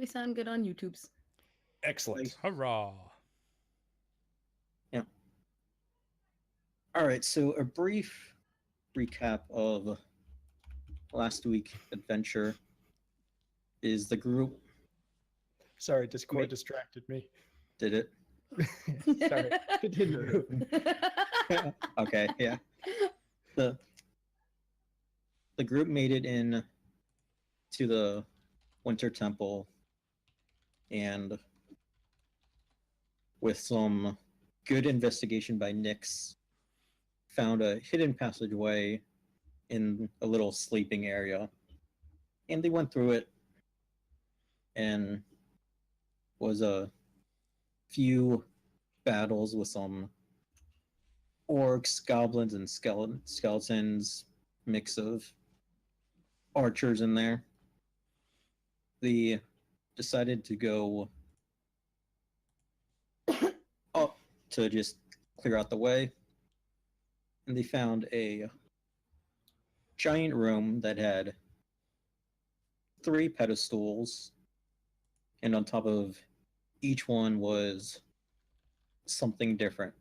probably sound good on YouTube's. Excellent. Hurrah. Yeah. All right, so a brief recap of last week's adventure is the group... Sorry, Discord distracted me. Did it? Sorry, continue. Okay, yeah. The group made it in to the Winter Temple, and with some good investigation by Nyx, found a hidden passageway in a little sleeping area. And they went through it, and was a few battles with some orcs, goblins, and skeletons, mix of archers in there. They decided to go up to just clear out the way, and they found a giant room that had 3 pedestals, and on top of each one was something different.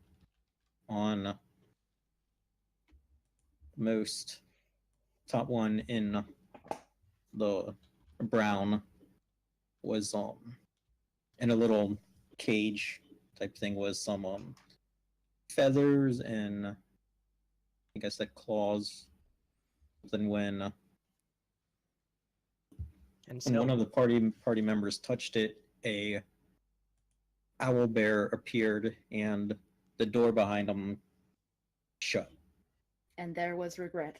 On most top one in the brown was in a little cage type thing was some feathers and I guess like claws. Then when one of the party members touched it, a owl bear appeared and the door behind him shut. And there was regret.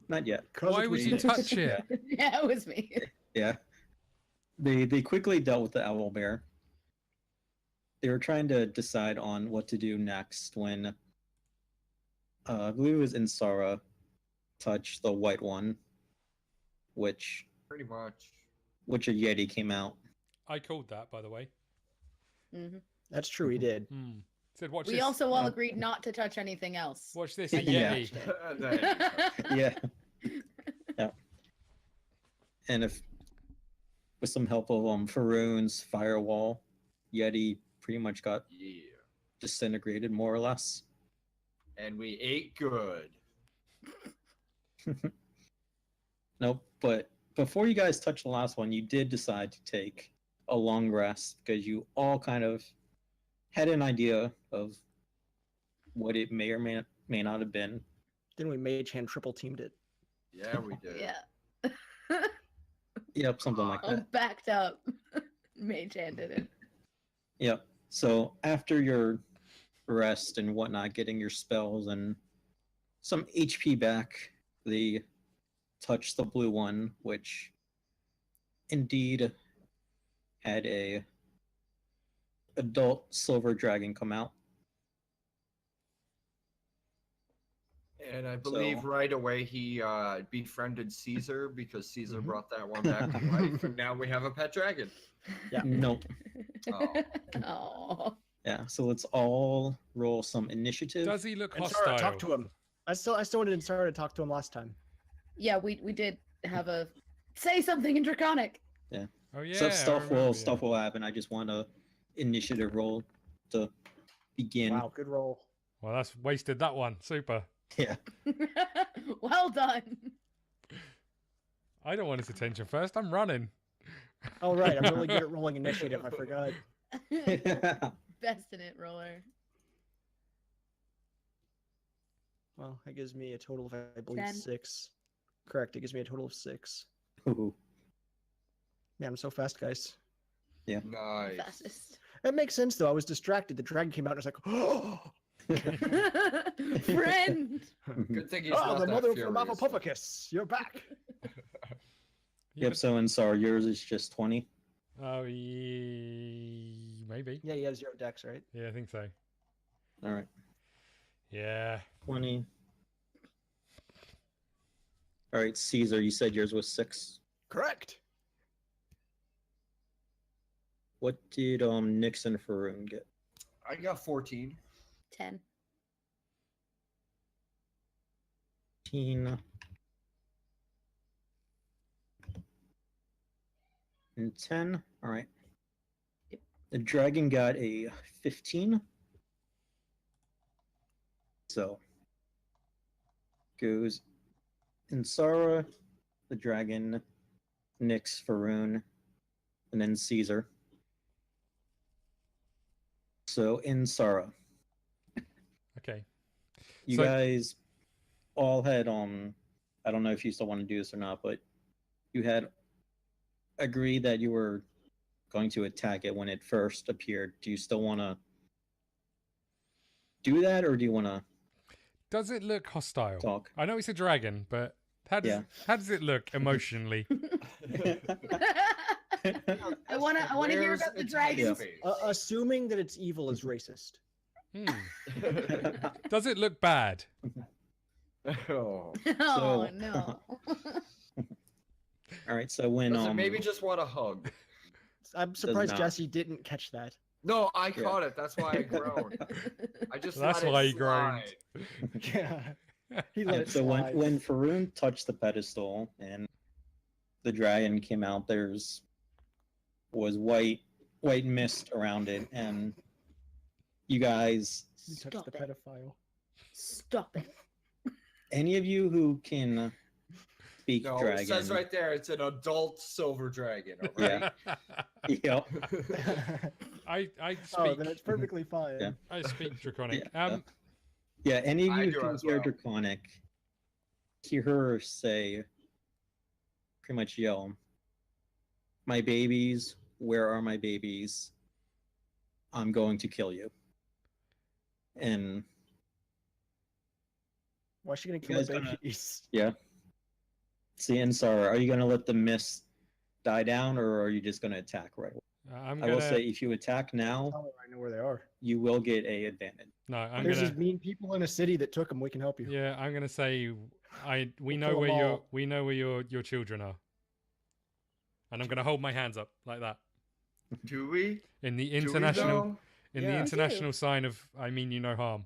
Not yet. Why would you touch it? Yeah, it was me. Yeah. They quickly dealt with the owl bear. They were trying to decide on what to do next when I believe it was Insara touched the white one, which pretty much a Yeti came out. I called that, by the way. Mm-hmm. That's true, he did. Said, watch we this. also all agreed not to touch anything else. Watch this, a Yeah. Yeti. Yeah. Yeah. And if with some help of Pharaun's firewall, Yeti pretty much got disintegrated more or less. And we ate good. Nope, but before you guys touch the last one, you did decide to take a long rest because you all kind of had an idea of what it may or may not have been. Then we mage hand triple teamed it. Yeah, we did. Yeah. Yep, something like I'm that. backed up. Mage hand did it. Yep. So after your rest and whatnot, getting your spells and some HP back, they touched the blue one, which indeed had a adult silver dragon come out. And I believe right away he befriended Caesar because Caesar brought that one back to life, and now we have a pet dragon. Yeah. Nope. Oh. Oh. Yeah. So let's all roll some initiative. Does he look And hostile? Sarah, talk to him. I still wanted Insara to talk to him last time. Yeah, we did have a say something in Draconic. Yeah. Oh yeah. So stuff will stuff will happen. I just want a initiative roll to begin. Wow, good roll. Well, that's wasted that one. Super. Yeah. Well done. I don't want his attention first. I'm running. Oh right, I'm really good at rolling initiative. I forgot. Best in it, roller. Well, that gives me a total of, I believe, 10. 6. Correct. It gives me a total of 6. Ooh. Man, I'm so fast, guys. Yeah. Nice. Fastest. That makes sense, though. I was distracted. The dragon came out, and I was like, oh! Friend. Good thing he's Oh, not the that mother furious. from Apopopicus! You're back! Yep. So Insar, yours is just 20. Oh, maybe. Yeah, he has 0 dex, right? Yeah, I think so. All right. Yeah. 20. All right, Caesar, you said yours was 6. Correct! What did Nyx and Pharaun get? I got 14. 10. 15. and 10. All right. Yep. The dragon got a 15. So goes Insara, the dragon, Nyx, Pharaun, and then Caesar. So Insara, Okay. you So- guys all had I don't know if you still want to do this or not, but you had agreed that you were going to attack it when it first appeared. Do you still want to do that, or do you want to Does it look hostile? talk? I know it's a dragon, but how does Yeah. how does it look emotionally? I wanna hear Where's about the its dragons. face? Assuming that it's evil is racist. Hmm. Does it look bad? Oh. Oh So- no. All right. So when Does it maybe just want a hug? I'm surprised not. Jesse didn't catch that. No, I Yeah. caught it. That's why I groaned. I just That's let it why he groaned. slide. Yeah. He let it so when slide. when Pharaun touched the pedestal and the dragon came out, was white mist around it, and you guys, You touched Stop the it. pedophile. Stop it. any of you who can speak No, dragon, it says right there it's an adult silver dragon. All right? Yep. I Oh, speak then it's perfectly fine. Yeah. I speak draconic. Yeah. Yeah, any of I you do who can as hear well. draconic, hear her say, pretty much yell, "My babies, where are my babies? I'm going to kill you." And Why is she gonna You kill guys the gonna- babies? yeah. See, Insara, are you going to let the mist die down, or are you just going to attack right away? I'm I gonna will say, if you attack now, Tell her I know where they are. you will get a advantage. no. I'm There's gonna these mean people in a city that took them. We can help you. yeah. I'm gonna say we We'll know kill where 'em your all. we know where your children are, and I'm gonna hold my hands up like that Do we? in the Do we international though? in Yeah. the We international sign of I mean you no harm.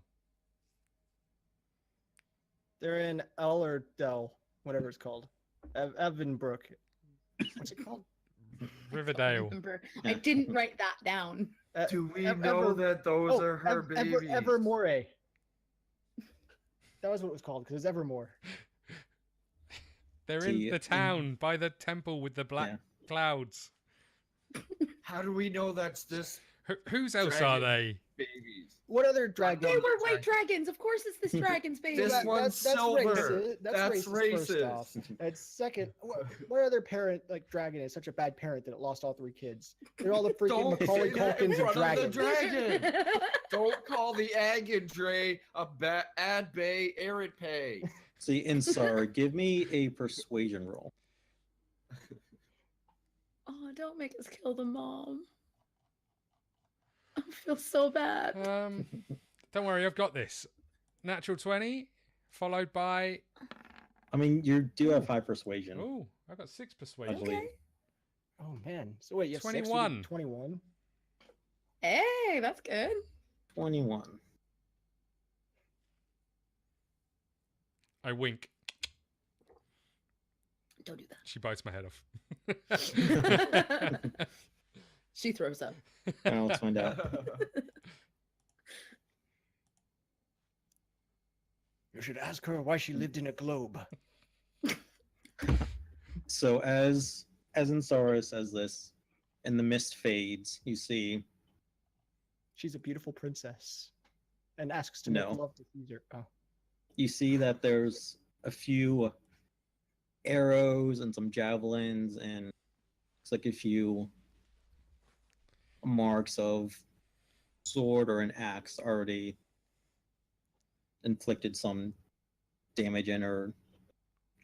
They're in El or Del, whatever it's called. Evanbrook. What's it called? Riverdale. Remember, I Yeah. didn't write that down. Do we Ev- know Ever- that those are her babies? Evermore. That was what it was called because it's Evermore. They're See, in the town by the temple with the black Yeah. clouds. How do we know that's this Whose else are Dragon. they? babies? What other dragon? They were white dragons. Of course, it's this dragon's baby. This That- one's that's silver. racist. That's racist. First off. racist. And second, what other parent like dragon is such a bad parent that it lost all 3 kids? They're all the freaking Don't Macaulay say that in Culkins of front of the dragons. dragon. Don't call the Agandre a ad bay errant pay. See, Insara, give me a persuasion roll. Oh, don't make us kill the mom. I feel so bad. Don't worry, I've got this. Natural 20, followed by I mean, you do have 5 persuasion. oh, I got 6 I persuasion. believe. Okay. Oh man. So wait, you have 21. 21. Hey, that's good. 21. I wink. Don't do She bites my head off. that. She throws up. Now let's find out. You should ask her why she lived in a globe. So as Insara says this, and the mist fades, you see She's a beautiful princess, and asks to make No. love to Caesar. Oh, that there's a few arrows and some javelins and looks like a few marks of sword or an axe already inflicted some damage in her,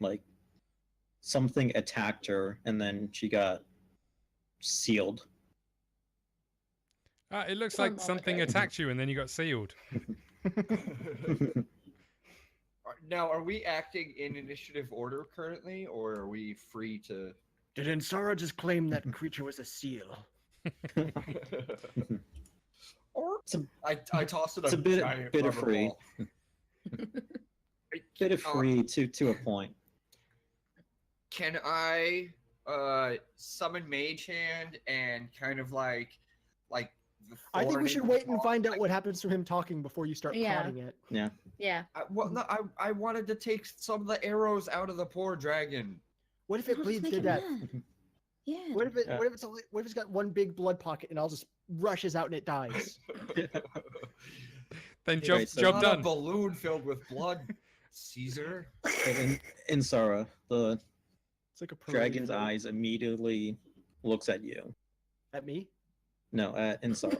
like something attacked her and then she got sealed. It looks Poor like something Monica. attacked you and then you got sealed. Now, are we acting in initiative order currently, or are we free to? did Insara just claim that creature was a seal? I tossed it. It's a bit giant of rubber free. ball. Bit of free to a point. Can I summon Mage Hand and kind of like the I think thorn we in should the wait and paw, find out like- what happens from him talking before you start Yeah. prodding it. Yeah. Well, no, I wanted to take some of the arrows out of the poor dragon. What if I'll it just bleeds make to it death? mad. Yeah. What if it? Yeah. What if it's only? What if it's got one big blood pocket and all just rushes out and it dies? Then It's job, Right, so- job not done. A balloon filled with blood, Caesar. And in Insara, the It's like a parade. dragon's eyes immediately looks at you. At me? No, at Insara.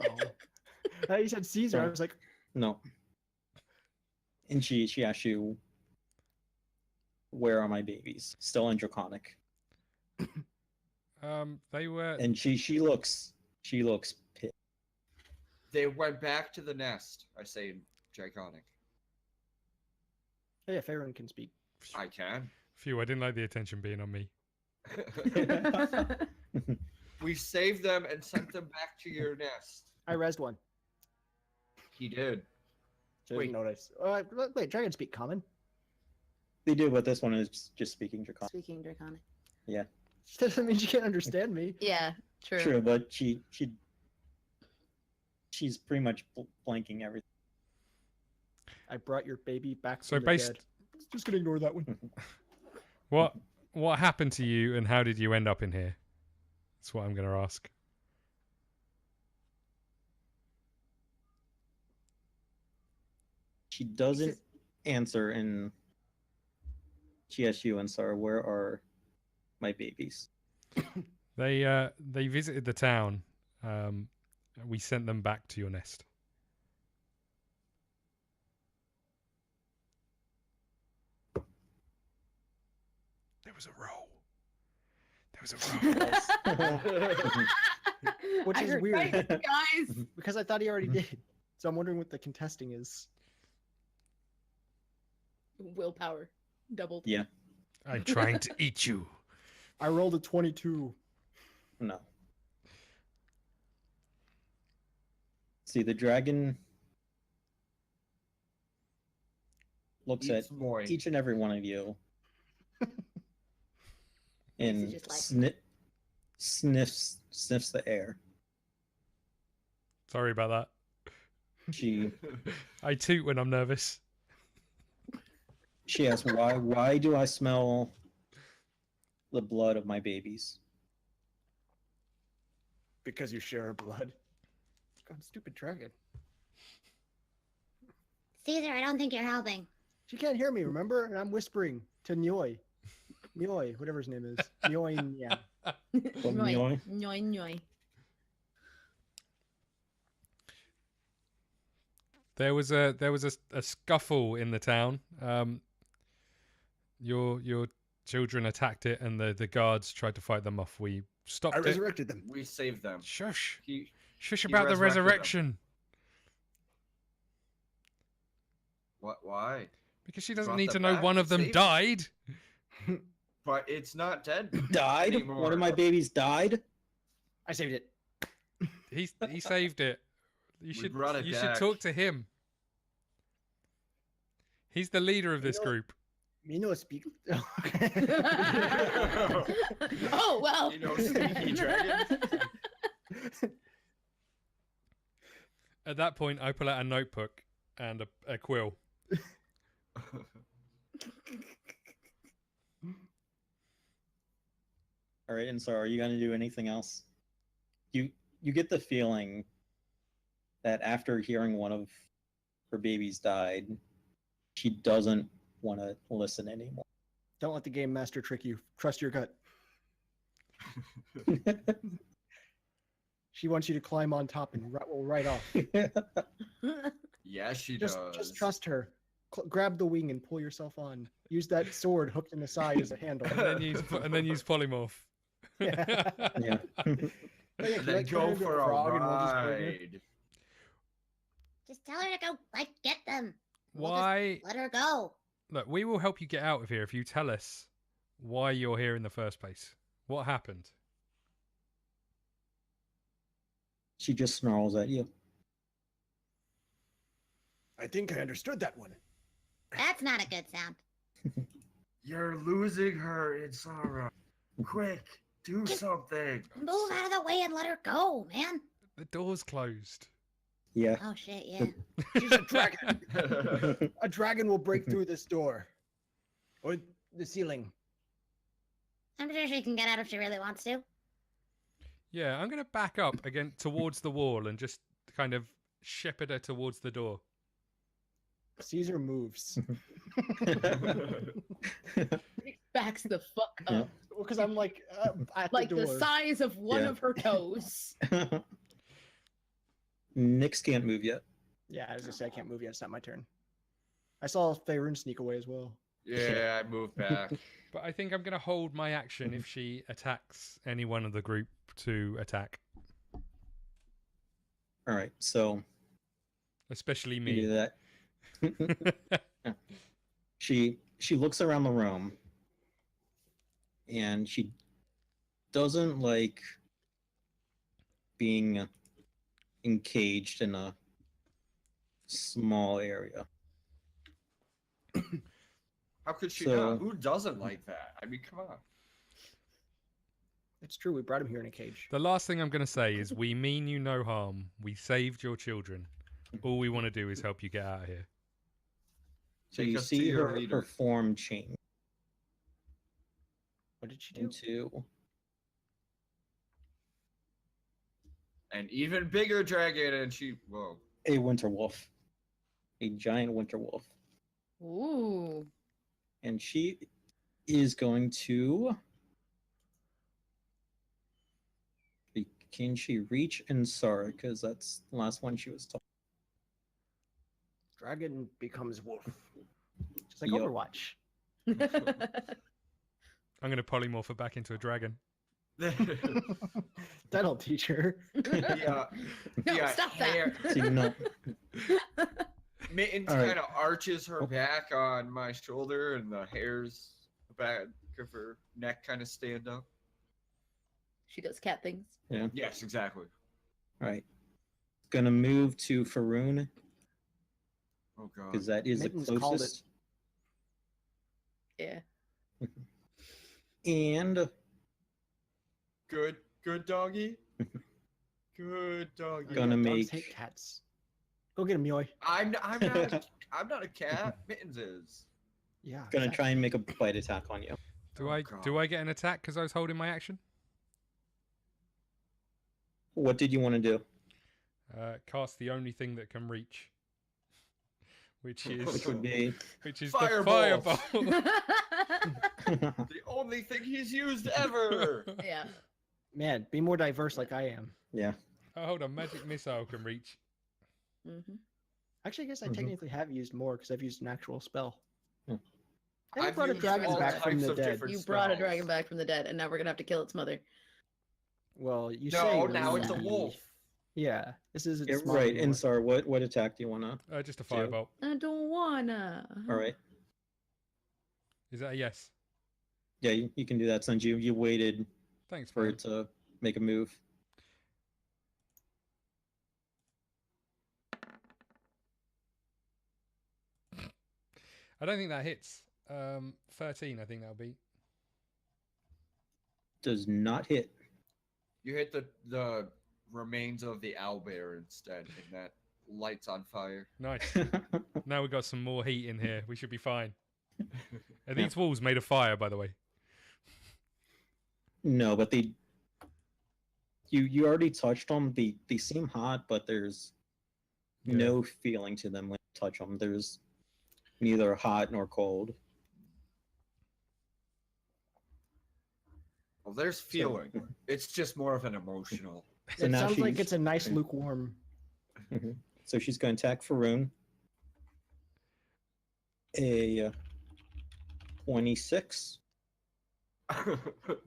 You said Caesar. I was like, No. And she asks you, where are my babies? Still in Draconic. They were. And she looks pissed. They went back to the nest. I say in Draconic. "Hey, Pharaun can speak." I can. Phew, I didn't like the attention being on me. We saved them and sent them back to your nest. I rezzed one. He did. So Wait. notice. Wait, dragon speak common. They do, but this one is just speaking Draconic. Speaking Draconic. Doesn't mean you can't understand me. Yeah, true. True, but she's pretty much blanking everything. I brought your baby back So from the based- dead. Just gonna ignore that one. What happened to you, and how did you end up in here? That's what I'm going to ask. She doesn't answer, and she asks you, Insara, where are my babies? They visited the town. We sent them back to your nest. There was a roll. There was a roll. Which I is heard weird. right, guys. Because I thought he already did. So I'm wondering what the contesting is. Willpower doubled. Yeah. I'm trying to eat you. I rolled a 22. No. See, the dragon looks at Eats Moi. each and every one of you and just like- sniffs the air. Sorry about that. She I toot when I'm nervous. asks, why do I smell the blood of my babies? Because you share blood. God, stupid dragon. Caesar, I don't think you're helping. She can't hear me, remember? And I'm whispering to Mioi. Mioi, whatever his name is. Mioi, yeah. Well, Noi, Mioi? noi, noi. There was a scuffle in the town. Your children attacked it, and the guards tried to fight them off. We stopped I it. resurrected them. We saved them. Shush! He, Shush He about the resurrected them. resurrection. what? Why? Because she doesn't Brought need to them know back one to of them save- died. But it's not dead. Died? Anymore. One of my babies died? I saved it. He saved it. You should brought it you should back. talk to him. He's the leader of this know- group. Mino speak. Oh well. You know, sneaky dragon. At that point, I pull out a notebook and a quill. All right, and so are you going to do anything else? You get the feeling that after hearing one of her babies died, she doesn't want to listen anymore. Don't let the game master trick you. Trust your gut. She wants you to climb on top and roll right off. Yeah, she Just, does. just trust her. Grab the wing and pull yourself on. Use that sword hooked in the side as a handle. and then use polymorph. Yeah. Yeah. Yeah, And can I then turn go into a for a frog and we'll just bring her? ride. Just tell her to go, get them. We'll just Why? let her go. Look, we will help you get out of here if you tell us why you're here in the first place. What happened? She just snarls at you. I think I understood that one. That's not a good sound. You're losing her, Insara. Quick, Do Just- something. Move out of the way and let her go, man. The door's closed. Yeah. Oh shit, yeah. She's a dragon. A dragon will break through this door. Or the ceiling. I'm sure she can get out if she really wants to. Yeah, I'm going to back up again towards the wall and just kind of shepherd her towards the door. Caesar moves. Backs the fuck Yeah. up. Because I'm like at Like the the door. size of one Yeah. of her toes. Nyx can't move yet. Yeah, I was gonna say I can't move yet. It's not my turn. I saw Pharaun sneak away as well. Yeah, I moved back. But I think I'm going to hold my action if she attacks any one of the group to attack. All right, so Especially you do me. that. She looks around the room, and she doesn't like being encaged in a small area. How could she So- not? Who doesn't like that? I mean, come on. It's true. We brought him here in a cage. The last thing I'm going to say is we mean you no harm. We saved your children. All we want to do is help you get out of here. So Take you us to see your her leader. What form change did she do? into An even bigger dragon, and she. Whoa. a winter wolf, a giant winter wolf, Ooh. and she is going to. Can she reach Insara? Because that's the last one she was told. Dragon becomes wolf. Just like Yup. Overwatch. I'm going to polymorph her back into a dragon. That'll teach her. Yeah. No, Yeah, stop hair. that. See, no, Mittens All right. kind of arches her back on my shoulder, and the hairs back of her neck kind of stand up. She does cat things. Yes, exactly. all right. Gonna move to Pharaun Oh god. because that is Mittens the called closest. Yeah. And Good doggy. Good doggy. Gonna Dogs make- hate cats. Go get him, Mioi. I'm not a cat. Mittens is. Yeah. gonna cat. try and make a bite attack on you. Do Oh, I God. do I get an attack because I was holding my action? What did you want to do? Cast the only thing that can reach, which Which is would be the Fireball. fireball. The only thing he's used ever. Yeah. Man, be more diverse like I am. yeah. Oh, hold on, magic missile can reach. Mm-hmm. Actually, I guess I Mhm. technically have used more because I've used an actual spell. Hmm. And I I've brought a used dragon all back from types the of dead. different You brought a spells. dragon back from the dead, and now we're gonna have to kill its mother. Well, you No, say now it's a we- wolf. Yeah, this is Yeah, its mom right, anymore. Insar, what attack do you wanna? Just a fireball. I don't wanna. All right. Is that a yes? Yeah, you can do that since you waited Thanks, for man. it to make a move. I don't think that hits. 13, I think that'll be. Does not hit. You hit the remains of the owlbear instead, and that lights on fire. Nice. Now we've got some more heat in here. We should be fine. Are these walls made of fire, by the way? No, but they. You already touched them. They seem hot, but there's Yeah. no feeling to them when you touch them. There's neither hot nor cold. Well, there's feeling. It's just more of an emotional. So It now sounds like she's- it's a nice lukewarm. So she's going to attack Pharaun. A 26.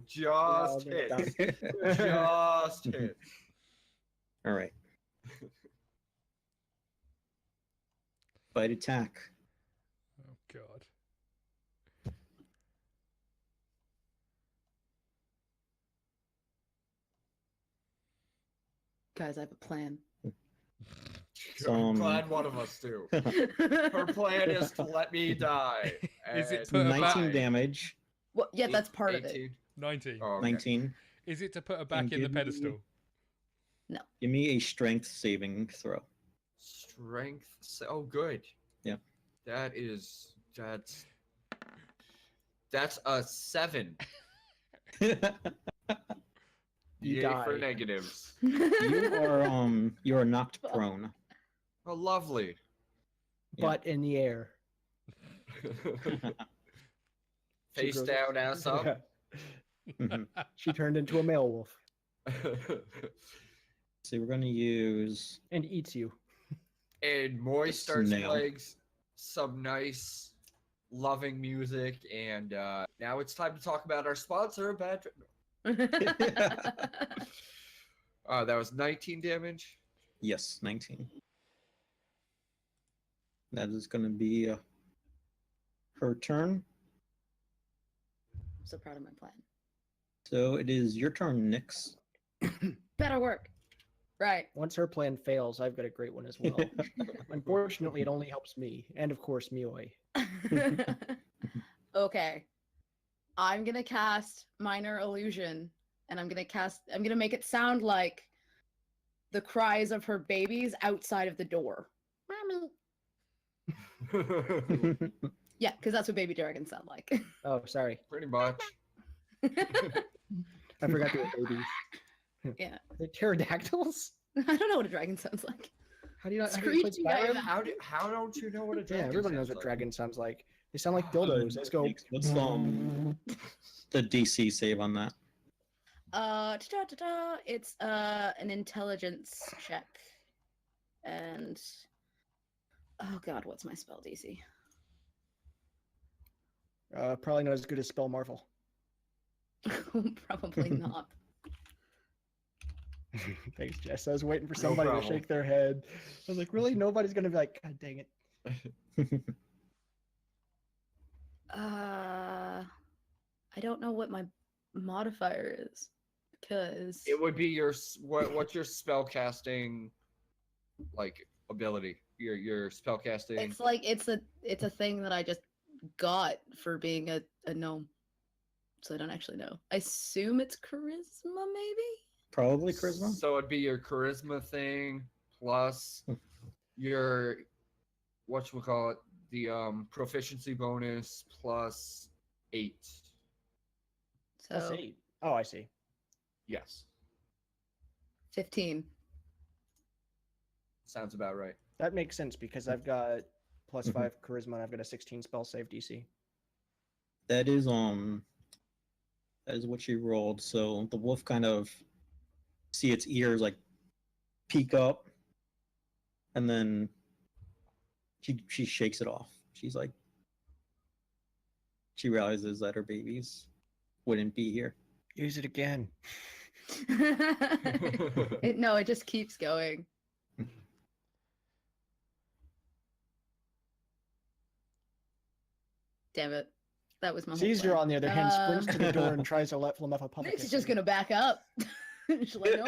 Just hit. Just hit. All right. Bite attack. Oh, God. Guys, I have a plan. I'm glad one of us do. Her plan is to let me die. Is it and put a 19 die. damage. Well, yeah, that's part of it. 18. 19. Oh, okay. 19. Is it to put her back And in the give me- pedestal? Give me a strength saving throw. Strength. Oh, good. Yep. That's a 7. You Yay die. for negatives. You are knocked prone. Oh, lovely. Butt in the air. Face grows- down, ass up. Mhm. She turned into a male wolf So we're gonna use and eats you. And Mioi A starts snail. playing some nice, loving music, and now it's time to talk about our sponsor, Patrick. That was 19 damage. yes, 19. That is gonna be her turn. I'm so proud of my plan. So it is your turn, Nyx. Better work. Right. Once her plan fails, I've got a great one as well. Unfortunately, it only helps me, and of course, Mioi. Okay. I'm gonna cast Minor Illusion, and I'm gonna make it sound like the cries of her babies outside of the door. Mommy. Yeah, because that's what baby dragons sound like. Oh, sorry. Pretty much. I forgot they were babies. Yeah. They're pterodactyls? I don't know what a dragon sounds like. How do you not how do you play Screeching out Skyrim? of How don't you know what a Yeah, dragon everybody knows sounds what like? dragon sounds like. They sound like dildos. Let's go. What's the DC save on that? It's an intelligence check. And oh god, what's my spell DC? Probably not as good as Spell Marvel. Probably not. Thanks, Jess. I was waiting for No somebody to problem. shake their head. I was like, really? Nobody's gonna be like, God dang it. I don't know what my modifier is because It would be what's your spell casting like ability? Your spell casting. it's like it's a thing that I just got for being a gnome. So I don't actually know. I assume it's charisma, maybe? Probably charisma. So it'd be your charisma thing plus your whatchamacallit, the proficiency bonus plus 8. Plus So 8. Oh, I see. Yes. 15. Sounds about right. That makes sense because I've got plus 5 charisma and I've got a 16 spell save DC. That is what she rolled. So the wolf kind of see its ears like peek up, and then she shakes it off. She's like, she realizes that her babies wouldn't be here. Use it again. It just keeps going. Damn it. That was my whole Caesar, plan. on the other hand, sprints to the door and tries to let Fluff a puppet. Nyx is just gonna back up. She's like,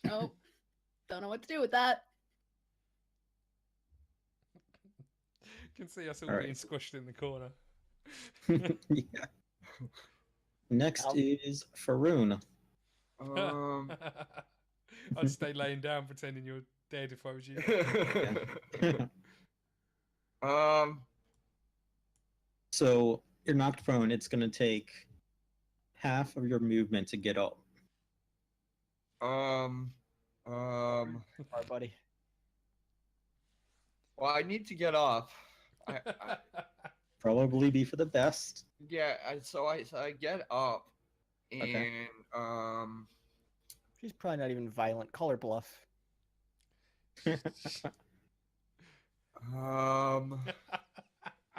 nope. Don't know what to do with that. Can see us all All right. being squished in the corner. Yeah. Next is Pharaun. I'd stay laying down pretending you're dead if I was you. So you're knocked prone. It's gonna take half of your movement to get up. All right, buddy. Well, I need to get off. I Probably be for the best. yeah. So I get up, and Okay. She's probably not even violent. Call her bluff. It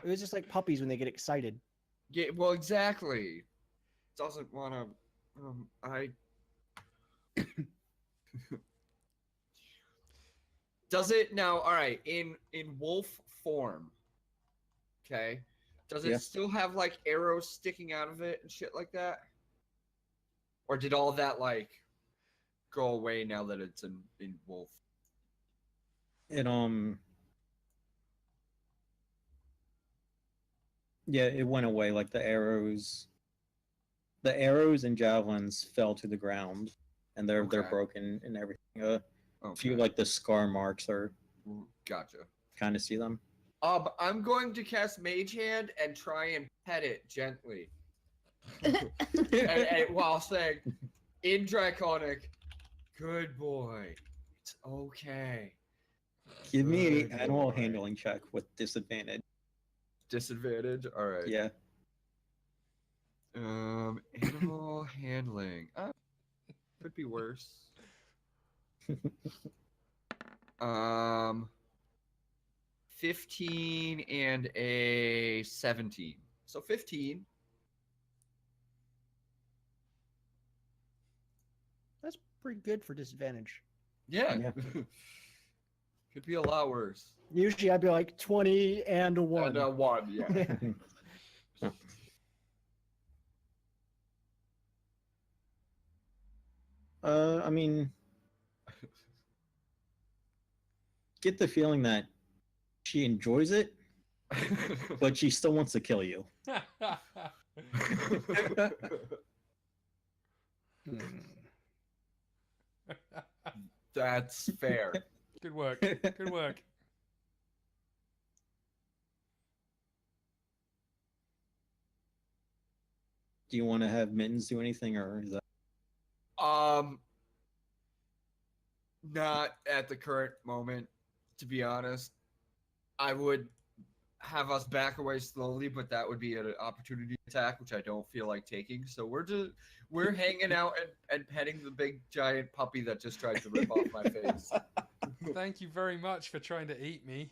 was just like puppies when they get excited. Yeah, well, exactly. Doesn't want to. I. Does it now? All right, in wolf form. Okay. Does it Yeah. still have like arrows sticking out of it and shit like that? Or did all that like go away now that it's in wolf? It yeah, it went away. Like the arrows the arrows and javelins fell to the ground, and they're Okay. broken and everything. A few Okay. like the scar marks are Gotcha. kind of see them. I'm going to cast Mage Hand and try and pet it gently, and while saying, in Draconic, "Good boy, it's okay." Give me Good an animal boy. handling check with disadvantage. Disadvantage. All right. Yeah. Animal handling. Could be worse. 15 and a 17. So 15. That's pretty good for disadvantage. Yeah. Yeah. Could be a lot worse. Usually I'd be like 20 and a 1. And a 1, yeah. I mean, get the feeling that she enjoys it, but she still wants to kill you. That's fair. Good work. Good work. Do you want to have Mittens do anything, or is that? Not at the current moment, to be honest. I would have us back away slowly, but that would be an opportunity attack, which I don't feel like taking. So we're hanging out and petting the big giant puppy that just tried to rip off my face. Thank you very much for trying to eat me.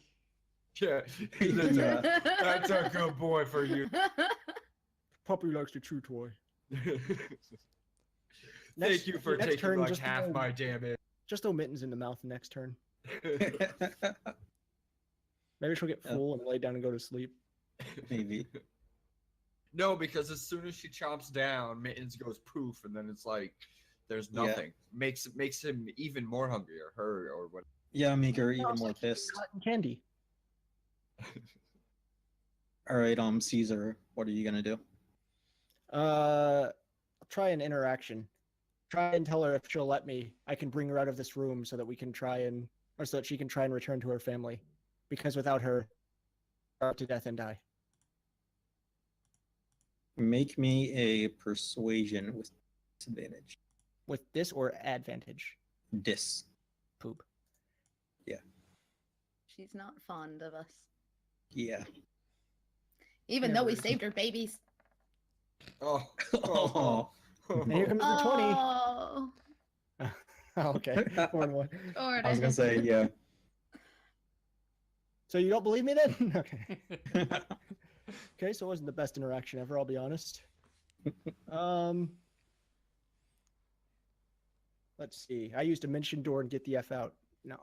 Yeah, that's a good boy for you. Puppy likes to chew toy. Thank you for next taking turn, like just half throw- my damage. Just throw Mittens in the mouth next turn. Maybe she'll get full and lay down and go to sleep. Maybe. No, because as soon as she chomps down, Mittens goes poof, and then it's like there's Yeah. nothing. Makes him even more hungry, or her, or what. Yeah, make her even Sounds more like you eat pissed. cotton candy. All right, Caesar, what are you gonna do? I'll try an interaction. Try and tell her if she'll let me. I can bring her out of this room so that we can try and, or so that she can try and return to her family. Because without her, starve to death and die. Make me a persuasion with disadvantage. With this or advantage? Dis. Poop. She's not fond of us. Yeah. Even Yeah, though we right. saved her babies. Oh, Oh. And here comes the 20. Oh. Oh, okay. 4 and 1. I was gonna say, yeah. So you don't believe me then? Okay. Okay, so it wasn't the best interaction ever, I'll be honest. Let's see. I used a mention door and get the F out. No.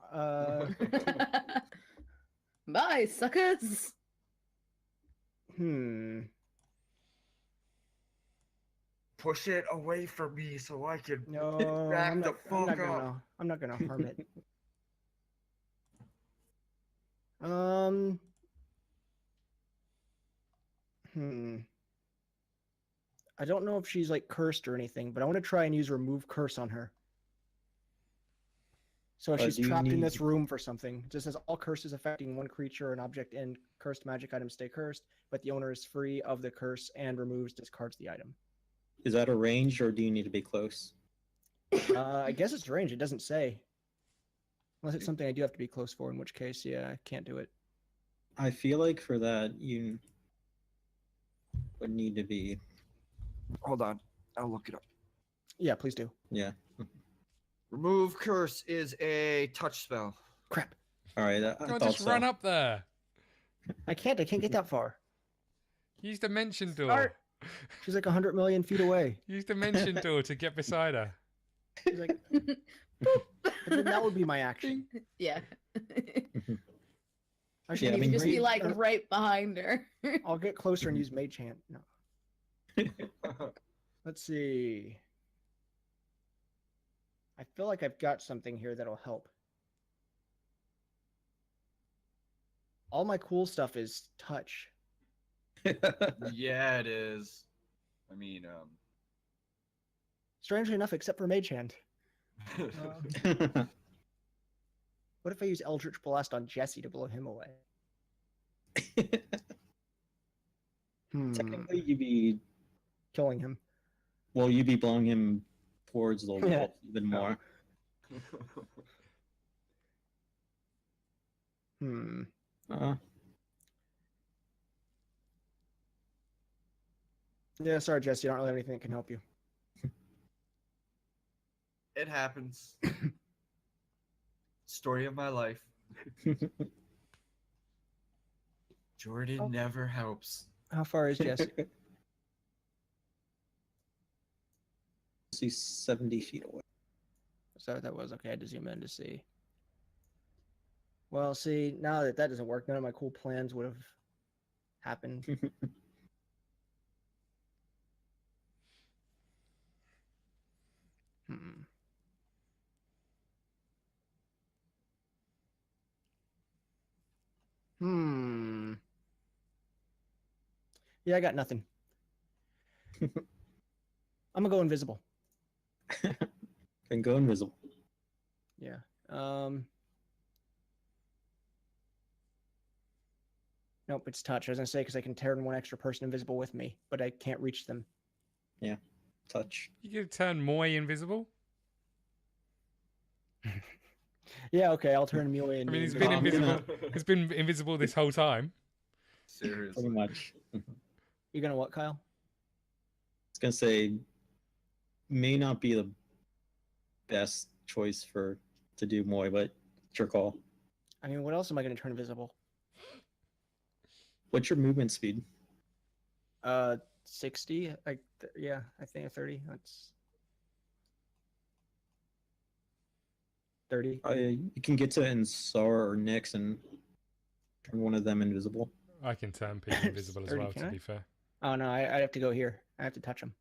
Bye, suckers. push it away from me so I can. No, Back I'm the not, fuck up. I'm not gonna harm it. I don't know if she's like cursed or anything, but I want to try and use remove curse on her. So if she's do you trapped in need- this room for something, it just says all curses affecting one creature or an object and cursed magic items stay cursed, but the owner is free of the curse and discards the item. Is that a range, or do you need to be close? I guess it's range. It doesn't say. Unless it's something I do have to be close for, in which case, yeah, I can't do it. I feel like for that, you would need to be. Hold on, I'll look it up. Yeah, please do. Yeah. Remove curse is a touch spell. Crap. All right. I Go thought just so. run up there. I can't get that far. Use the mention door. Start. She's like 100 million feet away. Use the mention door to get beside her. She's like, boop. And then that would be my action. Yeah. I should Yeah, I You mean, can just be raise- like right behind her. I'll get closer and use mage hand. No. Let's see. I feel like I've got something here that'll help. All my cool stuff is touch. Yeah, it is. I mean, Strangely enough, except for Mage Hand. What if I use Eldritch Blast on Jesse to blow him away? Technically, you'd be Killing him. you'd be blowing him towards the wall Yeah. even more. Uh, Yeah, sorry, Jesse. I don't really have anything that can help you. It happens. Story of my life. Jordan Oh. never helps. How far is Jesse? He's 70 feet away. So that was okay. I had to zoom in to see. Well, see, now that doesn't work, none of my cool plans would have happened. Hmm. Hmm. Yeah, I got nothing. I'm gonna go invisible. Can go invisible. Yeah. Nope, it's touch. I was gonna say because I can turn one extra person invisible with me, but I can't reach them. Touch. You could turn Mioi invisible. Yeah, okay, I'll turn Mioi into I mean, he's invisible. been I'm invisible. He's been invisible this whole time. Seriously. Pretty much. You gonna what, Kyle? I was gonna say, may not be the best choice to do Moy, but it's your call. I mean, what else am I gonna turn invisible? What's your movement speed? 60. Yeah, I think 30. That's 30. You can get to Insara or Nyx and turn one of them invisible. I can turn people invisible as 30, well, can to I? be fair. Oh no, I have to go here. I have to touch him.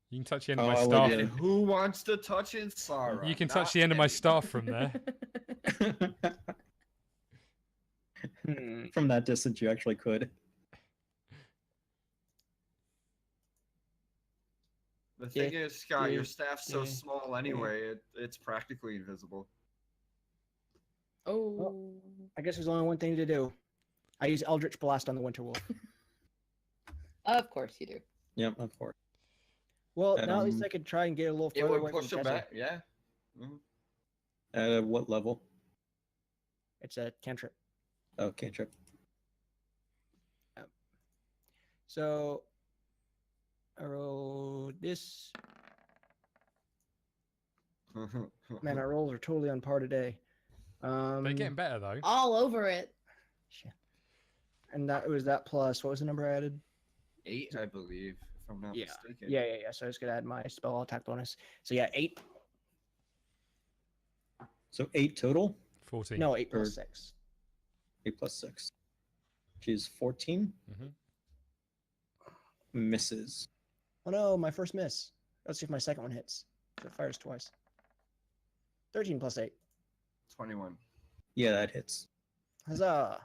You can touch the end of Oh, my I would staff. do And who wants to touch Insara? You can Not touch the end of my me. staff from there. From that distance, you actually could. The thing is, Scott, your staff's so yeah, small anyway, it's practically invisible. Oh. I guess there's only one thing to do. I use Eldritch Blast on the Winter Wolf. Of course you do. Yep, of course. Well, And, now at least I could try and get a little It further would away push from him Jesse. back, yeah. Mhm. At what level? It's a cantrip. Oh, cantrip. So I rolled this. Man, our rolls are totally on par today. They're getting better, though. All over it. Shit. And that was that plus. What was the number I added? 8, I believe, if I'm not Yeah. mistaken. Yeah. So I was gonna add my spell attack bonus. So yeah, 8. So 8 total? 14. No, 8 plus Or- 6. 8 plus 6. She's 14. Mhm. Misses. Oh no, my first miss. Let's see if my second one hits. So it fires twice. 13 plus 8. 21. Yeah, that hits. Huzzah!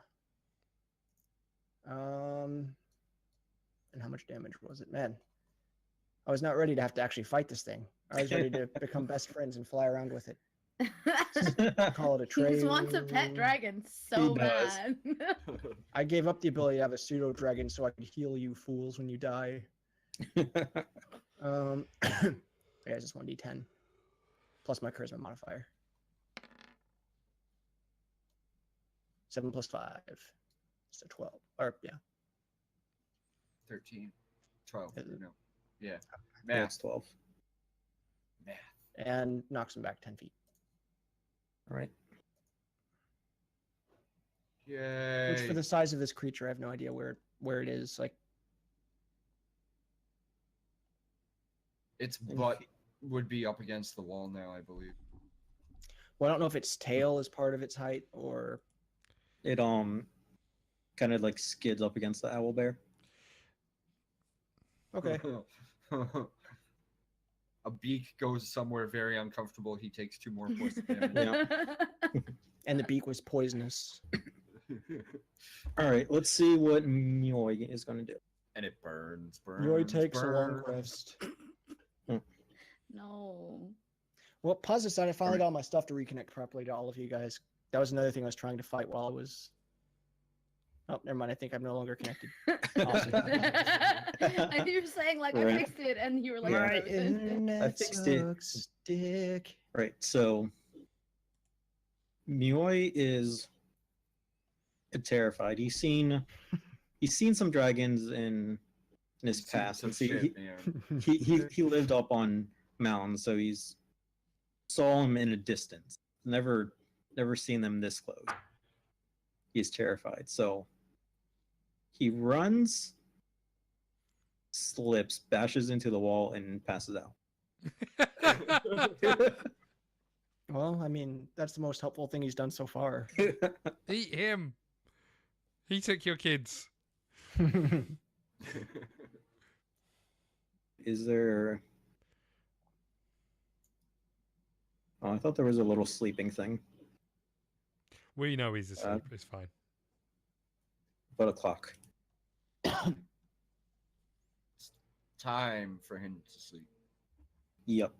And how much damage was it? Man, I was not ready to have to actually fight this thing. I was ready to become best friends and fly around with it. Call it a He trade. just wants a pet dragon so He does. bad. I gave up the ability to have a pseudo dragon so I could heal you fools when you die. Yeah, it's just 1d10 plus my charisma modifier. 7 plus 5. So 12. Or yeah. 13. 12. Is it? No. Yeah. Yeah, Math. it's 12. Math. And knocks him back 10 feet. All right. Yay. Which for the size of this creature, I have no idea where it is. Like, Its butt would be up against the wall now, I believe. well, I don't know if its tail is part of its height or It kind of like skids up against the owl bear. okay. A beak goes somewhere very uncomfortable. He takes 2 more points of damage. Yeah. And the beak was poisonous. All right, let's see what Mioi is going to do. And it burns, burns. Mioi takes a long burns. rest. No. Well, positive side, I finally got all my stuff to reconnect properly to all of you guys. That was another thing I was trying to fight while I was. Oh, never mind. I think I'm no longer connected. Awesome. I think you were saying like I Right. fixed it, and you were like, Yeah. My frozen. internet fixed it. sucks dick. Right, so Mioi is terrified. He's seen some dragons in his Seen past. some And see, shit, man. he lived up on mountains, so he's saw them in a distance. Never seen them this close. He's terrified. So he runs, slips, bashes into the wall, and passes out. Well, I mean, that's the most helpful thing he's done so far. Eat him. He took your kids. Is there? Oh, I thought there was a little sleeping thing. We know he's asleep. It's fine. But a clock. Time for him to sleep. Yep.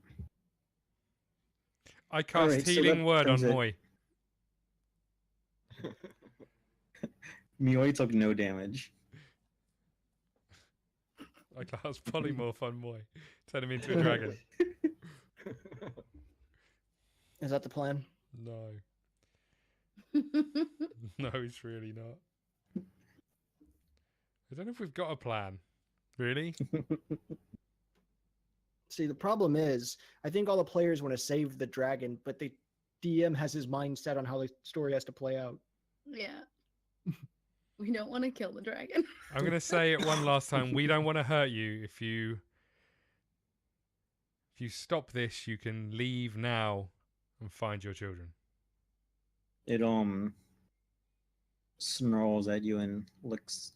I cast Alright, so healing that word on brings it- Moi. Mioi took no damage. I cast polymorph on Moi. Turn him into a dragon. Is that the plan? No. No, it's really not. I don't know if we've got a plan. Really? See, the problem is, I think all the players want to save the dragon, but the DM has his mind set on how the story has to play out. Yeah. We don't want to kill the dragon. I'm going to say it one last time. We don't want to hurt you. If you stop this, you can leave now and find your children. It snarls at you and licks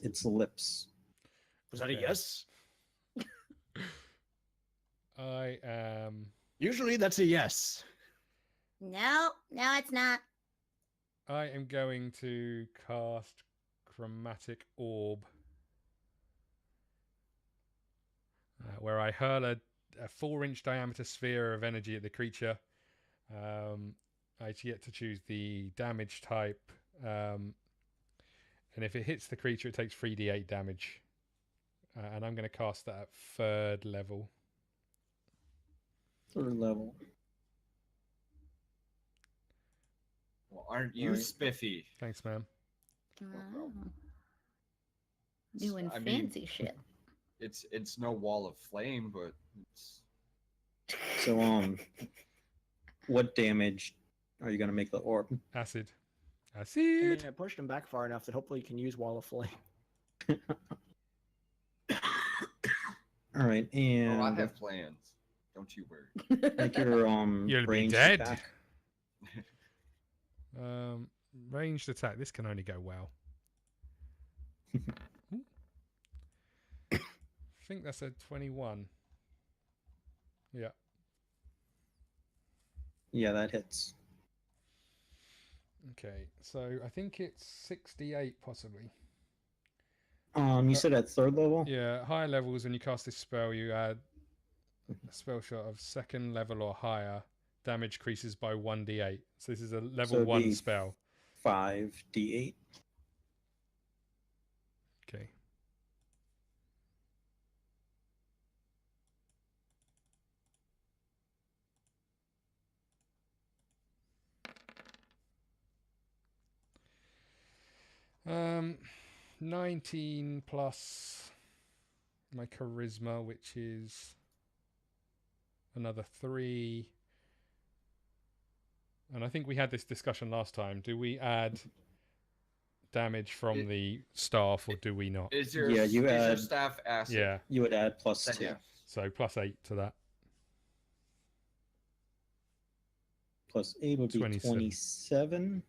its lips. Was that a Okay. yes? I am. Usually that's a yes. No, it's not. I am going to cast Chromatic Orb, where I hurl a 4-inch diameter sphere of energy at the creature. I get to choose the damage type, and if it hits the creature, it takes 3d8 damage. And I'm going to cast that at 3rd level. 3rd level. Well, aren't you Alright. spiffy? Thanks, ma'am. Wow. Doing I mean- fancy shit. It's no wall of flame, but it's So what damage are you gonna make the orb? Acid. I Acid! mean, I pushed him back far enough that hopefully he can use Wall of Flame. All right, and I have plans. Don't you worry. make your You'll be ranged dead. attack. Ranged attack. This can only go well. Ooh. I think that's a 21. Yeah. Yeah, that hits. Okay, so I think it's 68 possibly. You said at 3rd level? Yeah, higher levels when you cast this spell, you add a spell shot of 2nd level or higher. Damage increases by 1d8. So this is a level it'd 1 be spell. 5d8. Okay. Um, 19 plus my charisma, which is another 3. And I think we had this discussion last time. Do we add damage from the staff or do we not? Is your, Yeah, you is your add- staff acid? Yeah, You would add plus Then 2. yeah. so plus 8 to that. Plus 8 would be 27. 27.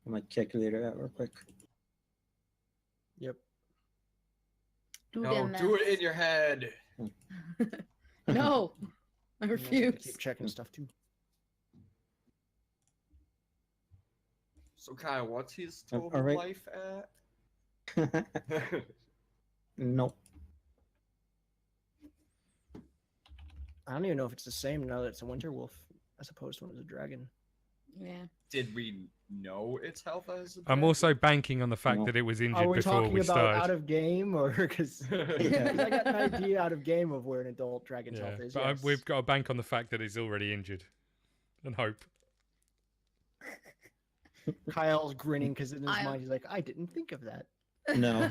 Get my calculator out real quick. Yep. Do No, them do it in maths. your head. No, I Yeah, I refuse. keep checking stuff too. So, Kyle, what's his total Alright. life at? Nope. I don't even know if it's the same now that it's a winter wolf as opposed to when it's a dragon. Yeah. Did we know its health as a I'm dragon? also banking on the fact No. that it was Are injured we before talking we about started. out of game or because Yeah. I got an idea out of game of where an adult dragon's Yeah, health is? but Yes. we've got to bank on the fact that it's already injured, and hope. Kyle's grinning because in his I- mind he's like, I didn't think of that. No.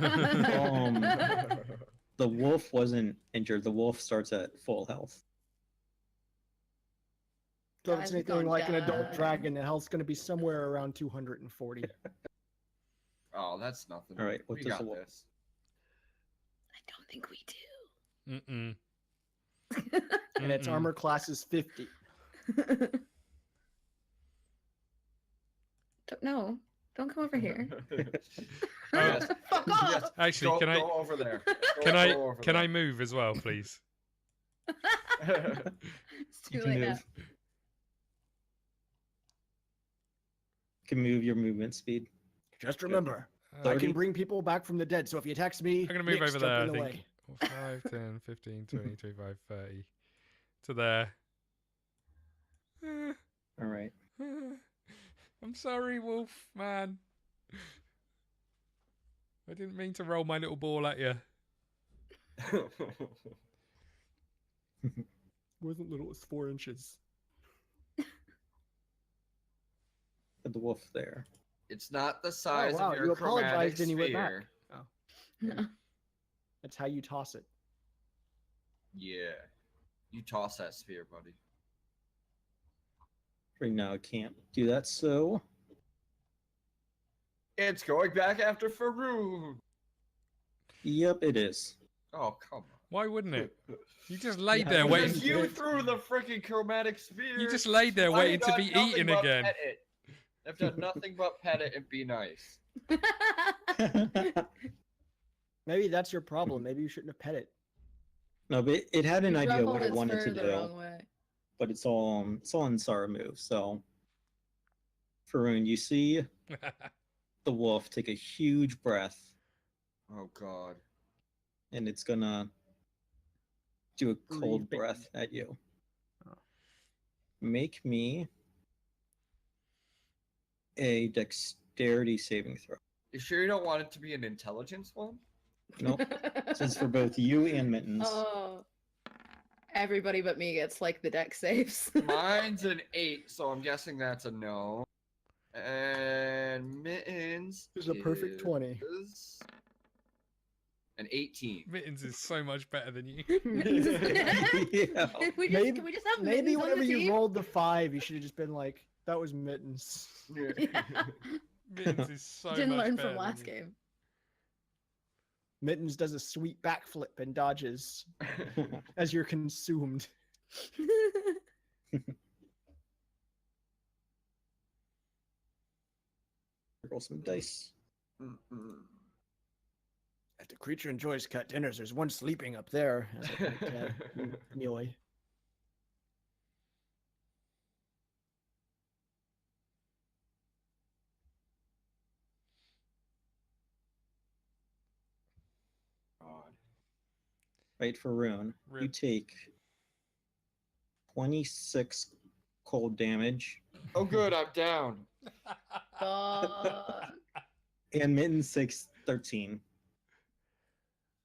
The wolf wasn't injured. The wolf starts at full health. So if Guys, it's we've anything gone like an adult down. dragon, the health's going to be somewhere around 240. Oh, that's nothing. All right, what we does got the wolf- this. I don't think we do. Mm-mm. And its Mm-mm. armor class is 50. No, don't come over here. Yes. Fuck off! Yes. Actually, Go, can I go over there? can Go I over can I there. move as well, please? It's You too can late now. move. You can move your movement speed. Just remember, I 30. can bring people back from the dead, so if he attacks me, I'm gonna move Nick's over there, I jumping think. away. 5, 10, 15, 20, 25, 30. To there. All right. I'm sorry, Wolf, man. I didn't mean to roll my little ball at you. Wasn't little, it was 4 inches. Put the wolf there. It's not the size wow, of your you chromatic apologized and he went back. sphere. No. That's how you toss it. Yeah. You toss that sphere, buddy. Right now, I can't do that. So It's going back after Pharaun. yep, it is. Oh, come on. Why wouldn't it? You just laid Yeah, there because waiting. Because you threw the freaking chromatic sphere. You just laid there I've waiting to done be nothing eaten but again. pet it. I've done nothing but pet it and be nice. Maybe that's your problem. Maybe you shouldn't have pet it. No, but it had an You idea ruffled what it its wanted to fur the do, wrong way. but it's all Insara move. So, Pharaun, you see the wolf take a huge breath, Oh, God. and it's gonna do a cold Breathe. breath at you. Oh. Make me a dexterity saving throw. You sure you don't want it to be an intelligence one? Nope. This is for both you and Mittens. Oh. Everybody but me gets like the deck saves. Mine's an 8, so I'm guessing that's a no. And Mittens It's a perfect 20. is an 18. Mittens is so much better than you. Yeah. Can we just have Maybe mittens on whenever the you team? rolled the 5, you should have just been like, that was Mittens. Yeah. Mittens is so Didn't much learn better from than last you. game. Mittens does a sweet backflip and dodges as you're consumed. Roll some dice. If the creature enjoys cut dinners, there's one sleeping up there. As I point to Mioi. God. Right, Pharaun. You Rip. take 26 cold damage, Oh, good, I'm down. Fuck. and Mittens takes 13.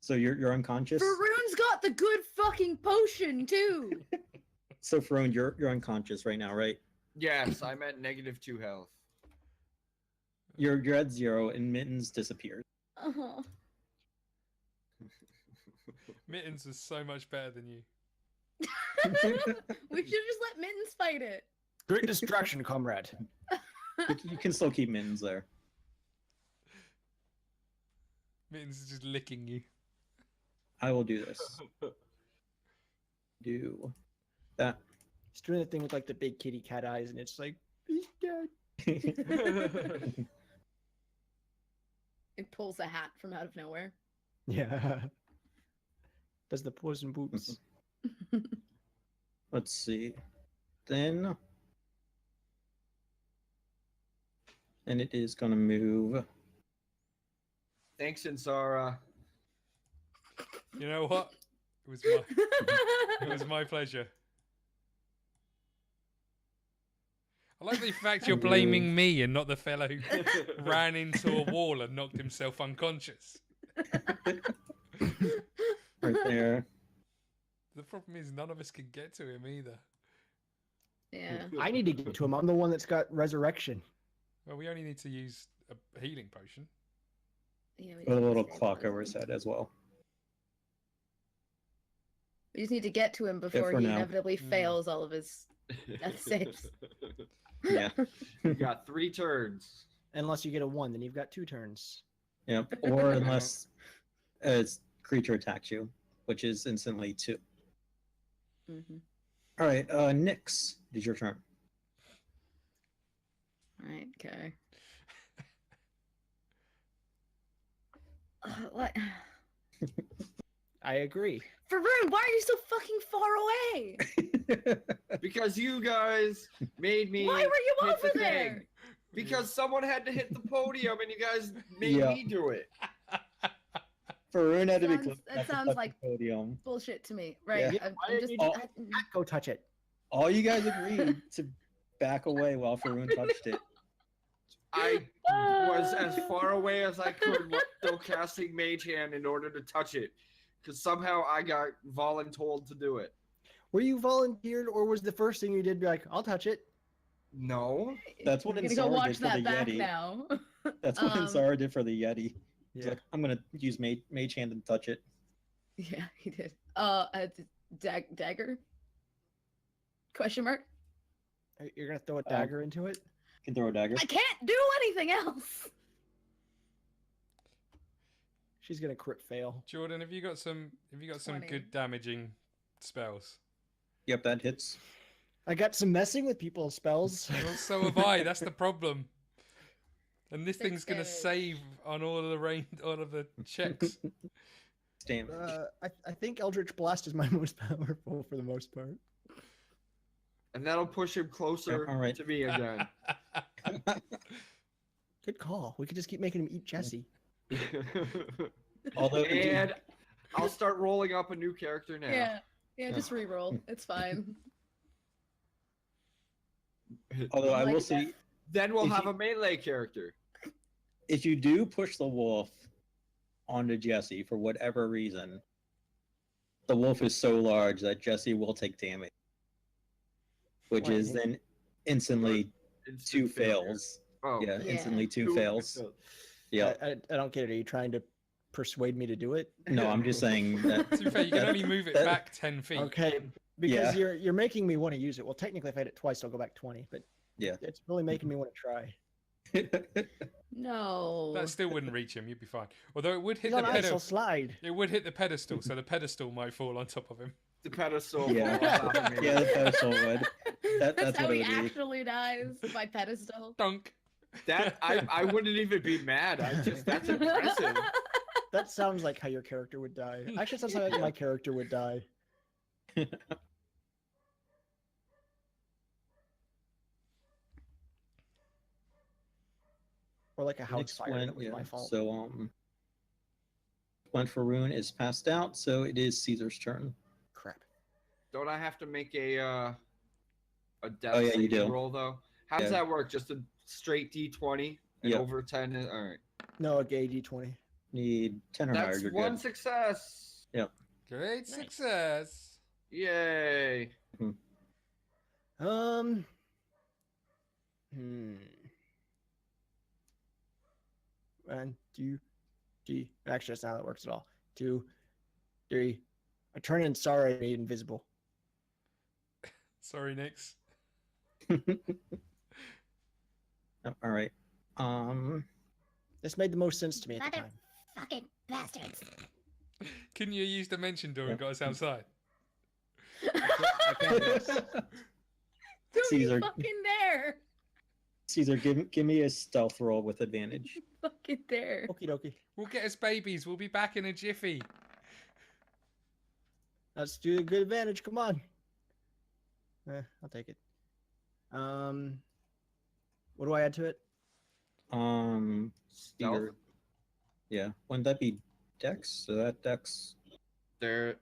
So you're unconscious. Pharaun's got the good fucking potion too. So Pharaun, you're unconscious right now, right? Yes, I'm at -2 health. You're at 0, and Mittens disappears. Uh-huh. Mittens is so much better than you. We should just let Mittens fight it. Great distraction, comrade. You can still keep Mittens there. Mittens is just licking you. I will do this. Do that. He's doing the thing with like the big kitty cat eyes, and it's like, he's dead. It pulls a hat from out of nowhere. Yeah. Does the poison boots. Let's see. Then And it is going to move. Thanks, Insara. You know what? It was my pleasure. I like the fact you're blaming me and not the fellow who ran into a wall and knocked himself unconscious. Right there. The problem is none of us can get to him either. Yeah. I need to get to him. I'm the one that's got resurrection. Well, we only need to use a healing potion. Yeah, we With a just little need to clock get over his head as well. We just need to get to him before for he now. inevitably Mm. fails all of his death saves. Yeah. You got 3 turns. Unless you get a 1, then you've got 2 turns. Yep. Or unless a creature attacks you, which is instantly 2. Mm-hmm. All right, Nyx, it is your turn. Right, okay. What? I agree. Pharaun, why are you so fucking far away? Because you guys made me. Why were you hit the over thing. there? Because someone had to hit the podium and you guys made Yeah. me do it. Pharaun had to be Sounds- close that enough to sounds touch like- the podium. Bullshit to me. Right. Yeah. I'm Why didn't just. you just- Cat, go touch it. All you guys agreed to back away while Pharaun touched it. I was as far away as I could while still casting Mage Hand in order to touch it. Because somehow I got voluntold to do it. Were you volunteered, or was the first thing you did be like, I'll touch it? No. That's what I'm gonna Insara go did watch for that the back Yeti. now. That's what Um, Insara did for the Yeti. He's Yeah. like, I'm gonna use Mage Hand and touch it. Yeah, he did. Dagger? Question mark? You're gonna throw a dagger into it? You can throw a dagger. I can't do anything else. She's gonna crit fail. Jordan, have you got some 20. good damaging spells? Yep, that hits. I got some messing with people spells. Well, so have I. That's the problem. And this 6 thing's gonna damage. save on all of the checks. Damage. I think Eldritch Blast is my most powerful for the most part. And that'll push him closer All right. to me again. Good call. We could just keep making him eat Jesse. Although And I'll start rolling up a new character now. Yeah, just re-roll. It's fine. although I Like will that. say, Then we'll If have you- a melee character. if you do push the wolf onto Jesse for whatever reason, the wolf is so large that Jesse will take damage, which is Right. then instantly Instant 2 failure. fails. Oh. Yeah, Yeah. instantly 2 fails. Yeah. I don't get it. Are you trying to persuade me to do it? No, I'm just saying that. To be fair, you can only move it that- back 10 feet. Okay, because Yeah. you're making me want to use it. Well, technically, if I hit it twice, I'll go back 20. But Yeah. it's really making me want to try. No. That still wouldn't reach him. You'd be fine. Although it would hit He's the on ice, I'll pedestal. slide. It would hit the pedestal, so the pedestal might fall on top of him. The pedestal. Yeah. falls off of me. Yeah, the pedestal would. That's That's how what he it would be. actually dies, by pedestal. Dunk. That I wouldn't even be mad. That's impressive. That sounds like how your character would die. Actually, it sounds like my character would die. Or like a house Next fire. one, That was yeah. my fault. So when Pharaun is passed out, so it is Caesar's turn. Crap. Don't I have to make a death Oh, yeah, you saving do. roll though? How does Yeah. that work? Just a straight D20 and Yep. over 10? All right. No, a gay D20. Need 10 or higher, That's you're one good. success. Great success. Yay. Hmm. One, two, three. Actually, that's not how that works at all. 2, 3. I turn Insara made invisible. Sorry, Nix. All right. This made the most sense to me at the time. Fucking bastards. Couldn't you use Dimension Door and got us outside? I can't do this. Don't Caesar. you fucking dare! Caesar, give me a stealth roll with advantage. Fucking dare. Okie dokie. We'll get us babies. We'll be back in a jiffy. Let's do a good advantage. Come on. I'll take it. What do I add to it? Stealth? Yeah, wouldn't that be Dex? So that Dex. There's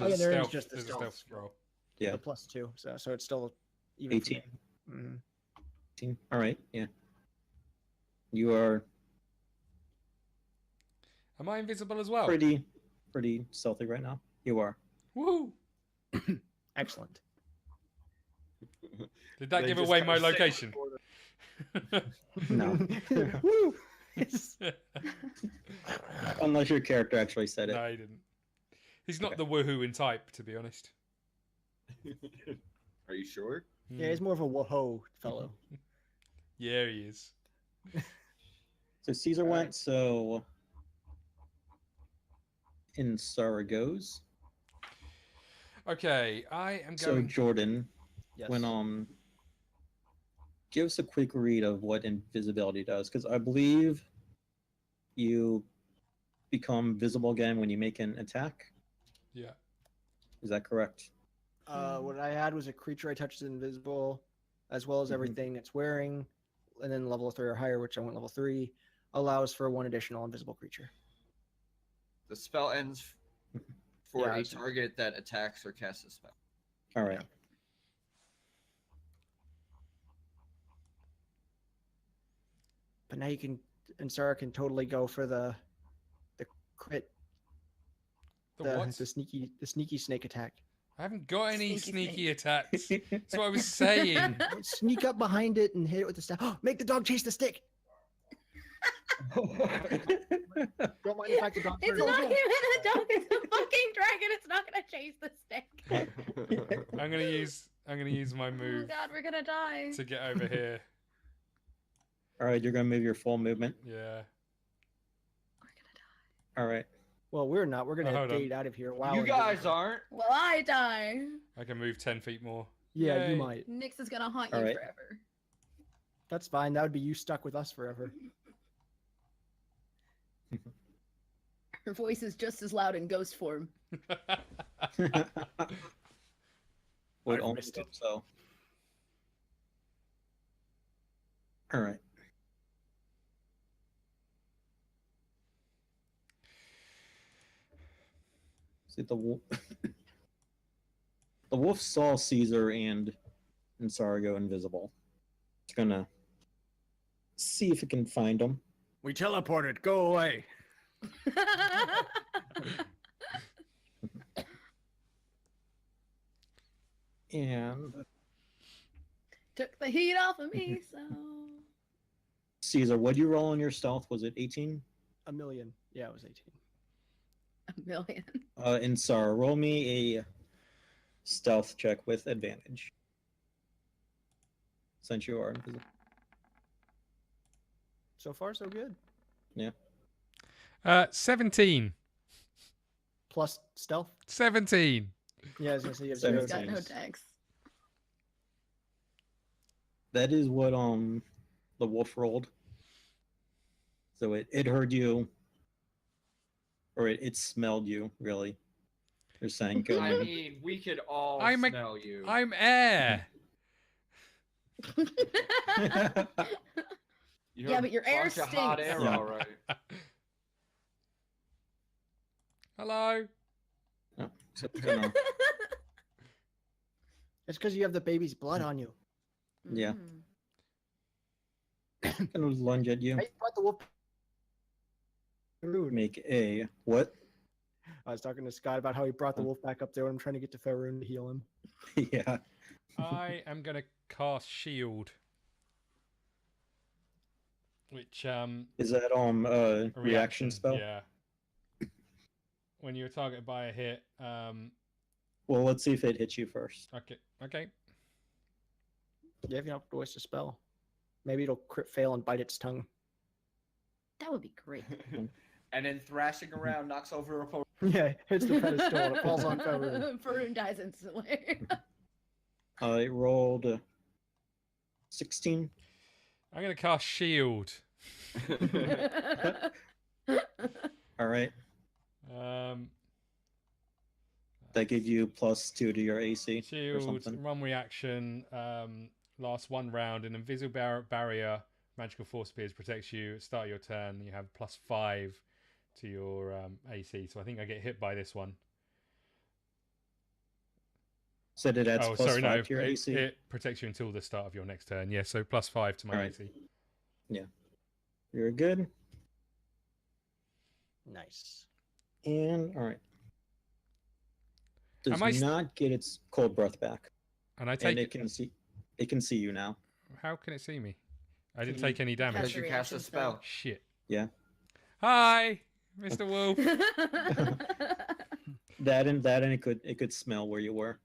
Oh, a yeah, there is stealth, just the there's a stealth stealth scroll. Yeah, The +2, so it's still even. 18. Mm-hmm. 18. All right, yeah. You are Am I invisible as well? pretty stealthy right now. You are. Woo! Excellent. Did that They give just away kinda my sit on location? the border. No. Woo! Unless your character actually said it. No, he didn't. He's not the woohoo in type, to be honest. Are you sure? Yeah, he's more of a whoa fellow. Yeah, he is. So Caesar All right. went, so Insara goes. Okay, I am So going. Jordan, Yes. when give us a quick read of what invisibility does, because I believe you become visible again when you make an attack. Yeah. Is that correct? What I had was a creature I touched is invisible, as well as Mhm. everything it's wearing, and then level 3 or higher, which I went level 3, allows for 1 additional invisible creature. The spell ends for Yeah, a it's- target that attacks or casts a spell. All right. But now you can, and Sarah can totally go for the crit, The what? the sneaky snake attack. I haven't got any Sneaky sneaky attacks. That's what I was saying. Sneak up behind it and hit it with the staff. Make the dog chase the stick. Don't mind the fact the dog. It's not even a dog. It's a fucking dragon. It's not gonna chase the stick. I'm gonna use my Oh move god, we're gonna die. to get over here. All right, you're gonna move your full movement. Yeah. We're gonna die. All right. Well, we're not. We're gonna hold on. date out of here. Wow. You guys aren't. Well, I die. I can move 10 feet more. Yeah, Yay. you might. Nyx is gonna haunt you Alright. forever. That's fine. That would be you stuck with us forever. Her voice is just as loud in ghost form. Would I've almost missed it. hope so. All right. See the wolf. The wolf saw Caesar and Insara go invisible. It's gonna see if it can find them. We teleported. Go away. And Took the heat off of me, so Caesar, what'd you roll on your stealth? Was it 18? A million. Yeah, it was 18. a million. Insara, roll me a stealth check with advantage. Since you are invisible. So far, so good. 17. Plus stealth. 17. Yeah, I was gonna say you have 17. He's got no Yes. dex. That is what the wolf rolled. So it heard you, or it smelled you. Really, you're saying go. I mean, we could all I'm a- smell you. I'm air. You're Yeah, a but your air bunch of hot stinks. air, Yeah. all right. Hello. No, so it's gonna- It's because you have the baby's blood on you. Yeah. Mm. gonna lunge at you. I brought the wolf. Rude. Make a what? I was talking to Scott about how he brought the wolf back up there when I'm trying to get to Pharaun to heal him. Yeah. I am gonna cast shield. Which Is that a reaction spell? Yeah. When you're targeted by a hit, Well, let's see if it hits you first. okay. Yeah, if you don't have to waste a spell. Maybe it'll crit fail and bite its tongue. That would be great. And then thrashing around knocks over a opponent. Yeah, hits the pedestal and it falls on Pharaun. Pharaun dies instantly. I rolled 16. I'm gonna cast shield. All right. Um, That gives you +2 to your AC or shield, something. run reaction, lasts 1 round. An invisible barrier magical force appears, protects you. At the start of your turn, you have +5 to your AC. So I think I get hit by this one. Said it adds Oh, plus sorry, 5 no. to your AC. It protects you until the start of your next turn. Yeah, so +5 to my Alright. AC. You're good. Nice. And all right. Does Am I not get its cold breath back, And I and take it can see. It can see you now. How can it see me? I didn't take any Cast damage. Because you a cast a reaction spell. Shit. Yeah. Hi, Mr. Wolf. That and it could smell where you were.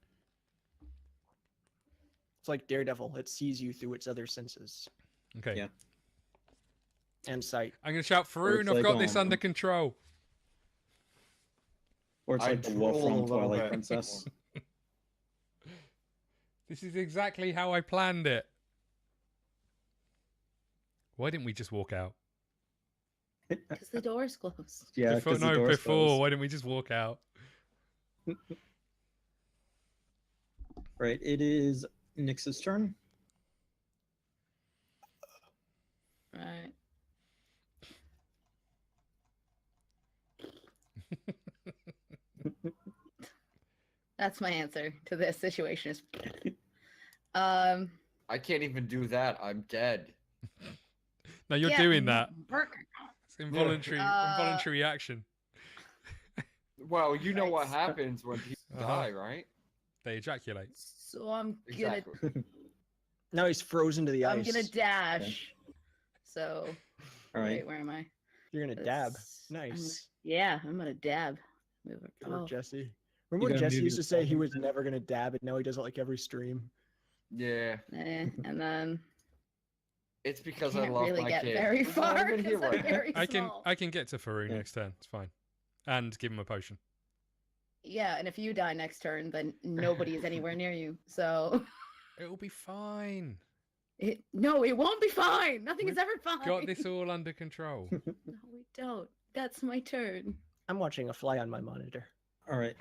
It's like Daredevil. It sees you through its other senses Okay. Yeah. and sight. I'm going to shout, Pharaun, it's I've like, got this under um, control. Or it's I like the wolf drool a from little Twilight bit. Princess. This is exactly how I planned it. Why didn't we just walk out? Because the door's closed. Yeah, before, 'cause the no, door's before. closed. Why didn't we just walk out? Right. It is Nyx's turn. Right. That's my answer to this situation. Is I can't even do that. I'm dead. No, you're yeah, doing that. work. It's involuntary, involuntary action. Well, you know what Right. happens when people die, right? They ejaculate. So I'm Exactly. Now he's frozen to the ice. I'm gonna dash. So All right. wait, where am I? You're gonna dab. That's- I'm gonna- Nice. Yeah, I'm gonna dab. Move it. Poor Oh. Jesse. Remember when gotta Jesse move used to your say he phone. was never gonna dab, and now he does it like every stream? Yeah. And then It's because I can't love really my get kid. very He's not far even here because I'm right now. very I can small. I can get to Pharaun Yeah. next turn. It's fine. And give him a potion. Yeah, and if you die next turn, then nobody is anywhere near you. So It'll be fine. no, it won't be fine. Nothing is We've ever fine. Got this all under control. No, we don't. That's my turn. I'm watching a fly on my monitor All right.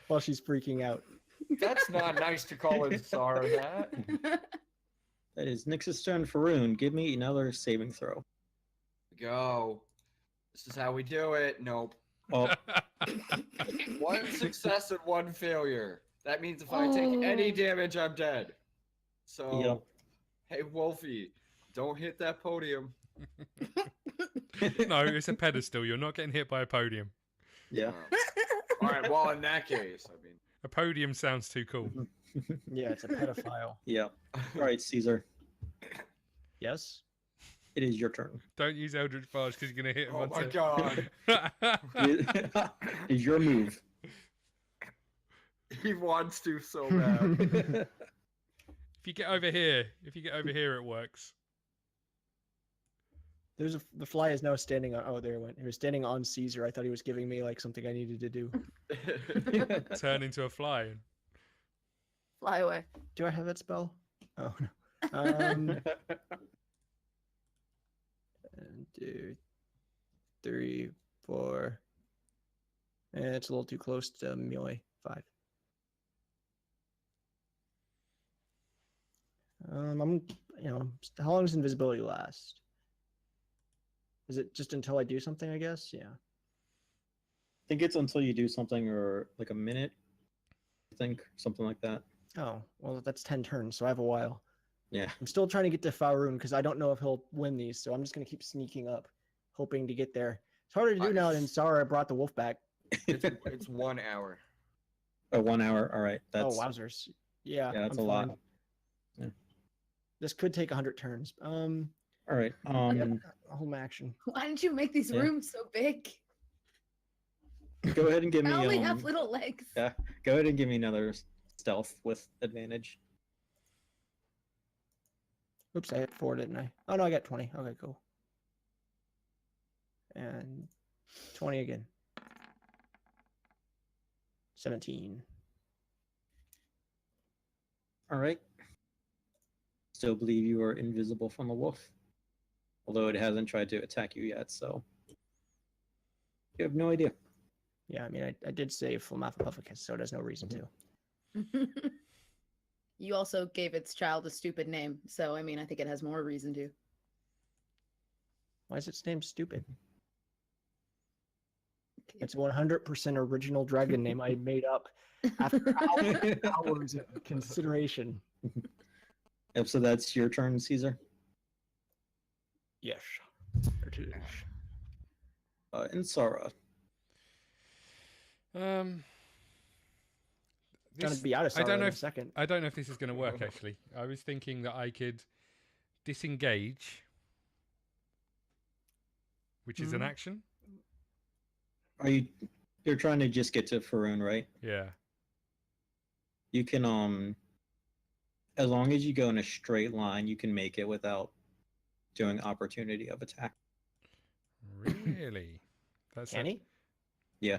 while she's freaking out. That's not nice to call Insara that. That is Nyx's turn. Pharaun, give me another saving throw. Go. This is how we do it. Nope. Oh, One success and one failure. That means if I take any Oh. damage, I'm dead. So, Yep. hey, Wolfie, don't hit that podium. No, it's a pedestal. You're not getting hit by a podium. yeah. All right, well, in that case, I mean. A podium sounds too cool. Yeah, it's a pedophile. Yeah. All right, Caesar. Yes? It is your turn. Don't use Eldritch Barge because you're going to hit him Oh once my it- god. It is your move. He wants to so bad. If you get over here, it works. The fly is now standing on. Oh, there it went. He was standing on Caesar. I thought he was giving me like something I needed to do. Turn into a fly. And... Fly away. Do I have that spell? Oh no. 1, 2, 3, 4. It's a little too close to Mioi. 5. I'm, how long does invisibility last? Is it just until I do something, I guess? Yeah. I think it's until you do something or like a minute. I think something like that. Oh, well, that's 10 turns, so I have a while. Yeah. I'm still trying to get to Pharaun because I don't know if he'll win these, so I'm just going to keep sneaking up, hoping to get there. It's harder to do now than Insara brought the wolf back. It's 1 hour. Oh, 1 hour. All right. Oh, That's wowzers. Yeah, yeah, that's I'm a lot. fine. Yeah. This could take 100 turns. All right. I'll hold my action. Why did you make these Yeah. rooms so big? Go ahead and give me. I only have little legs. Yeah. Go ahead and give me another stealth with advantage. Oops, I hit 4, didn't I? Oh, no, I got 20. Okay, cool. And 20 again. 17. All right. Still believe you are invisible from the wolf, although it hasn't tried to attack you yet. So you have no idea. Yeah, I mean, I did save Flammaphopufficus, so there's no reason to. You also gave its child a stupid name, so I mean, I think it has more reason to. Why is its name stupid? It's 100% original dragon name I made up after hours of consideration. Yep, so that's your turn, Caesar. Yes. It is. Insara. Um, Gonna this- be out of I don't Sara know in a if second. I don't know if this is going to work. Actually, I was thinking that I could disengage, which is an action. You're trying to just get to Pharaun, right? Yeah. You can as long as you go in a straight line, you can make it without doing opportunity of attack. Really? That's Can he? Yeah.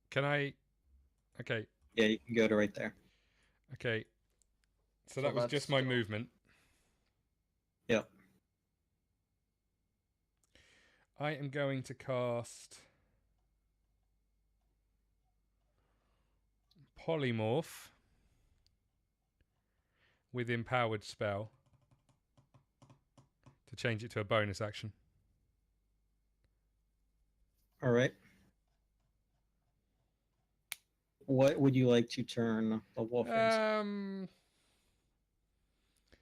Can I? Okay. Yeah, you can go to right there. Okay. So So that was that's just my still- movement. Yep. I am going to cast Polymorph with Empowered Spell to change it to a bonus action. All right. What would you like to turn the wolf into?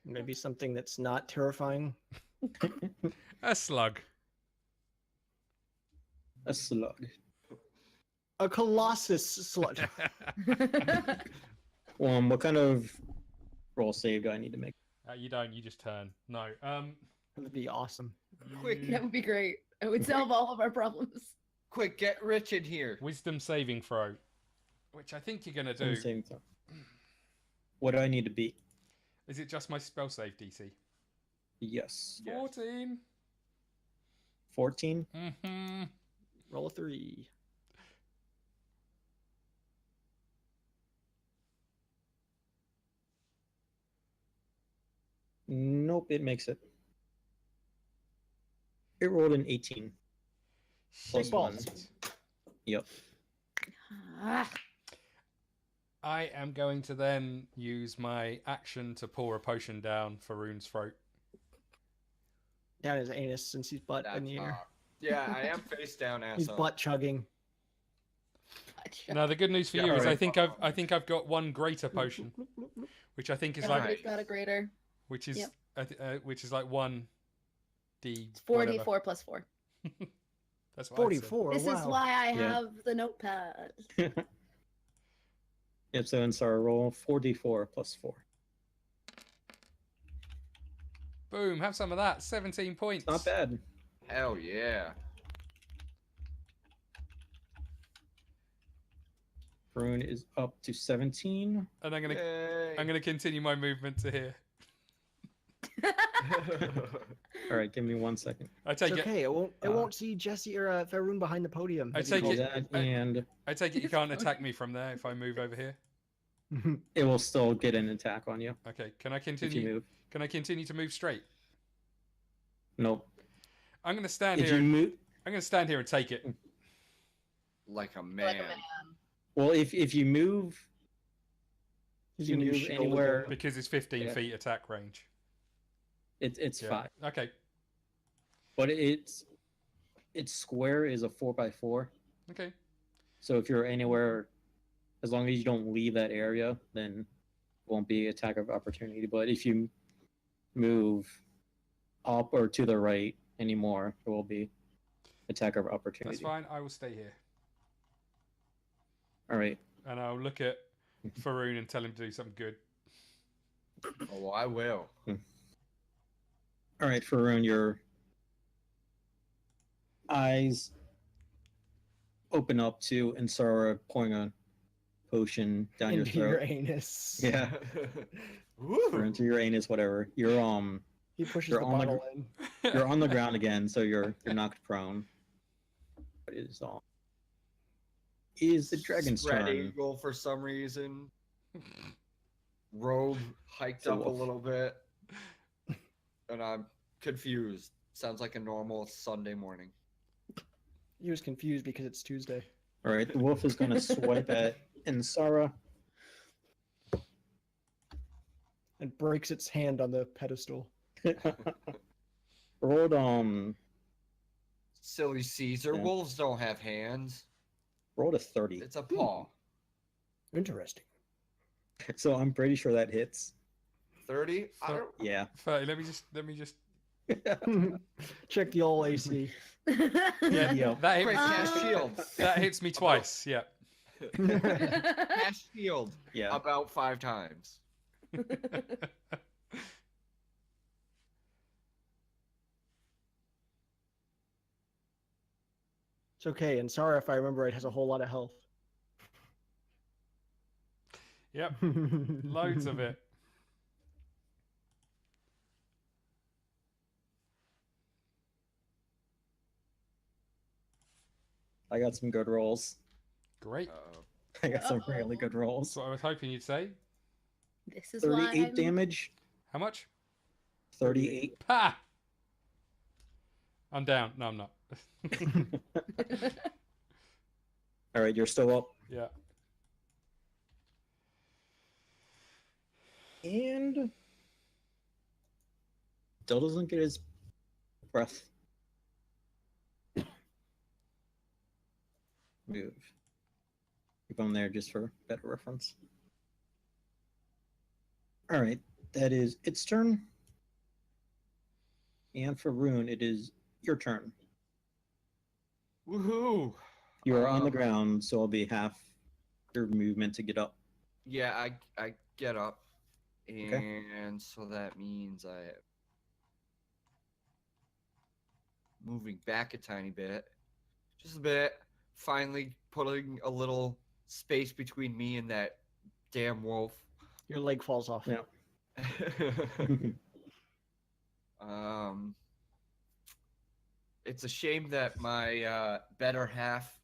Maybe something that's not terrifying. A slug. A slug. A colossus slug. What kind of roll save do I need to make? You don't. You just turn. No. That'd be awesome. Quick. That would be great. It would solve all of our problems. Quick, get rich in here. Wisdom saving throw, which I think you're gonna do. Same thing. What do I need to beat? Is it just my spell save DC? Yes. 14. 14? Mm-hmm. Roll a 3. Nope, it makes it. It rolled an 18. Plus one. Yep. Ah, I am going to then use my action to pour a potion down Pharaun's throat. Down his anus since he's butt in the air. Yeah, I am face down, He's asshole. butt chugging. gotcha. Now the good news for Yeah, you is right. I think I've got one greater potion, which I think is Everybody's like got a greater. which is Yep. which is like 1d. It's 4d4 plus 4. That's what 44. This wow. is why I Yeah. have the notepad. Yep, so Insara roll 4d4 plus 4. Boom! Have some of that. 17 points. Not bad. Hell yeah. Pharaun is up to 17. And I'm Yay. gonna continue my movement to here. All right, give me 1 second. I It's take it. okay. It won't see Jesse or Pharaun behind the podium. I That'd take be Do it- that, and I take it you can't attack me from there if I move over here. cool. it will still get an attack on you Okay. Can I if you continue? move. Can I continue to move straight? Nope. I'm gonna stand If here. you move, I'm gonna stand here and take it. Like a Like man. a man. well, if you move, He's you gonna move use shield anywhere. again. Because it's 15 Yeah. feet attack range. It's Yeah. 5, Okay. but its square is a 4x4. Okay. So if you're anywhere, as long as you don't leave that area, then it won't be attack of opportunity. But if you move up or to the right anymore, it will be attack of opportunity. That's fine. I will stay here. All right. And I'll look at Pharaun and tell him to do something good. Oh, I will. All right, Pharaun, your eyes open up to Insara pouring a potion down your Into your throat. anus. Yeah, or Woo! into your anus, whatever. You're He pushes You're the on the bottle in. you're on the ground again, so you're knocked prone. But it is all. Is the dragon's Spread turn? eagle for some reason. Robe hiked It's a up a wolf. little bit. And I'm confused. Sounds like a normal Sunday morning. He was confused because it's Tuesday. All right, the wolf is going to swipe at Insara. and breaks its hand on the pedestal. Rolled Silly Caesar. Yeah. Wolves don't have hands. rolled a 30. It's a paw. Interesting. So I'm pretty sure that hits. 30? I So- don't... Yeah. 30. Let me just. Check the old AC. Yeah, Yep. that Quick, hits, cast shield. that hits me twice. Yeah. Cast shield Yeah. about 5 times. It's okay. And Insara, if I remember right, has a whole lot of health. Yep. Loads of it. I got some good rolls. Great. Uh-oh. I got some really good That's rolls. what I was hoping you'd say. This is why 38 I'm... damage. How much? 38. Ha! I'm down. No, I'm not. All right, you're still up. Yeah. And still doesn't get his breath. Move. Keep him there just for better reference. All right, that is its turn. And for Rune, it is your turn. Woohoo! You are on the ground, so I'll be half your movement to get up. Yeah, I get up. And so that means I moving back a tiny bit. Just a bit. Finally putting a little space between me and that damn wolf. Your leg falls off. Yeah. It's a shame that my better half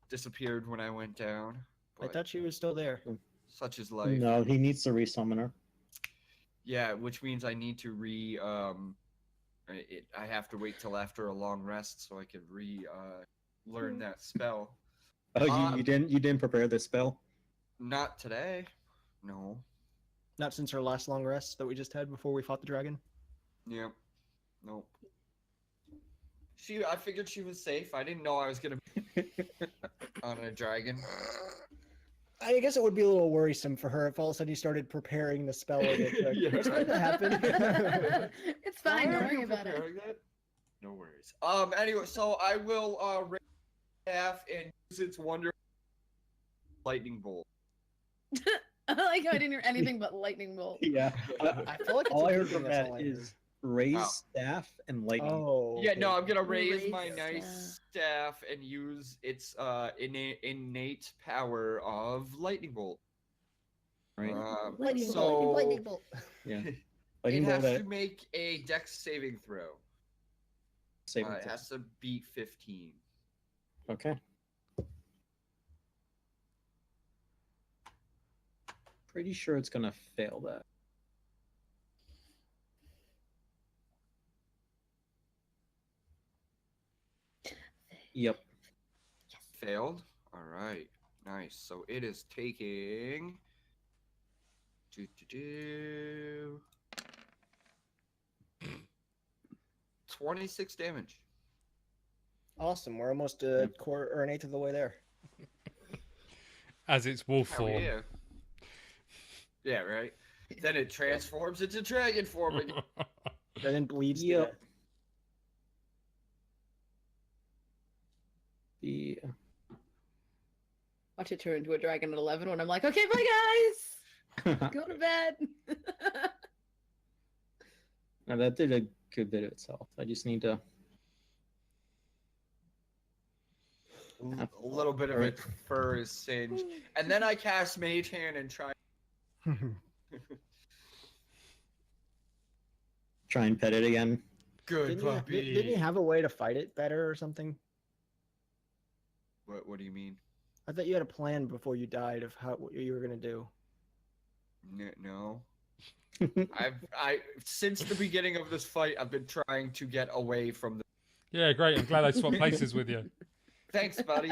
disappeared when I went down. I But thought she was still there. such is life. No, he needs to resummon her. Yeah, which means I need to I have to wait till after a long rest so I can learn that spell. Oh, you didn't prepare this spell? Not today. No. Not since her last long rest that we just had before we fought the dragon. Yep. Nope. I figured she was safe. I didn't know I was gonna be on a dragon. I guess it would be a little worrisome for her if all of a sudden you started preparing the spell. Yeah. It's going to happen. It's fine. Why Don't are worry you about it. preparing that? No worries. Anyway, so I will raise half and use its wonder lightning bolt. I like how I didn't hear anything but lightning bolt. Yeah. I feel like it's All a I good heard thing, from that's that all I heard. is raise Oh. staff and lightning. Oh. Yeah, no, okay. I'm gonna raise my Raise nice staff and use its innate power of lightning bolt. Right? Lightning So- bolt. Lightning bolt. Yeah. It Lightning bolt has that to make a dex saving throw. saving It throw. has to beat 15. Okay. Pretty sure it's gonna fail that. Yep. Failed. All right. Nice. So it is taking. 26 damage. Awesome. We're almost a quarter or an eighth of the way there. As its wolf Hell form. yeah. Yeah, right. Then it transforms into dragon form again. And then bleeds to Yep. death. The Watch it turn into a dragon at 11 when I'm like, okay, bye guys! Go to bed! now that did a good bit of itself. I just need to. A little bit of its fur is singed. And then I cast Mage Hand and try. Try and pet it again. Good puppy. Didn't you have a way to fight it better or something? What do you mean? I thought you had a plan before you died of what you were gonna do. No. I since the beginning of this fight, I've been trying to get away from the. Yeah, great. I'm glad I swapped places with you. Thanks, buddy.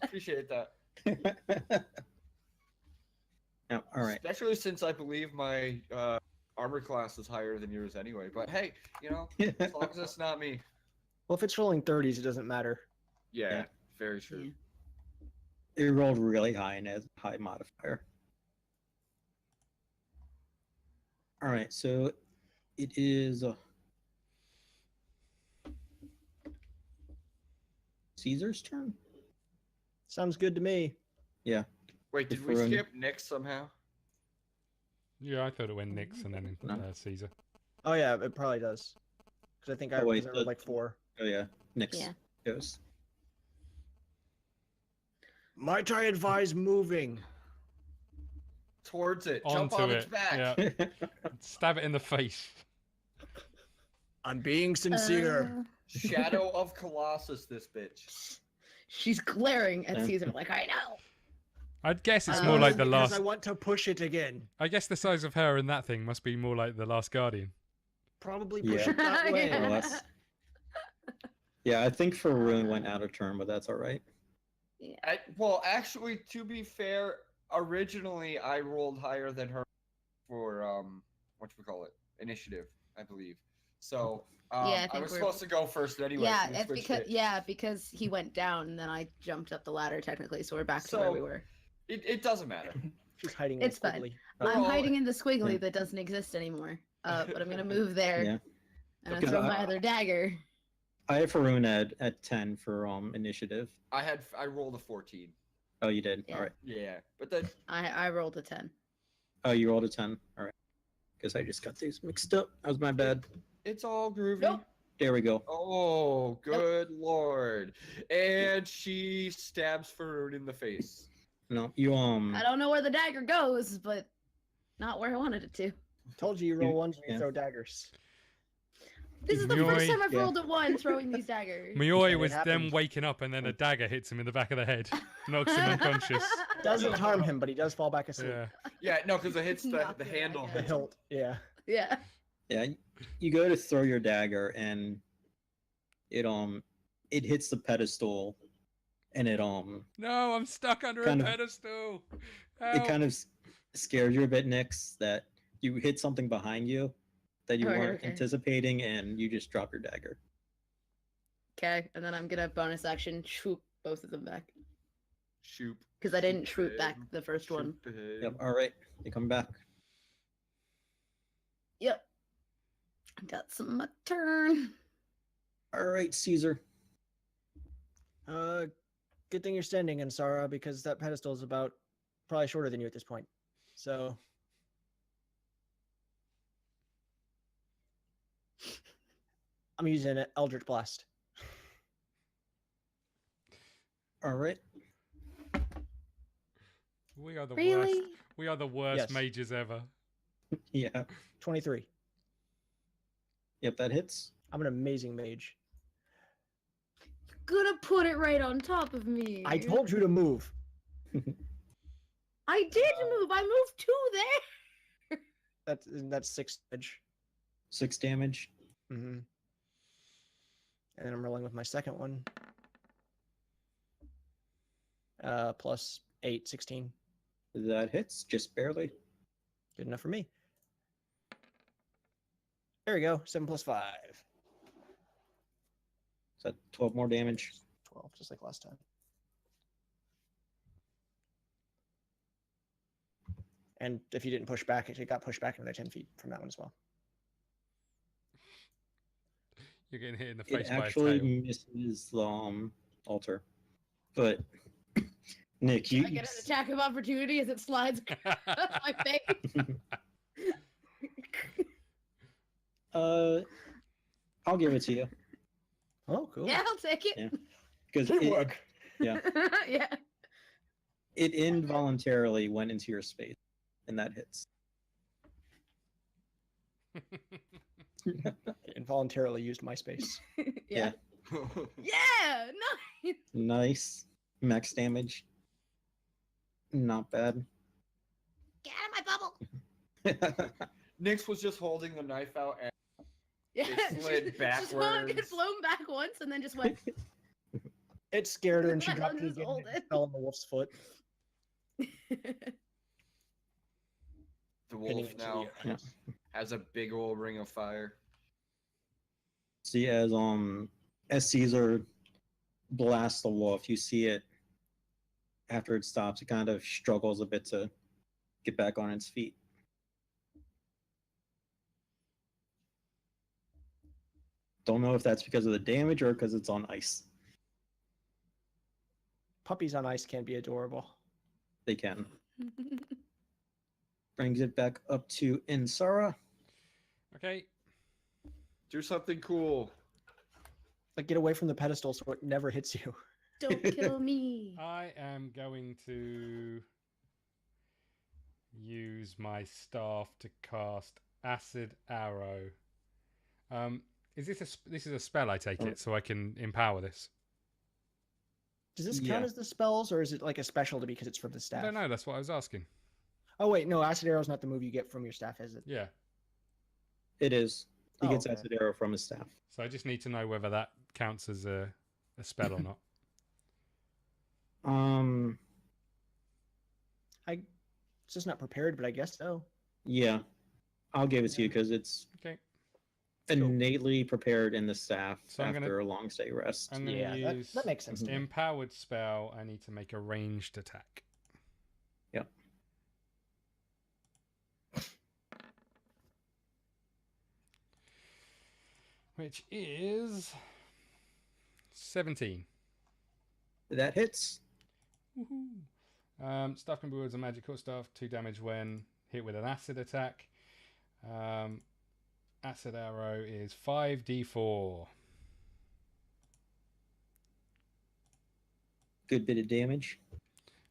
Appreciate that. Now, all right. Especially since I believe my armor class is higher than yours anyway. But hey, you know, as long as it's not me. Well, if it's rolling 30s, it doesn't matter. Yeah, Yeah. very true. Yeah. It rolled really high and has a high modifier. All right, so it is Caesar's turn. Sounds good to me. Yeah. Wait, did we Pharaun. skip Nick somehow? Yeah, I thought it went Nyx and then No. Caesar. Oh yeah, it probably does. Because I think I, Oh, wait, 'cause I rolled like 4. Oh yeah, Nyx Yeah. goes. Might I advise moving? Towards it. Jump Onto on it. its back. Yeah. Stab it in the face. I'm being sincere. Shadow of Colossus, this bitch. She's glaring at Yeah. Caesar like, I know. I'd guess it's more like the because last. I want to push it again. I guess the size of her and that thing must be more like the Last Guardian. Probably push Yeah. it that way. Yeah. Well, that's- Yeah, I think Pharaun went out of turn, but that's all right. Well, actually, to be fair, originally I rolled higher than her for whatchamacallit, initiative, I believe. So Yeah, I I think was we're- supposed to go first anyway. Yeah, so we it's switched because it. because he went down and then I jumped up the ladder technically, so we're back to where So- we were. It doesn't matter. She's hiding It's in fine. squiggly. We're I'm all- hiding in the squiggly Yeah. that doesn't exist anymore. But I'm gonna move there Yeah. and I Okay, throw my other dagger. I have Pharaun at 10 for initiative. I rolled a 14. Oh, you did. Yeah. All right. Yeah, but then I rolled a 10. Oh, you rolled a 10. All right. Guess I just got these mixed up. That was my bad. it's all groovy. Nope. There we go. Oh, good lord! And she stabs Pharaun in the face. No, you I don't know where the dagger goes, but not where I wanted it to. Told you roll ones when you Yeah. throw daggers. This is the first Mioi. time I've Yeah. rolled a 1 throwing these daggers. Mioi It was them happened. waking up and then a dagger hits him in the back of the head, knocks him unconscious. Doesn't harm him, but he does fall back asleep. Yeah. Yeah, no, because it hits the Knock the it handle. back The out. hilt, yeah. Yeah. Yeah, you go to throw your dagger and it hits the pedestal and it No, I'm stuck under a Kind of- pedestal. it Help. kind of scares you a bit, Nyx, that you hit something behind you that you Oh, weren't okay. anticipating and you just drop your dagger. Okay, and then I'm gonna bonus action swoop both of them back Shoot. because I didn't swoop back the first one. Yep. All right, they come back. Yep. That's my turn. All right, Caesar. Good thing you're standing, Insara, because that pedestal is about probably shorter than you at this point. So I'm using an Eldritch Blast. All right. We are the Really? worst. We are the worst Yes. mages ever. Yeah. 23. Yep, that hits. I'm an amazing mage. Gonna put it right on top of me. I told you to move. I did move. I moved 2 there. That's 6 damage. 6 damage. Mm-hmm. And then I'm rolling with my second one. Plus 8, 16. That hits just barely. Good enough for me. There we go. 7 plus 5. Is that 12 more damage? 12, just like last time. And if you didn't push back, it got pushed back another 10 feet from that one as well. You're getting hit in the It face by a actually tail. misses the altar. But Nick, you I get an attack of opportunity as it slides across my face. I'll give it to you Oh, cool. Yeah, I'll take it. Yeah. because Teamwork. yeah, Yeah. it involuntarily went into your space, and that hits. Involuntarily used my space. Yeah. Yeah. Nice. Nice max damage. Not bad. Get out of my bubble. Nyx was just holding the knife out and Yeah. It slid Just got backwards. blown back once and then just went. It scared her and she Let dropped us it again hold and it. fell on the wolf's foot. The Pinning wolf it to now the- has a big old ring of fire. See, as Caesar blasts the wolf, you see it after it stops. It kind of struggles a bit to get back on its feet. Don't know if that's because of the damage or because it's on ice. Puppies on ice can be adorable. They can. Brings it back up to Insara. Okay. Do something cool. Like, get away from the pedestal so it never hits you. Don't kill me. I am going to use my staff to cast Acid Arrow. Is this is a spell? I take it, so I can empower this. Does this count Yeah. as the spells, or is it like a specialty because it's from the I staff? don't know. That's what I was asking. Oh wait, no, acid arrow's not the move you get from your staff, is it? Yeah. It is. He Oh, gets okay. acid arrow from his staff. So I just need to know whether that counts as a spell or not. It's just not prepared, but I guess so. Yeah. I'll give it to you because it's Okay. innately prepared in the staff So I'm after gonna- a long stay rest. I'm going to Yeah, use that makes sense. to me. empowered spell. I need to make a ranged attack. Yep. Which is 17. That hits. Woohoo! Staff can be wielded as a magical staff. 2 damage when hit with an acid attack. Acid arrow is 5d4. Good bit of damage.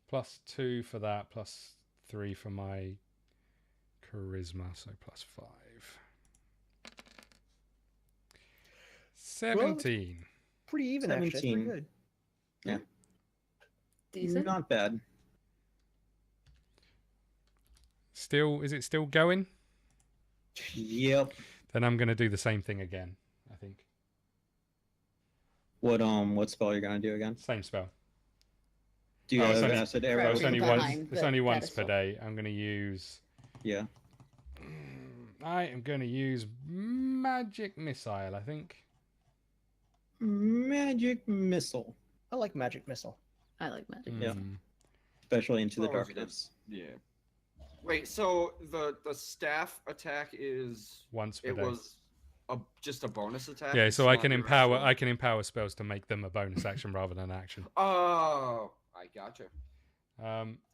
Plus 2 for that, plus 3 for my charisma, so plus 5. 17. Pretty even, actually. That's pretty 17. good. Decent. Not bad. Is it still going? Yep. Then I'm going to do the same thing again, I think. What spell you're gonna do again? Same spell. Do you Oh, have it's an only- acid So arrow? it's only behind once. It's the only once per pedestal. day. I'm going to use. Yeah. I am going to use magic missile. I think. Magic missile, I like magic missile. I like magic. Yeah. Mm. especially into the Oh, okay. darkness. Yeah. Wait, so the staff attack is Once per it day. was just a bonus attack? Yeah, It's so I not can your empower. actual- I can empower spells to make them a bonus action rather than an action. Oh, I gotcha.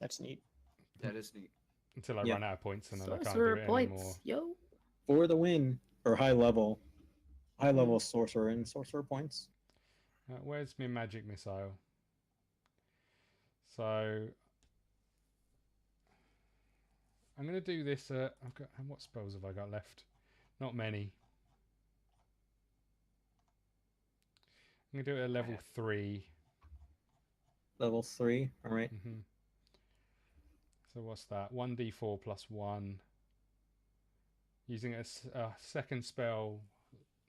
That's neat. That is neat. Until I Yeah. run out of points, and then I can't do Sorcerer it points, anymore. yo. For the win, or high level sorcerer and sorcerer points. Where's my magic missile? So I'm gonna do this. I've got. What spells have I got left? Not many. I'm gonna do it at level 3. Level 3. All right. Mm-hmm. So what's that? 1d4 plus 1. Using a second spell,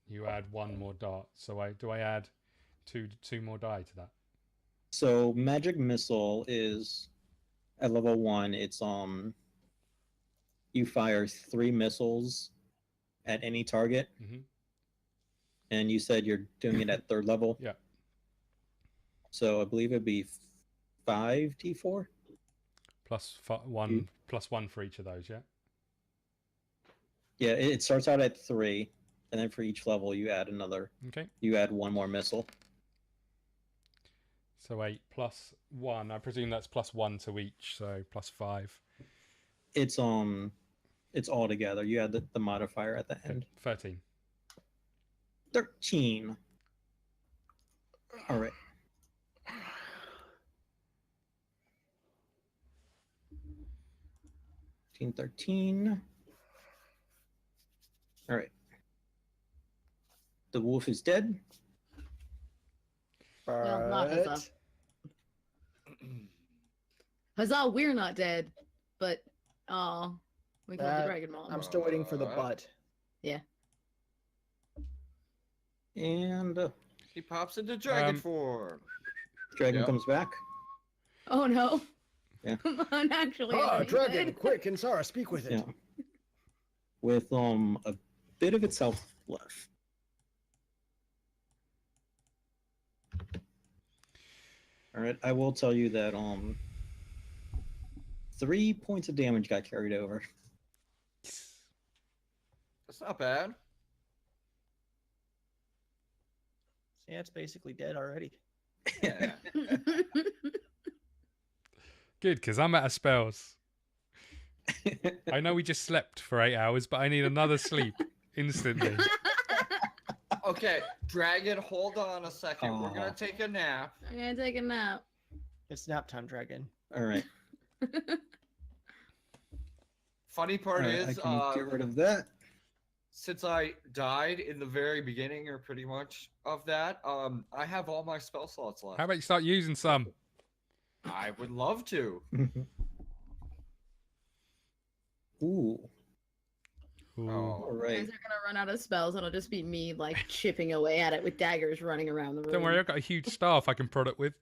you add 1 more dot. So I add two more die to that? So magic missile is at level 1. It's you fire 3 missiles at any target, Mm-hmm. and you said you're doing it at 3rd level. Yeah. So I believe it'd be 5d4. Plus 1 plus 1 for each of those. Yeah. Yeah, it starts out at 3, and then for each level you add Okay. you add 1 more missile. So 8 plus 1. I presume that's plus 1 to each. So plus 5. It's all together. You add the modifier at the end. 13. 13. All right. Team 13. All right. The wolf is dead. Well, not But- Huzzah. Huzzah, we're not dead. But, we killed the That- dragon mom. I'm still waiting for the butt. And He pops into dragon Um, form. dragon Yep. comes back. Oh no. Yeah. Come on, actually. Ah, is he dragon, dead? quick, Insara, speak with it. Yeah. with a bit of itself left. All right, I will tell you that 3 points of damage got carried over. That's not bad. Yeah, it's basically dead already. Yeah. Good, because I'm out of spells. I know we just slept for 8 hours, but I need another sleep instantly. Okay, Dragon, hold on a second. We're gonna take a nap. I'm gonna take a nap. It's nap time, Dragon. All right. Funny part All right, is, I can get rid of that. since I died in the very beginning, or pretty much of that, I have all my spell slots left. How about you start using some? I would love to. Ooh. Ooh. All Oh, You right. guys are gonna run out of spells, and it'll just be me like chipping away at it with daggers running around the room. Don't worry, I've got a huge staff I can prod it with.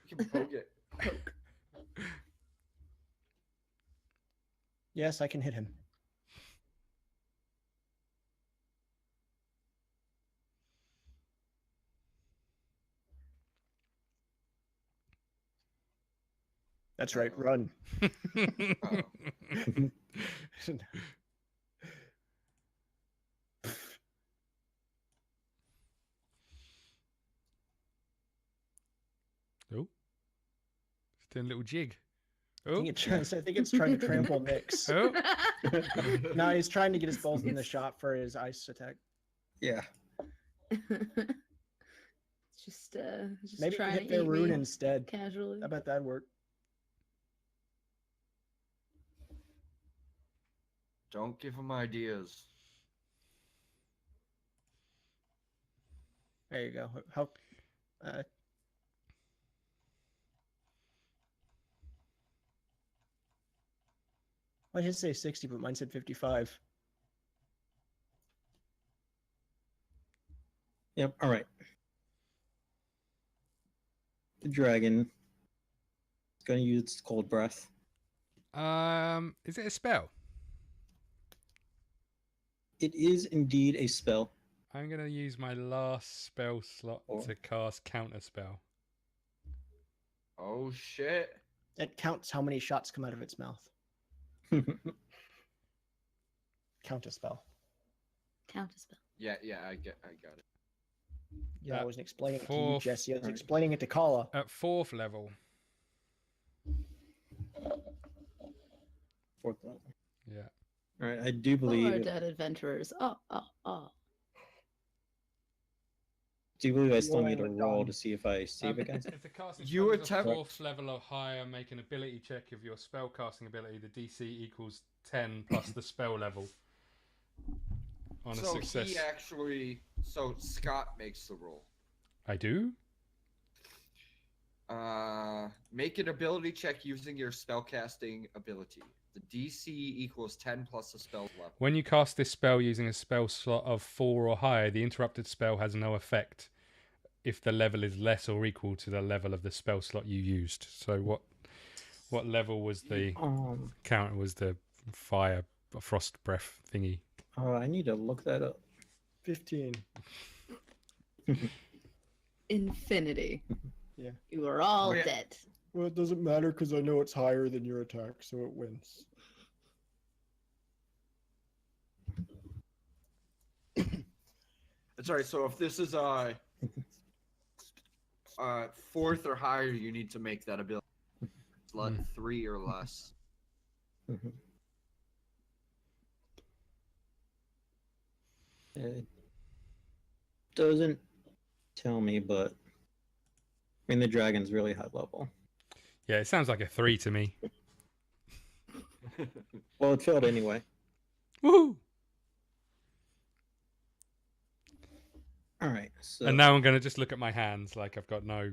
you can poke it. Poke. Yes, I can hit him. That's right, run. Oh. Oh. It's doing a little jig. I Oh. think it's trying to trample Nyx. Oh. No, he's trying to get us both in the shot for his ice attack. Yeah. just Maybe trying hit to eat Pharaun me instead. casually. I bet that'd work. Don't give him ideas. There you go. How? Well, his say 60, but mine said 55. Yep. All right. The dragon is going to use its cold breath. Is it a spell? It is indeed a spell. I'm gonna use my last spell slot Oh. to cast counter spell. Oh shit. It counts how many shots come out of its mouth. Count a spell. Counterspell. Yeah, I got it. Yeah, I wasn't explaining it to you, Fourth. Jesse. I was Right. explaining it to Kala. At 4th level. 4th level. Yeah. All right. I do Oh, believe. our dead adventurers. Oh. Do you believe I still need a Rolling roll done. to see if I save against it? If the casting You spell is a attempt- 4th level or higher, make an ability check of your spell casting ability. The DC equals 10 plus the spell level. On a So success. he actually, so Scott makes the roll. I do? Make an ability check using your spellcasting ability. The DC equals 10 plus the spell level. When you cast this spell using a spell slot of 4 or higher, the interrupted spell has no effect if the level is less or equal to the level of the spell slot you used. So what level was the counter? Was the fire frost breath thingy? I need to look that up. 15. Infinity. Yeah. You are all Oh, yeah. dead. Well, it doesn't matter because I know it's higher than your attack, so it wins. Sorry, so if this is 4th or higher, you need to make that ability. Slot 3 or less. It doesn't tell me, but I mean the dragon's really high level. Yeah, it sounds like a 3 to me. Well, it failed anyway. Woohoo! All right. So And now I'm going to just look at my hands like I've got no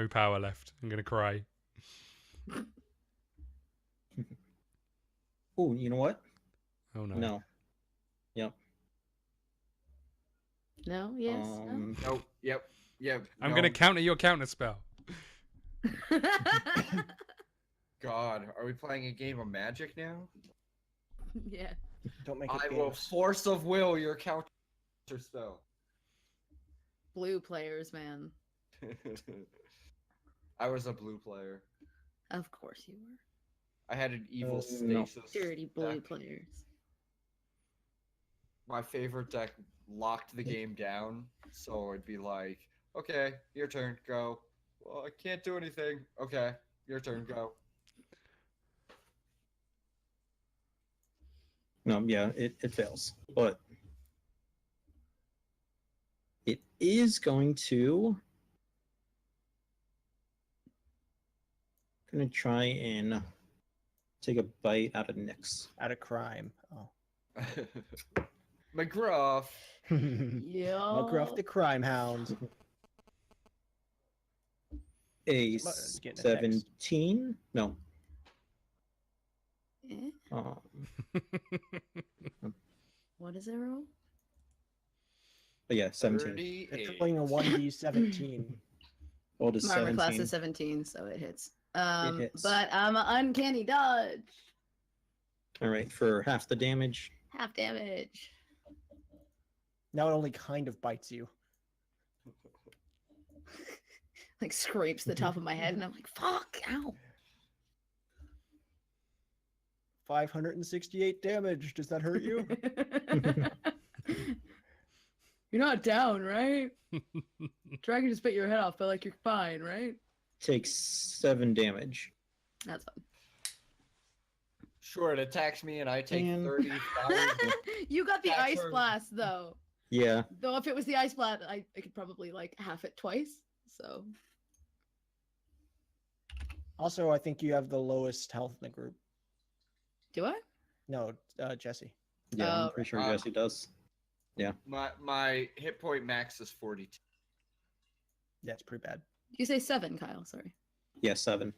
power left. I'm going to cry. oh, you know what? Oh no. No. Yep. No. Yes. Nope. Yep. I'm no. going to counter your counter spell. No. God, are we playing a game of Magic now? Yeah. Don't make it I will games. force of will your counter spell. Blue players, man. I was a blue player. Of course you were. I had an evil No. stasis. Dirty blue deck. players. My favorite deck locked the game down, so it'd be like, okay, your turn, go. Well, I can't do anything. Okay, your turn, go. No, yeah, it fails. But it is going to try and take a bite out of Nyx. Out of crime. Oh. McGruff. Yeah. McGruff the crime hound. A It's getting a text. 17? No. Eh? What is it, roll? But yeah, 17. 38. It's rolling a 1d17. Rolled a My armor 17. class is 17, so it hits. hits. But I'm an uncanny dodge. All right, for half the damage. Half damage. Now it only kind of bites you. Like scrapes the top of my head, and I'm like, "Fuck! Ow!" 568 damage. Does that hurt you? You're not down, right? Dragon just bit your head off, but like you're fine, right? Takes 7 damage. That's fine. Sure, it attacks me and I take Damn. 30 fire. You got the That's ice her- blast though. Yeah, Though if it was the ice blast, I could probably like half it twice. So Also, I think you have the lowest health in the group. do I? No, Jesse. yeah, I'm Oh, pretty sure right. Jesse does. My hit point max is 42. Yeah, it's pretty bad. You say 7, Kyle? Sorry. Yeah, 7.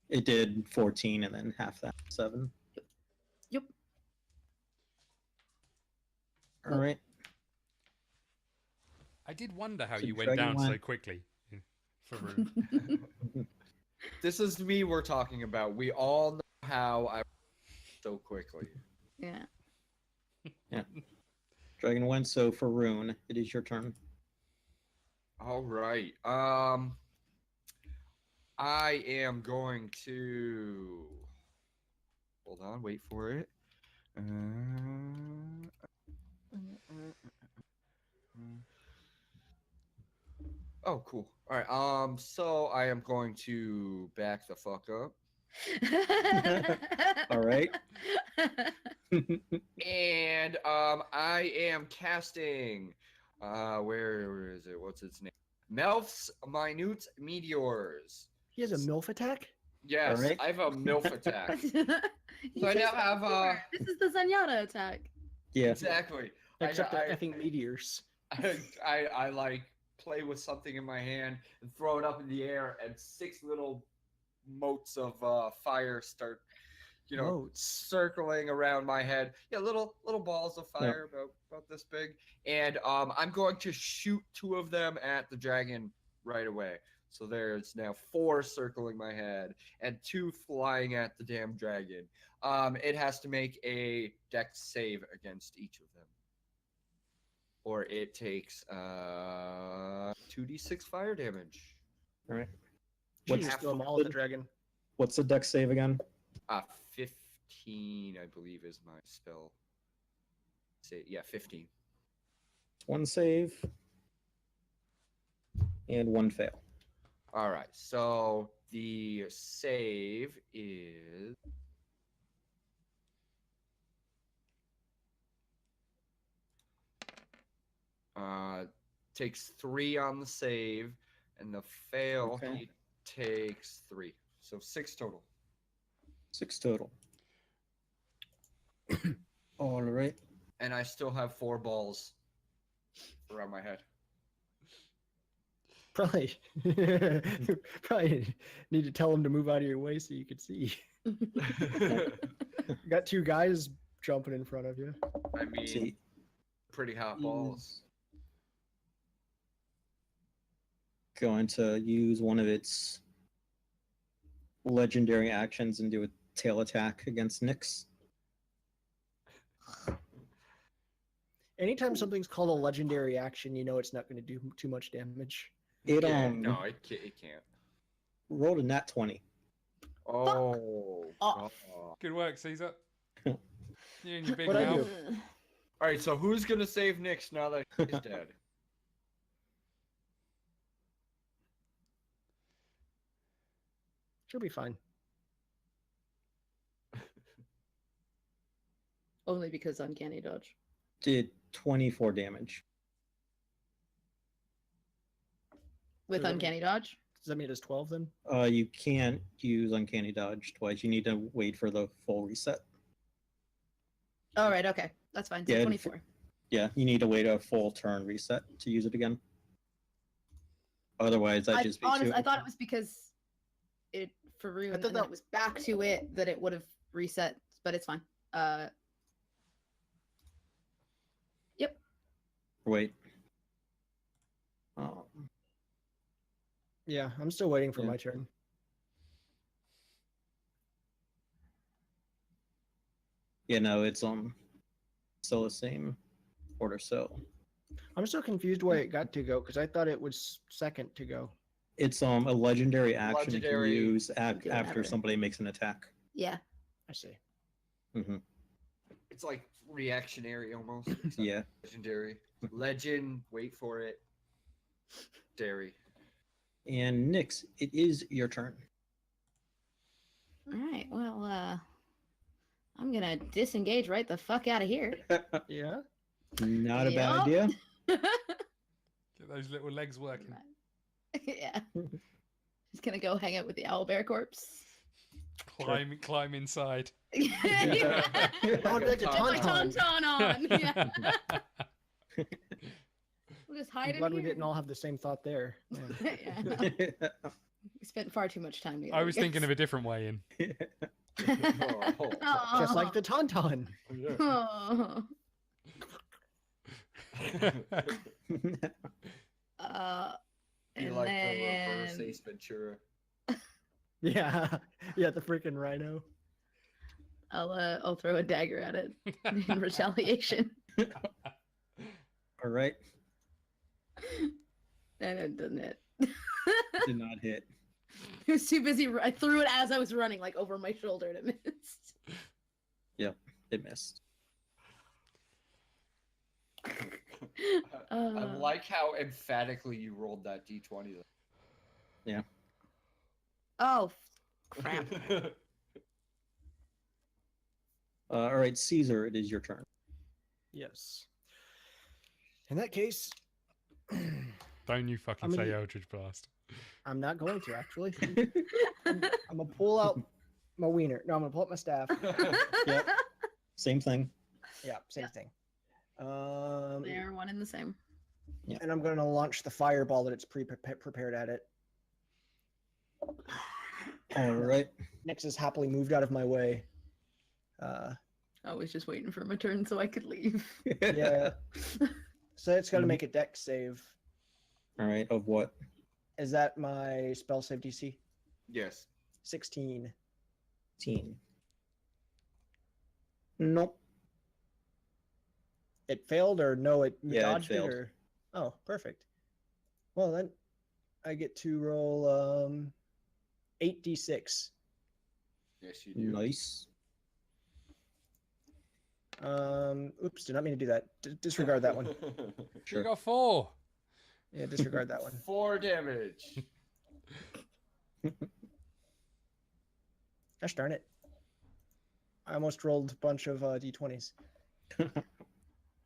It did 14 and then half that, 7. Yep. All right. I did wonder how So you went Dragon down so went- quickly. Pharaun. This is me we're talking about. We all know how I so quickly. Yeah. Dragon went, so for Rune, it is your turn. All right. I am going to hold on, wait for it. Oh, cool. All right. So I am going to back the fuck up, All right. and I am casting. Where is it? What's its name? Melf's Minute Meteors. He has a MILF attack? Yes, right. I have a MILF attack. He So I says now that have, before. This is the Zenyatta attack. Yeah. Exactly. Except I, I think meteors. I like play with something in my hand and throw it up in the air, and 6 little motes of fire start, Motes. circling around my head. Yeah, little balls of fire about this big, and I'm going to shoot 2 of them at the dragon right away. So there's now 4 circling my head and 2 flying at the damn dragon. It has to make a dex save against each of them, or it takes 2d6 fire damage. All right. What's What's half them of all the dragon? What's the dex save again? 15, I believe, is my spell. Say, yeah, 15. 1 save and 1 fail. All right, so the save is takes 3 on the save, and the fail Okay. he takes 3, so 6 total. 6 total. All right. And I still have 4 balls around my head. Probably, probably need to tell him to move out of your way so you can see. Got 2 guys jumping in front of you. I mean, See, pretty hot balls. going to use one of its legendary actions and do a tail attack against Nyx. Anytime something's called a legendary action, you know it's not going to do too much damage. It Yeah, no, it can't. rolled a nat 20. Oh. Off. Good work, Cezot. You and your big What'd I mouth. do? All right, so who's gonna save Nyx now that he's dead? She'll be fine. Only because uncanny dodge. Did 24 damage. With Does that mean- uncanny dodge? Does that mean it does 12 then? You can't use uncanny dodge twice. You need to wait for the full reset. Oh, right, okay. That's fine. So Yeah, 24. Yeah, you need to wait a full turn reset to use it again. Otherwise, that'd just be too. I thought it was because it Pharaun, and thought then that- it was back to it that it would have reset, but it's fine. Wait. Yeah, I'm still waiting for Yeah. my turn. Yeah, no, it's still the same order. So I'm still confused why it got to go, because I thought it was second to go. it's a legendary action you can Legendary- use do after whatever. somebody makes an attack. Yeah. I see. Hmm It's like reactionary almost. except Yeah. Legendary. Legend, wait for it. Dairy. And Nyx, it is your turn. All right. Well, I'm gonna disengage right the fuck out of here. Yeah? Not a bad Yup. idea. Get those little legs working. Yeah. Just gonna go hang out with the owlbear corpse. Climb inside. Yeah. Oh, like a Put my tauntaun. tauntaun on. Yeah. We'll just hide I'm in glad here. we didn't all have the same thought there. Yeah. Yeah. We spent far too much time together. I was thinking of a different way in. Oh. Just like the tauntaun. Oh. You And like the reverse then Ace Ventura. Yeah. Yeah, the freaking rhino. I'll throw a dagger at it in retaliation, All right. and it doesn't hit. Did not hit. It was too busy. I threw it as I was running, like over my shoulder, and it missed. It missed. I like how emphatically you rolled that d20. Oh, crap. All right, Caesar, it is your turn. Yes. In that case, Don't you fucking I'm say gonna- Eldritch Blast. I'm not going to actually. I'm gonna pull out my wiener. No, I'm gonna pull up my staff. Yep. Same thing. Yeah, same Yeah. thing. They're one and the same. And I'm gonna launch the fireball that it's prepared at it. All right. Nyx is happily moved out of my way. I was just waiting for my turn so I could leave. Yeah. So it's got to Mhm. make a dex save. All right. Of what? Is that my spell save DC? Yes. 16. 18. Nope. It failed or no? It Yeah, it dodged failed. or? Oh, perfect. Well then, I get to roll 8d6. Yes, you do. Nice. Oops, did not mean to do that. Disregard that one. You Sure. got 4. Yeah, disregard that one. 4 damage. Gosh darn it. I almost rolled a bunch of d20s. Don't do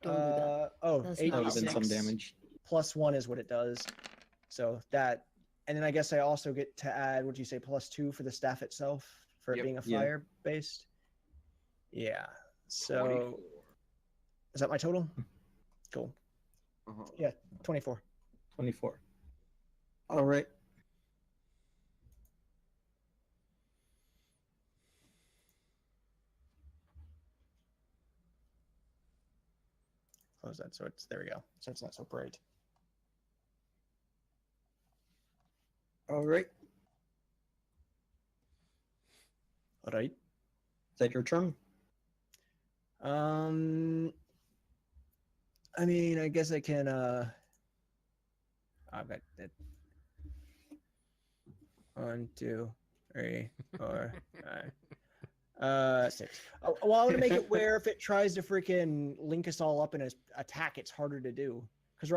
that. Oh, That's That would have been 8d6 some damage. plus 1 is what it does. So that, and then I guess I also get to add, would you say plus 2 for the staff itself, for it Yep. being a Yeah. fire based? Yeah. So 24. is that my total? Cool. Uh-huh. 24. 24. All right. Close that so it's, there we go. So it's not so bright. All right. All right. Is that your turn? I mean, I guess I can. I've got it. 1, 2, 3, 4, 5. 6. Oh, well, I want to make it where if it tries to freaking link us all up in an attack, it's harder to do. Because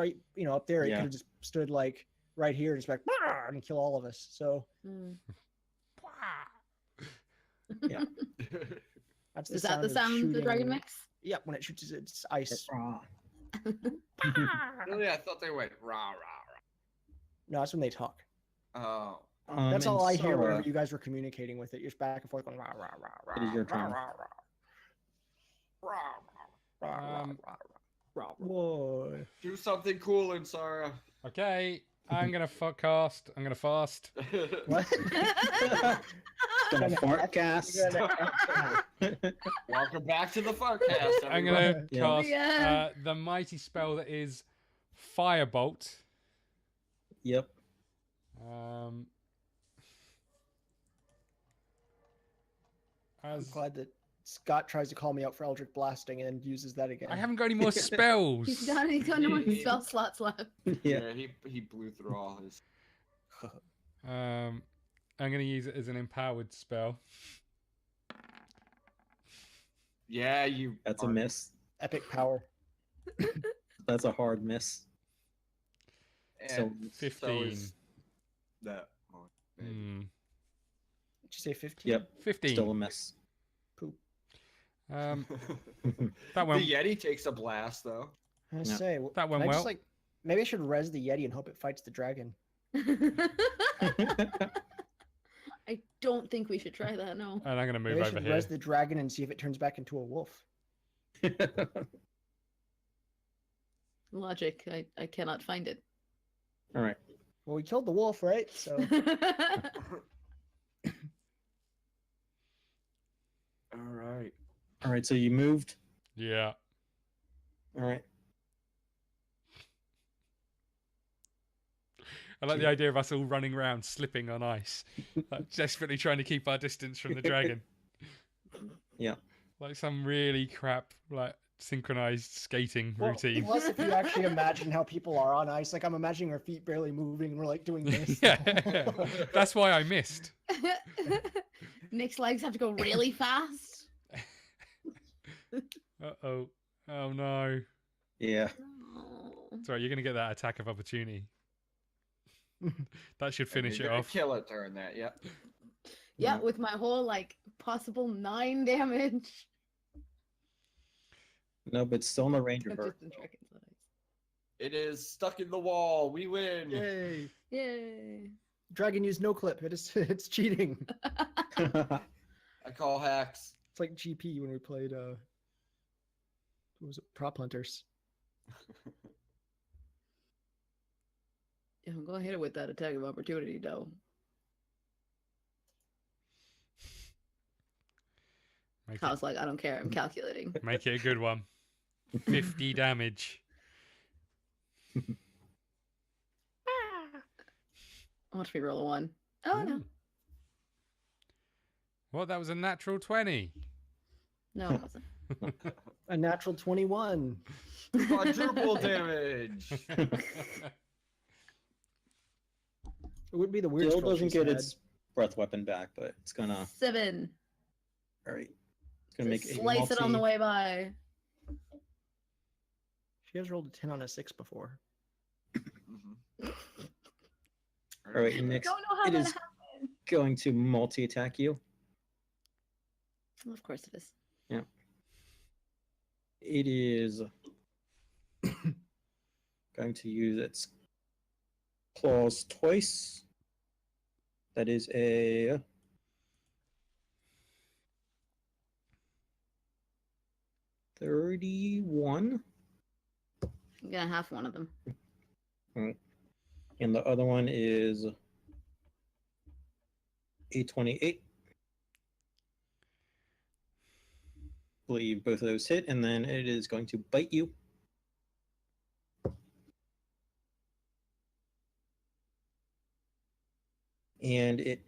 up there, it Yeah. could have just stood like right here, just like and kill all of us. So Mm. yeah, that's Is that the sound the dragon makes? Yep, when it shoots its ice. Really, I thought they went rah rah No, that's when they talk. rah. Oh. That's all I hear Insara, whenever you guys were communicating with it. You're just back and forth going rah rah rah rah. It is your rah, turn. rah, rah, rah, rah, rah, Um, rah, rah, rah. Whoa. Do something cool, Insara. Okay, I'm gonna cast. I'm gonna fast. What? Gonna fart cast. Welcome back to the Farcast. I'm everyone. gonna Yeah. cast Yeah. the mighty spell that is Firebolt. Yep. Um, I'm as glad that Scott tries to call me out for Eldritch Blasting and uses that again. I haven't got any more spells. He's got no more spell slots left. Yeah. He blew through all his. I'm gonna use it as an empowered spell. Yeah, you. That's a are- miss. Epic power. That's a hard miss. And So- 15. is that one. maybe. Hmm. Did you say 15? Yep. 15. Still a miss. Poop. That The went. Yeti takes a blast though. I Yeah. say, That went can I well. just, like, maybe I should res the Yeti and hope it fights the dragon. I don't think we should try that. No. And I'm gonna move Maybe I over should here. res the dragon and see if it turns back into a wolf. Logic. I cannot find it. All right. Well, we killed the wolf, right? So All right. All right. So you moved. Yeah. All right. I like the idea of us all running around slipping on ice, like, desperately trying to keep our distance from the dragon. Yeah. Like some really crap, like synchronized skating routine. Plus, if you actually imagine how people are on ice, like I'm imagining our feet barely moving and we're like doing this. Yeah, that's why I missed. Nick's legs have to go really fast. Oh no! Yeah. Oh. Sorry, you're gonna get that attack of opportunity. That should finish You're it gonna off. Kill it during that. Yep. Yeah, with my whole possible 9 damage. No, but still in the range of Just her. in dragon's eyes. It is stuck in the wall. We win. Yay! Yay. Dragon used no clip. It's cheating. I call hacks. It's like GP when we played what was it? Prop Hunters. Yeah, I'm gonna hit it with that attack of opportunity, though. Make I was like, I don't care. I'm calculating. it a good one. 50 damage. Watch me roll a 1. Oh, no. What? That was a natural 20. No, it wasn't. A natural 21. Quadruple damage. It would be the weird. Still doesn't get its breath weapon back, but it's gonna. 7. All right. It's gonna make Just a slice it on the way by. She has rolled a 10 on a 6 before. Mhm. All right. I Next, don't know how it that is happened. going to multi-attack you. Of course it is. It is going to use its claws twice. That is a 31. I'm gonna half one of them. And the other one is a 28. Believe both of those hit, and then it is going to bite you. And it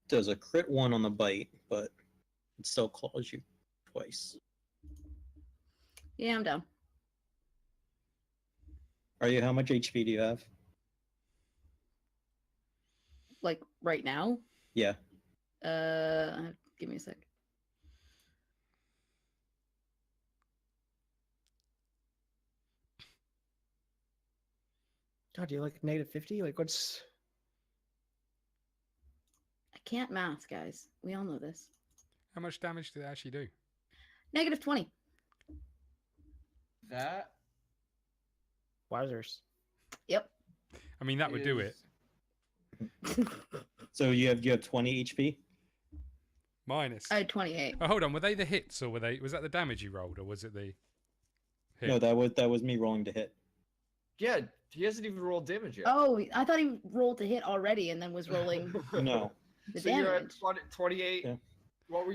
does a crit 1 on the bite, but it still claws you twice. Yeah, I'm down. Are you? How much HP do you have? Like right now. Yeah. Give me a sec. God, do you like -50? Like, what's? I can't math, guys. We all know this. How much damage did it actually do? -20. That Wowzers. Yep. I mean, that would do it. So you have 20 HP. Minus. I had 28. Oh, hold on. Were they the hits, or was that the damage you rolled, or was it the hit? No, that was me rolling to hit. yeah, he hasn't even rolled damage yet. Oh, I thought he rolled to hit already and then was rolling No. the so you're at damage. 28. Yeah. What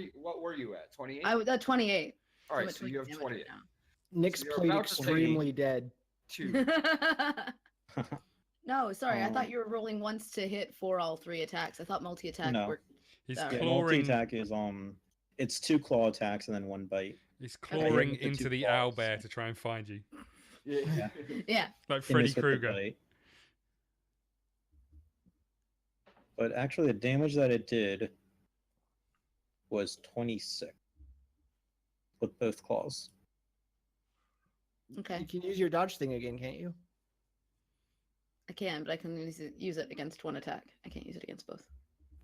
were you at? 28. I was at 28. All I'm right, at so you have 28 28. right Nick's So you're played about to say- extremely dead. Two. now. No, sorry. I thought Um, you were rolling once to hit for all 3 attacks. I thought multi-attack No. worked. He's Yeah, Yeah, clawing. multi-attack is it's 2 claw attacks and then 1 bite. He's Okay. clawing With the into 2 the claws. owlbear to try and find you, Yeah. Yeah. like He Freddy missed with the Krueger. bite. But actually, the damage that it did was 26 with both claws. Okay. You can use your dodge thing again, can't you? I can, but I can use it against 1 attack. I can't use it against both.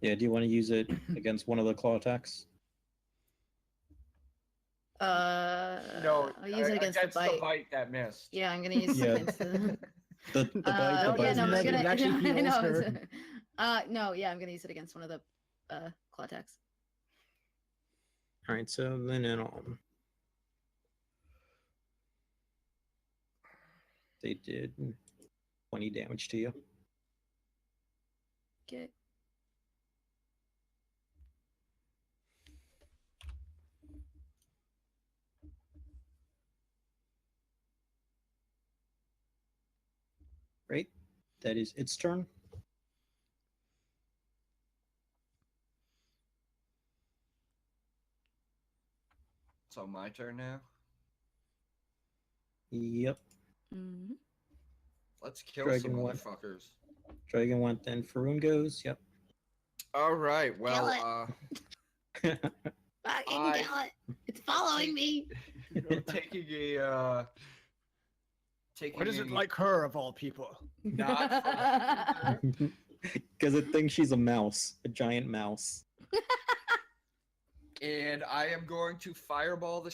Yeah, do you want to use it against one of the claw attacks? No, I'll use it against the bite. that missed. Yeah, I'm gonna use Yeah. it against the. The bite, the yeah, bite. no, I'm It gonna. actually I heals know, her. no, yeah, I'm gonna use it against one of the claw attacks. All right, so then they did 20 damage to you. Okay. Right? That is its turn. So my turn now. Yep. Mm-hmm. Let's kill Dragon some one. motherfuckers. Dragon went, then Pharaun goes. Yep. All right. Well, Fucking kill it. It's following me. taking a Why does it like her of all people? not Because it thinks she's a mouse, a giant mouse. and I am going to fireball the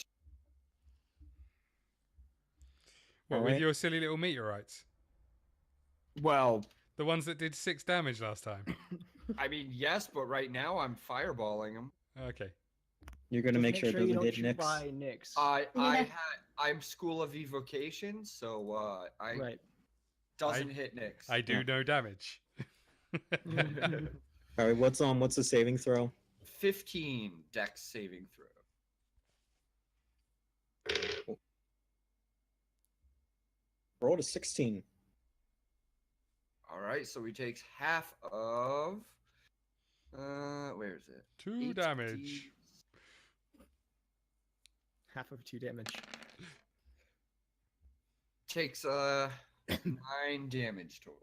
What, with Alright. your silly little meteorites? well, The ones that did 6 damage last time? I mean, yes, but right now I'm fireballing them. Okay. You're gonna Just make sure it you doesn't don't hit shoot Nyx. by Nyx. I'm School of Evocation, so I Right. doesn't hit Nyx. I do no damage. All right, what's the saving throw? 15 Dex saving throw. Roll to 16. All right, so he takes half of. Where is it? 2 damage. Half of 2 damage. Takes 9 damage total.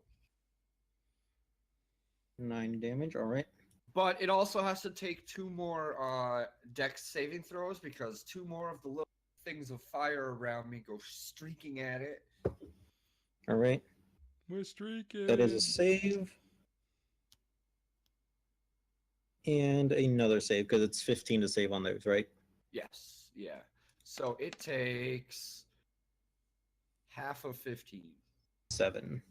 9 damage. All right. But it also has to take 2 more Dex saving throws because 2 more of the little things of fire around me go streaking at it. All right. We're streaking. That is a save. And another save because it's 15 to save on those, right? Yes, yeah. So it takes half of 15. 7.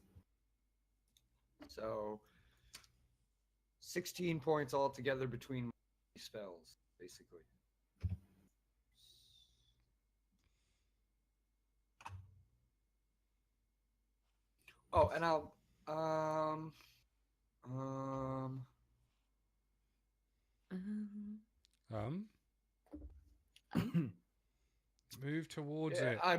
So 16 points altogether between my spells, basically. Oh, and I'll Move towards yeah,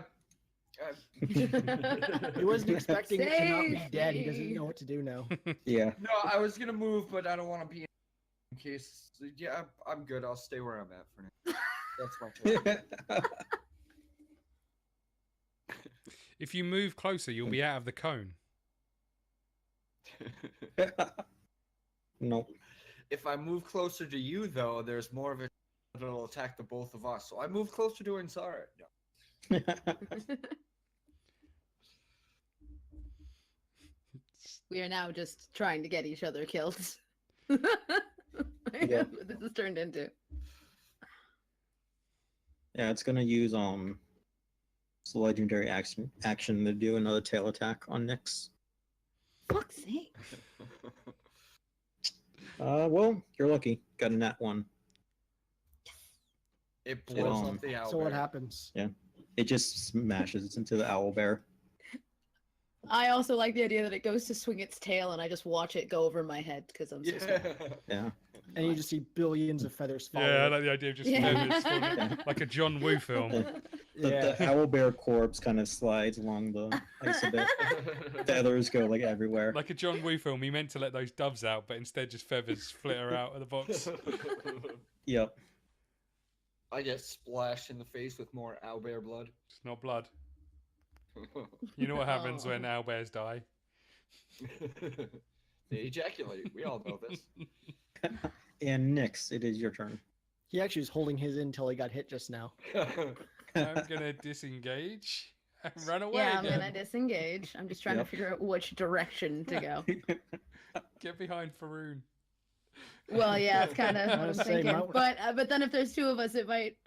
it. He wasn't expecting it to not be Save dead. He doesn't me. know what to do now. Yeah. No, I was gonna move, but I don't want to be in case. Yeah, I'm good. I'll stay where I'm at for now. That's my turn. If you move closer, you'll be out of the cone. Nope. If I move closer to you, though, there's more of a that'll attack the both of us. So I move closer to Insara. No. We are now just trying to get each other killed. Yeah. What this has turned into. Yeah, it's gonna use it's a legendary action to do another tail attack on Nyx. Fuck's sake. Well, you're lucky. Got a nat 1. It blows Um, up the owlbear. So what happens? It just smashes into the owlbear. I also like the idea that it goes to swing its tail and I just watch it go over my head because I'm so small. Yeah. And you just see billions of feathers fall. Yeah, I like the idea of just feathers falling, like a John Woo film. The owlbear corpse kind of slides along the ice a bit. Feathers go like everywhere. Like a John Woo film. He meant to let those doves out, but instead just feathers flitter out of the box. Yep. I get splashed in the face with more owlbear blood. It's not blood. You know what happens when owlbears die? They ejaculate. We all know this. And Nyx, it is your turn. He actually was holding his in until he got hit just now. I'm gonna disengage and run away Yeah, I'm again. gonna disengage. I'm just trying to figure out which direction to go. Get behind Pharaun. Well, yeah, it's kind of what I'm Honestly, thinking. my- But then if there's two of us, it might.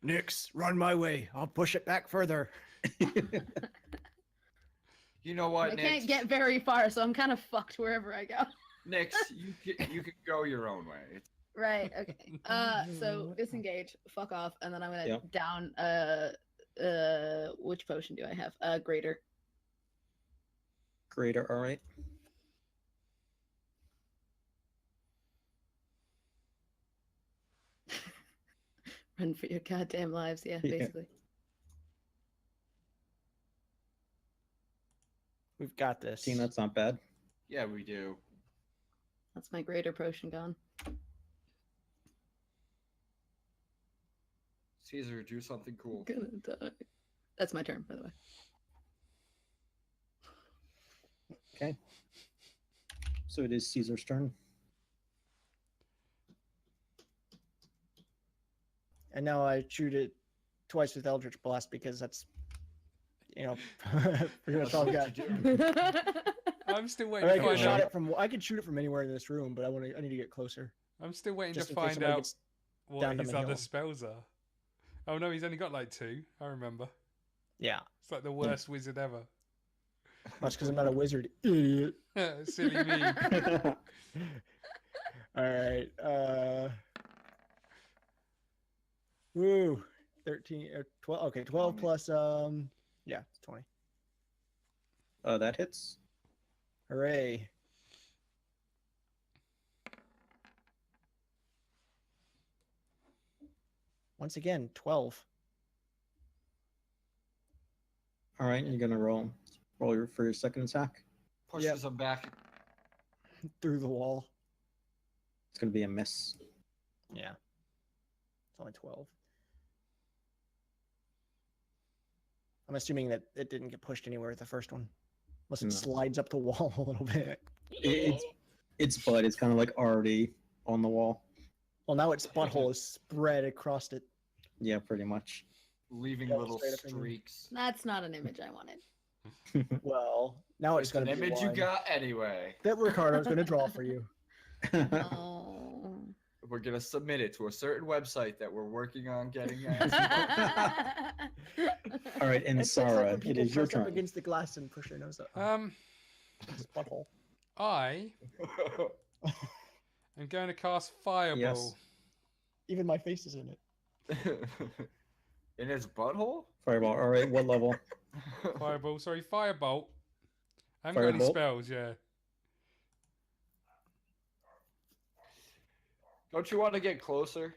Nyx, run my way. I'll push it back further. You know what, I Nick? can't get very far, so I'm kind of fucked wherever I go. Nix, you can go your own way. Right. Okay. So disengage. Fuck off, and then I'm gonna Yep. down. Which potion do I have? Greater. Greater, alright. Run for your goddamn lives. Yeah, Yeah. basically. We've got this. See, that's not bad. Yeah, we do. That's my greater potion gone. Caesar, do something cool. I'm gonna die. That's my turn, by the way. Okay. So it is Caesar's turn. And now I shoot it twice with Eldritch Blast because that's, pretty much all I've got. I'm still I, waiting mean, to I could find shot out. it from. I could shoot it from anywhere in this room, but I need to get closer. I'm still waiting Just to in case find somebody out gets what down to his my other hill. spells are. Oh no, he's only got like 2. I remember. Yeah, It's like the worst wizard ever. that's because I'm not a wizard, idiot. Silly me. All right. Woo. 13 or 12. Okay, 12 plus yeah, it's 20. That hits. Hooray. Once again, 12 Alright, you're gonna roll for your second attack. Pushes him back. through the wall. It's gonna be a miss. Yeah. It's only 12. I'm assuming that it didn't get pushed anywhere with the first one. Unless it No. slides up the wall a little bit. Its butt is kind of like already on the wall. Well, now its butthole is spread across it. Yeah, pretty much. Leaving Yeah, little straight up in there. streaks. That's not an image I wanted. Well, now it's It's going an to be image you one got anyway. that Ricardo's going to draw for you. Oh. We're gonna submit it to a certain website that we're working on getting at. All right, and It's like when Insara, it people is your press up turn. against the glass and push their nose up. Its butthole. I am going to cast Fireball. Yes. Even my face is in it. In his butthole? Fireball. All right, what level? Fireball, sorry, Firebolt. I haven't got any Firebolt? spells, yeah. Don't you want to get closer?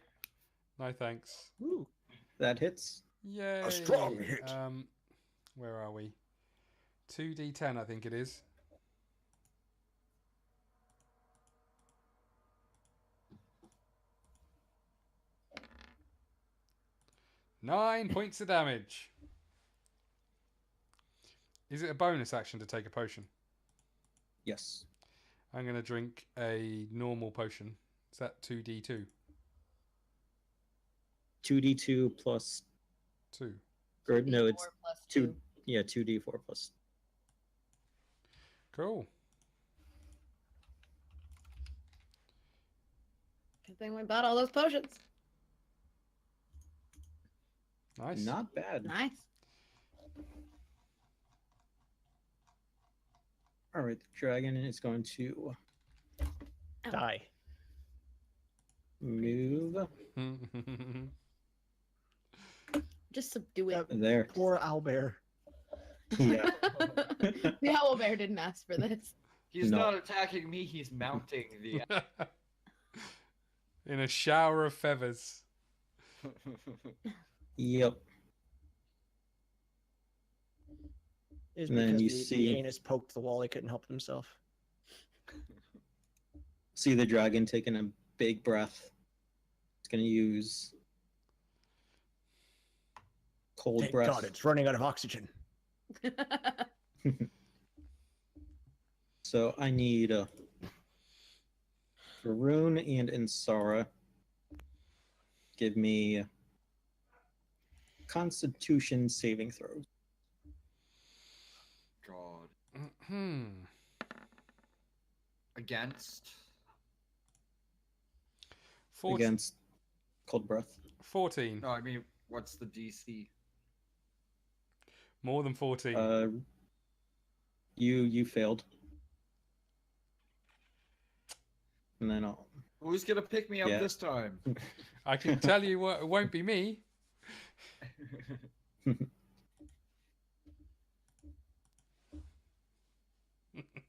No thanks. Ooh. That hits. Yay. strong hit. Where are we? 2d10, I think it is. 9 points of damage. Is it a bonus action to take a potion? Yes. I'm going to drink a normal potion. Is that 2d2? 2d2 plus. 2. Or no, it's 4 plus 2. Yeah, 2d4 plus. Cool. Good thing we bought all those potions. Nice. Not bad. Nice. All right, the dragon is going to Die. move Just subdue it. there. Poor owlbear. Yeah. The owl bear didn't ask for this. He's No. not attacking me. He's mounting the. In a shower of feathers. Yep. Is And then because you the see- anus poked the wall. He couldn't help himself. See the dragon taking a big breath. It's going to use cold Thank breath. God, it's running out of oxygen. So I need Pharaun and Insara. Give me Constitution saving throws God. Hmm. Against. 14. against cold breath. 14. No, I mean, what's the DC? More than 14. You failed. And then I'll Who's gonna pick me up Yeah. this time? I can tell you what, it won't be me.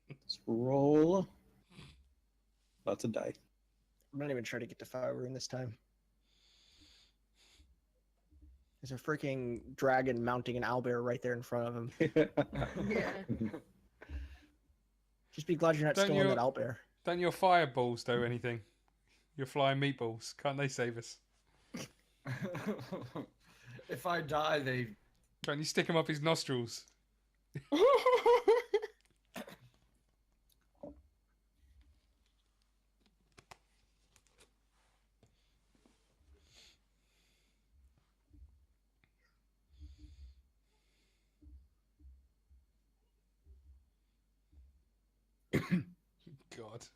let's roll. Lots of die. I'm not even trying to get to Pharaun this time. There's a freaking dragon mounting an owlbear right there in front of him. Yeah. Just be glad you're not Don't stealing you- that owlbear. Don't your fireballs do anything? Your flying meatballs. Can't they save us? If I die, they. Can't you stick them up his nostrils? God.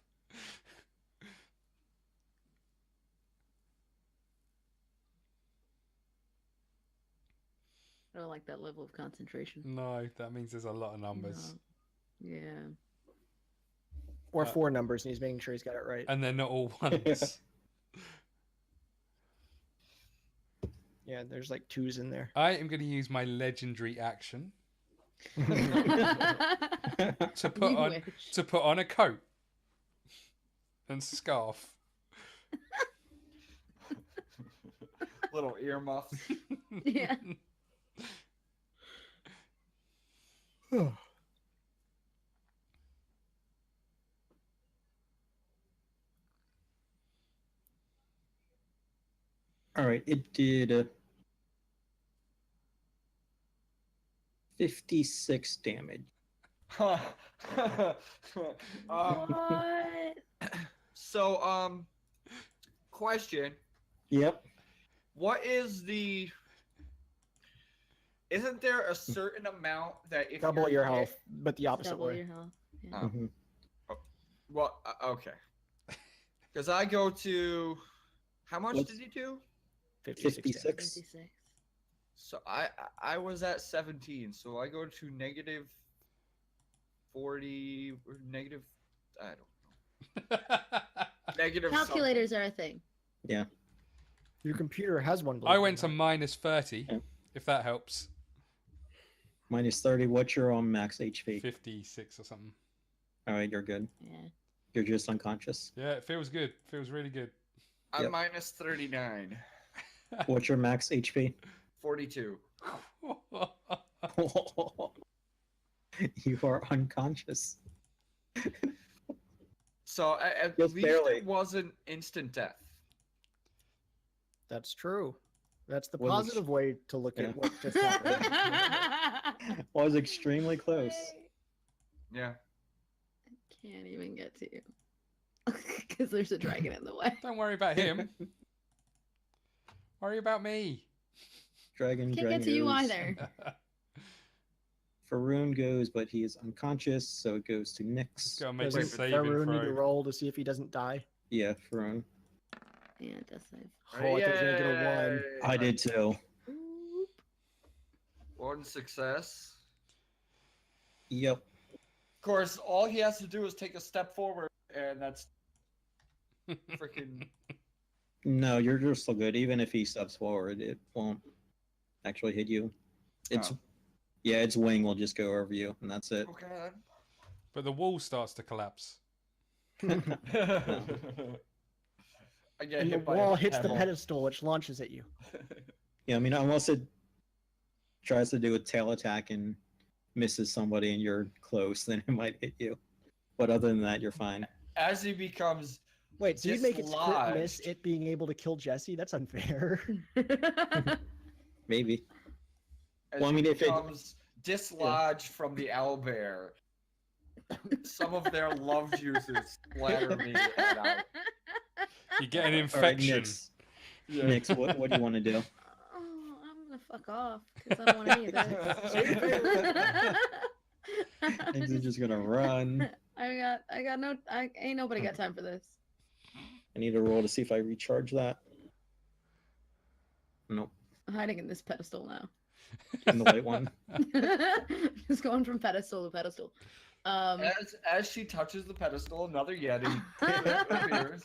I don't like that level of concentration. No, that means there's a lot of numbers. No. Yeah. Or Uh, 4 numbers, and he's making sure he's got it right. And they're not all ones. Yeah, there's like 2s in there. I am going to use my legendary action to put You on wish. to put on a coat and scarf. Little earmuffs. Yeah. All right, it did 56 damage. um, What? so, question. Yep. What is the... Isn't there a certain amount that if Double you're your hit- health, but the opposite Double way. your health. Yeah. Oh. Mhm. Well, okay. Because I go to... How much What's- did you do? 56. 56. 56. So I was at 17, so I go to negative 40 or negative... I don't know. Negative Calculators are a thing. Yeah. Your computer has one. I believe went it to or not. minus 30, Yeah. if that helps. Minus 30. What's your max HP? 56 or something. All right, you're good. Yeah. You're just unconscious. Yeah, it feels good. Feels really good. I'm Yep. minus 39. What's your max HP? 42. You are unconscious. So at Just least barely. it wasn't instant death. That's true. That's the Was ex- positive way to look Yeah. at what just happened. Was extremely close. Yeah. Can't even get to you. Because there's a dragon in the way. Don't worry about him. Worry about me. Dragon. Can't get to you either. Pharaun goes, but he is unconscious, so it goes to Nyx. Go make Does a Wait, saving Pharaun need to throw. roll to see if he doesn't die? Yeah, Pharaun. Yeah, it does save. Oh, I thought he was gonna get a 1. Yay! I did too. Oop. One success. Yep. Of course, all he has to do is take a step forward, and that's freaking. No, you're still good. Even if he steps forward, it won't actually hit you. It's Oh. Yeah, its wing will just go over you, and that's it. Okay But the wall starts to collapse. then. I get And the hit by a wall hits the pebble. pedestal, which launches at you. Yeah, I mean, unless it tries to do a tail attack and misses somebody and you're close, then it might hit you. But other than that, you're fine. As he becomes Wait, so you make its crit miss Dislodged. it being able to kill Jesse? That's unfair. Maybe. as Well, I he mean, if it- becomes dislodged from the owlbear, some of their love juices splatter me and out. You get an All right, infection. Nyx. Nyx, what do you want to do? Oh, I'm gonna fuck off because I don't want any of Nyx is this. just gonna run. I got no. Ain't nobody got time for this. I need to roll to see if I recharge that. Nope. I'm hiding in this pedestal now. In the white one. Just going from pedestal to pedestal. As she touches the pedestal, another yeti appears.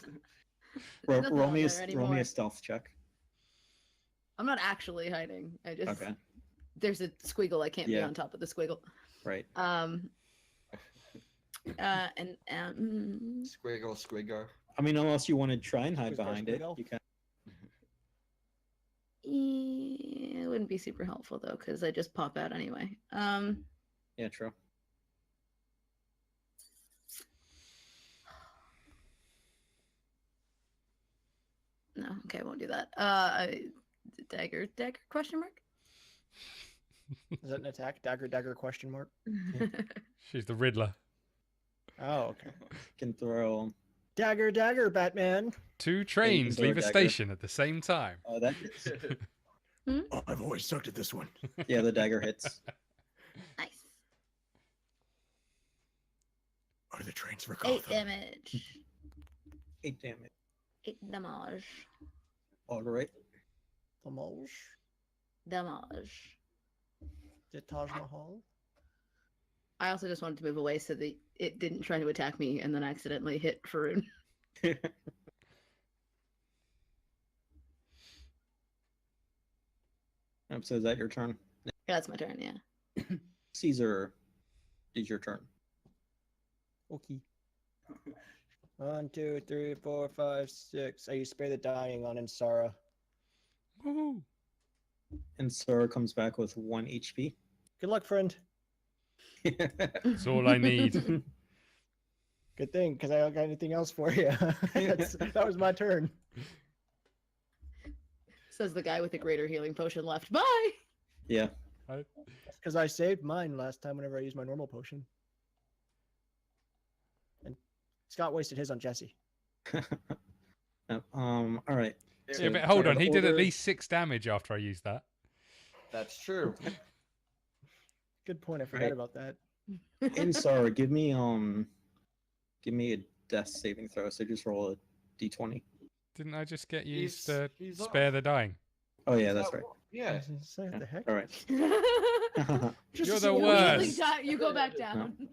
There's nothing Roll on me there a anymore. stealth check. I'm not actually hiding. I just Okay. there's a squiggle. I can't be Yeah. on top of the squiggle. Right. Squiggle, squiggle. I mean, unless you want to try and hide Squiggle, behind it, squiggle. you can. It wouldn't be super helpful though, because I just pop out anyway. Yeah, true. No, okay, I won't do that. Dagger question mark? Is that an attack? Dagger question mark? She's the Riddler. Oh, okay. Can throw. Dagger, Batman. Two trains throw a leave a dagger. station at the same time. Oh, that hits. Oh, I've always sucked at this one. Yeah, the dagger hits. Nice. Are the trains for 8 damage. 8 damage. 8 damage. All right. Damage. Damage. The Taj Mahal. I also just wanted to move away so that it didn't try to attack me and then accidentally hit Pharaun. So is that your turn? That's my turn, yeah. Caesar, is your turn. Okay. 1, 2, 3, 4, 5, 6. I use spare the dying on Insara. Woohoo. And Sora comes back with 1 HP. Good luck, friend. That's all I need. Good thing, because I don't got anything else for you. That was my turn. Says the guy with the greater healing potion left. Bye! Yeah. Because I saved mine last time whenever I used my normal potion. And Scott wasted his on Jesse. All right. Yeah, but hold on. in He did at order- least 6 damage after I used that. That's true. Good point. I forgot Right. about that. Insara, give me a death saving throw. So just roll a d20. Didn't I just get He's- used to he's spare off. the dying? Oh yeah, that's right. Yeah. So what the heck? All right. You're the You worst. usually you go back down.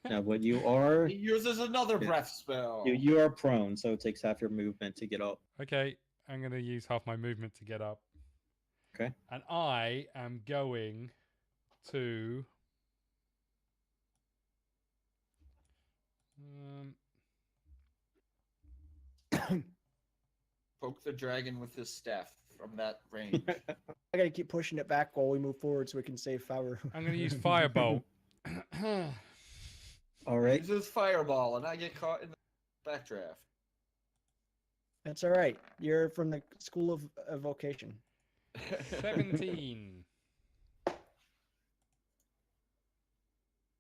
Now, but you are He uses another Yeah. breath spell. you are prone, so it takes half your movement to get up. Okay, I'm going to use half my movement to get up. Okay. And I am going to... Poke the dragon with his staff from that range. I gotta keep pushing it back while we move forward so we can save Pharaun. I'm going to use Firebolt. All right. Uses fireball, and I get caught in the backdraft. That's all right. You're from the School of Vocation. 17.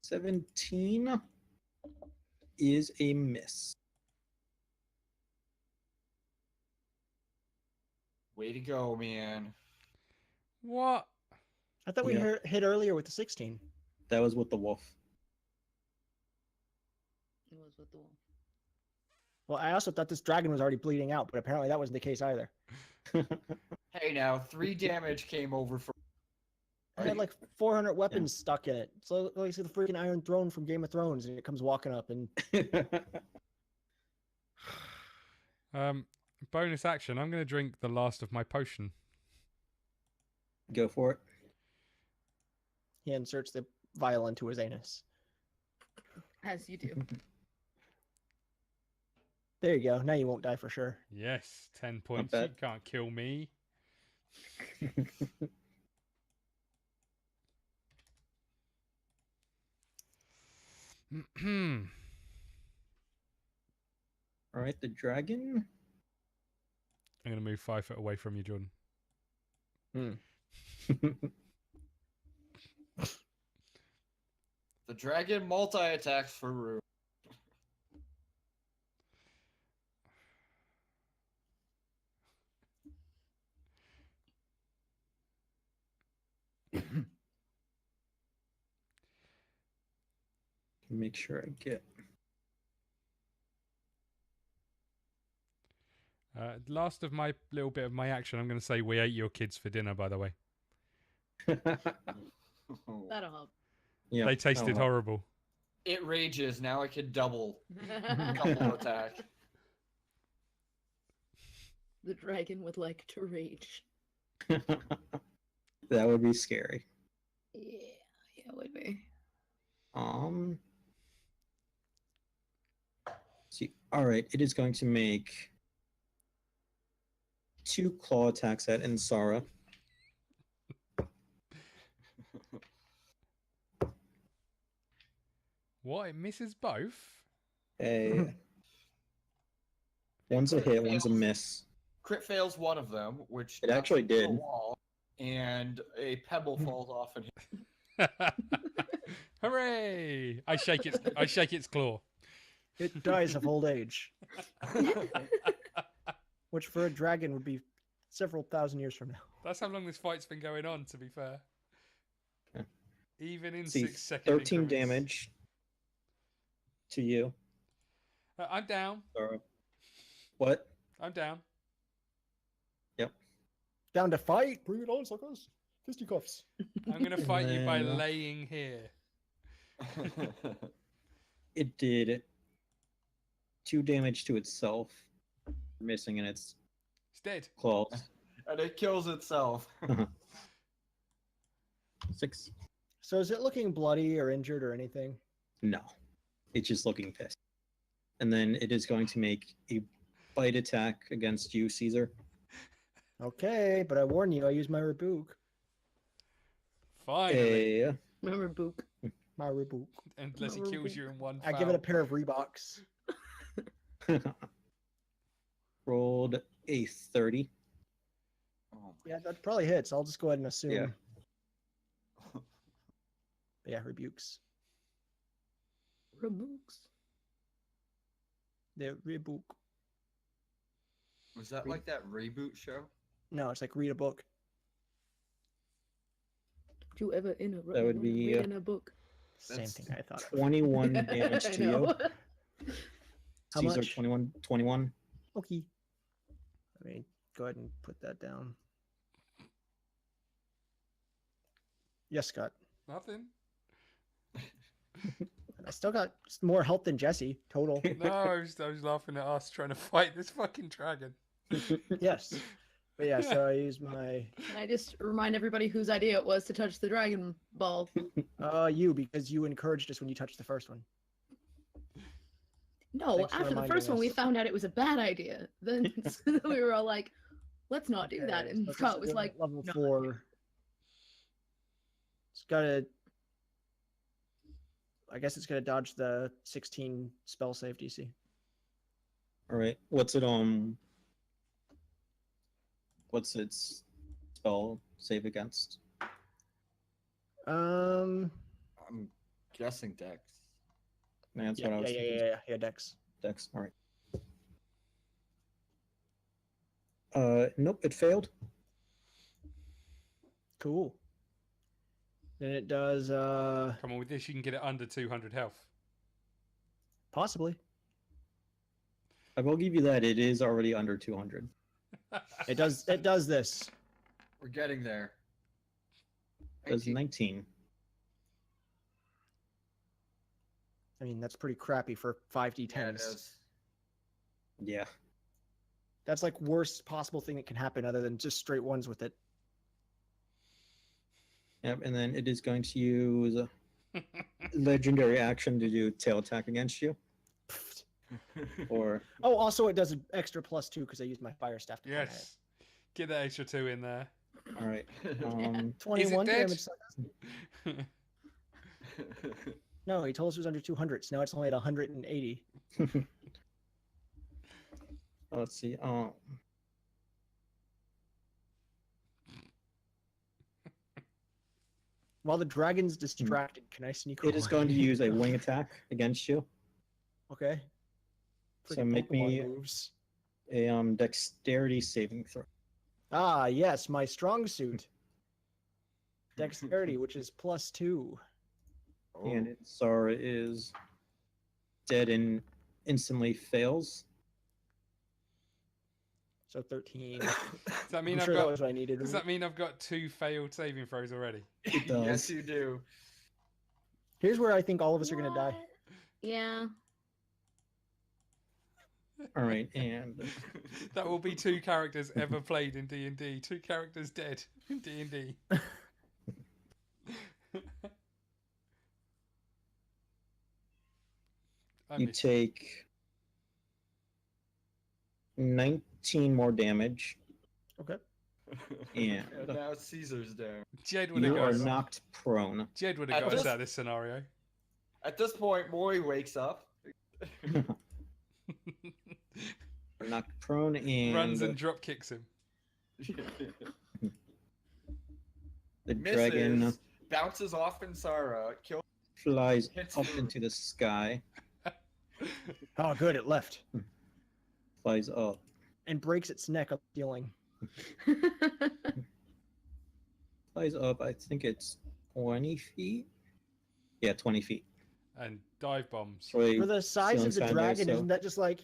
17 is a miss. Way to go, man. What? I thought we Yeah. hit earlier with the 16. That was with the wolf. It was with the wolf. Well, I also thought this dragon was already bleeding out, but apparently that wasn't the case either. Hey, now 3 damage came over from. I had like 400 weapons stuck in it. So like see the freaking Iron Throne from Game of Thrones, and it comes walking up and Bonus action. I'm going to drink the last of my potion. Go for it. he inserts the vial into his anus. As you do. There you go. Now you won't die for sure. Yes, 10 points. bad. You can't kill me. All right, the dragon. I'm going to move 5 foot away from you, Jordan. The dragon multi-attacks for Rue. Make sure I get. Last of my little bit of my action, I'm going to say we ate your kids for dinner, by the way. That'll help. Yeah, They tasted oh, horrible. It rages. Now I can double couple attack. The dragon would like to rage. that would be scary. Yeah, it would be. See, all right, it is going to make 2 claw attacks at Insara. What? It misses both? One's a hit, one's a miss. Crit fails one of them, which It actually knocks it to the did. wall, and a pebble falls off and hits. Hooray! I shake its claw. It dies of old age, which for a dragon would be several thousand years from now. That's how long this fight's been going on, to be fair. Okay. Even in See, 6-second 13 increments. damage to you. I'm down. Insara. What? I'm down. Down to fight. Bring it on, suckers. Fisticuffs. I'm going to fight you by Yeah. laying here. It did 2 damage to itself, missing in its It's dead. claws. And it kills itself. 6. So is it looking bloody or injured or anything? No, it's just looking pissed. And then it is going to make a bite attack against you, Caesar. Okay, but I warn you, I use my rebuke. Finally. Remember Book. My rebuke. Unless he No, kills we're you in one I foul. give it a pair of Reeboks. Rolled a 30. Oh, Yeah, that probably hits. I'll just go ahead and assume. Yeah. Yeah, rebukes. Rebooks. The rebuke. was that like that reboot show? No, it's like read a book. Did you ever interrupt That would be, reading a book? Same That's- thing I thought. 21 damage I to you. know. How Caesar, much? 21. Okay. Let me go ahead and put that down. Yes, Scott. Nothing. I still got more health than Jesse total. No, I was laughing at us trying to fight this fucking dragon. Yes. But yeah, so I use my Can I just remind everybody whose idea it was to touch the Dragon Ball? you because you encouraged us when you touched the first one. No, Thanks for after the reminding first one, we us. found out it was a bad idea. Then we were all like, let's not do that. Okay, And so this Scott is was like, level "No." 4. It's gotta. I guess it's gonna dodge the 16 spell save DC. All right. What's it What's its spell save against? Um. I'm guessing Dex. That's Yeah, what I was thinking. yeah, Dex. Dex. All right. Nope, it failed. Cool. Then it does. Come on, with this you can get it under 200 health. Possibly. I will give you that. It is already under 200. It does. It does this. We're getting there. Does 19. I mean, that's pretty crappy for 5d10s. Yeah, it is. Yeah. That's like worst possible thing that can happen, other than just straight ones with it. Yep, and then it is going to use a legendary action to do tail attack against you. Or Oh, also it does an extra +2 because I used my fire staff to come at it. Yes. Get that extra 2 in there. all right. 21 dead? damage. No, he told us it was under 200, so now it's only at 180. Let's see. While the dragon's distracted, can I sneak It is away? going to use a wing attack against you. Okay. So Freaking make Pokemon me moves. a dexterity saving throw. Ah, yes, my strong suit. Dexterity, which is +2. And Insara is dead and instantly fails. So 13. Does that mean I'm I've sure that got? was what I needed. Does that mean I've got 2 failed saving throws already? It does. Yes, you do. Here's where I think all of us are going to die. What? Yeah. All right, and That will be 2 characters ever played in D&D. 2 characters dead in D&D. you take 19 more damage, Okay. and And now Caesar's down. Jed would have you got are us. knocked prone. Jed would At have got us this- out of this scenario. At this point, Mioi wakes up. You're knocked prone and Runs and drop kicks him. the dragon Misses, bounces off Insara, kills. flies Hits up you. into the sky. Oh, good, it left. Flies up. And breaks its neck up healing. Flies up. I think it's 20 feet. Yeah, 20 feet. And dive bombs. So For the size of ceiling's the kinda there, dragon, so- isn't that just like...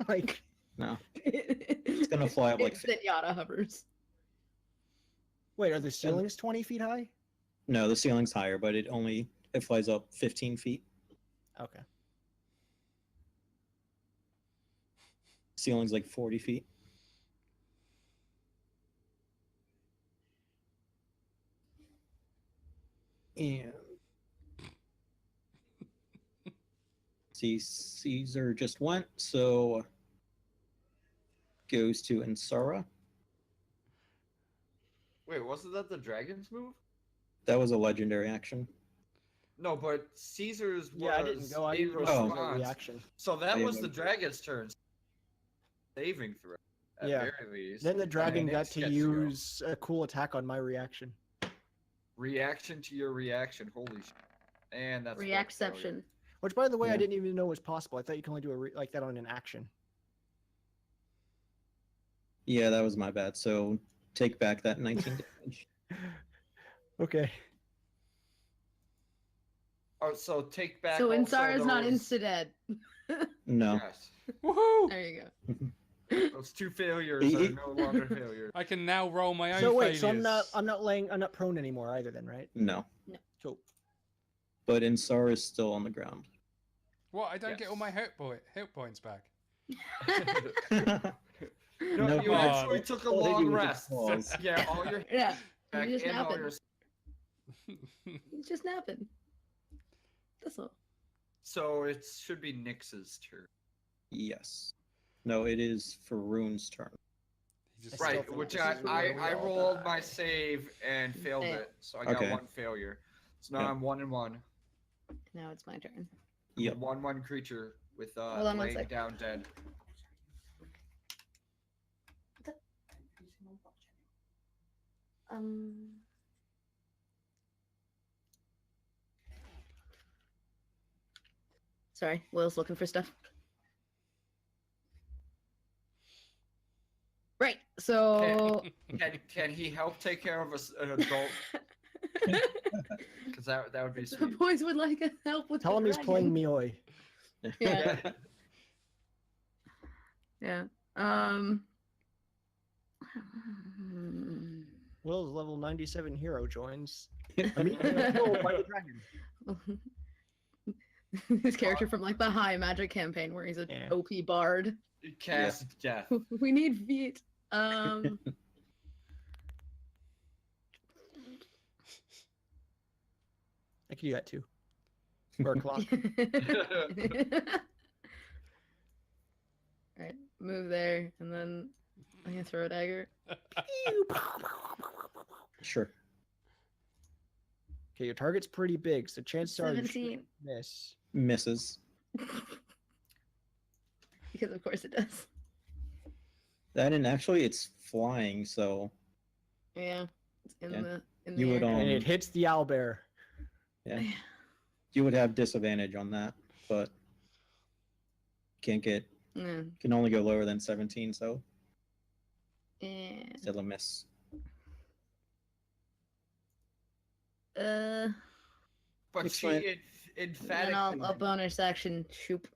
like... no, it's gonna fly up like Instant Yada hovers. Wait, are the ceilings 20 feet high? no. The ceiling's higher, but it flies up 15 feet. Okay. Ceiling's like 40 feet. And see, Caesar just went, so goes to Insara. Wait, wasn't that the dragon's move? That was a legendary action. No, but Caesar's was Yeah, I didn't go. I in didn't Oh. response. reaction. So that Yeah, was the but- dragon's turn. Saving throw. At Yeah. very least. Then the dragon And got Nick's to gets go. use a cool attack on my reaction. Reaction to your reaction. Holy shit. And that's Reacception. Which, by the way, I Yeah. didn't even know was possible. I thought you can only do like that on an action. Yeah, that was my bad. So take back that 19 damage. Okay. Oh, so take back. So also Insara's not those- insta-dead. No. Yes. Woohoo! There you go. Those 2 failures are no longer failures. I can now roll my own So wait, failures. so I'm not prone anymore either then, right? No. Cool. But Insara is still on the ground. What? I don't get all my Yes. hit points back. No, No, you come actually on. took a All they long do is rest. pause. Yeah, all your Yeah. back You just and all napping. your. It's just napping. That's all. So it should be Nyx's turn. Yes. No, it is Pharaun's turn. He just I still Right, think which this I is where we I all rolled die. my save and failed Fail. it, so I got Okay. 1 failure. So now Yeah. I'm 1 and 1. Now it's my turn. Yep. 1/1 creature with Hold on one laying sec. down dead. Sorry, Will's looking for stuff. Right, so Can he help take care of an adult? Because that would be the sweet. boys would like help with Tell the him he's playing dragon. Mioi. Yeah. Yeah. Will's level 97 hero joins. I mean, no, by the dragon. His character from like the High Magic campaign where he's a Yeah. OP bard. Cast death. We need feet. I could do that too. Or a clock. Alright, move there, and then I'm gonna throw a dagger. Sure. Okay, your target's pretty big, so chances are you should 17. miss. Misses. Because of course it does. That and actually it's flying, so Yeah. It's in Yeah. the You would, air. And it hits the owlbear. yeah, you would have disadvantage on that, but can only go lower than 17, so Yeah. still a miss. But Explain. she Then emphatically. I'll bonus action shoop.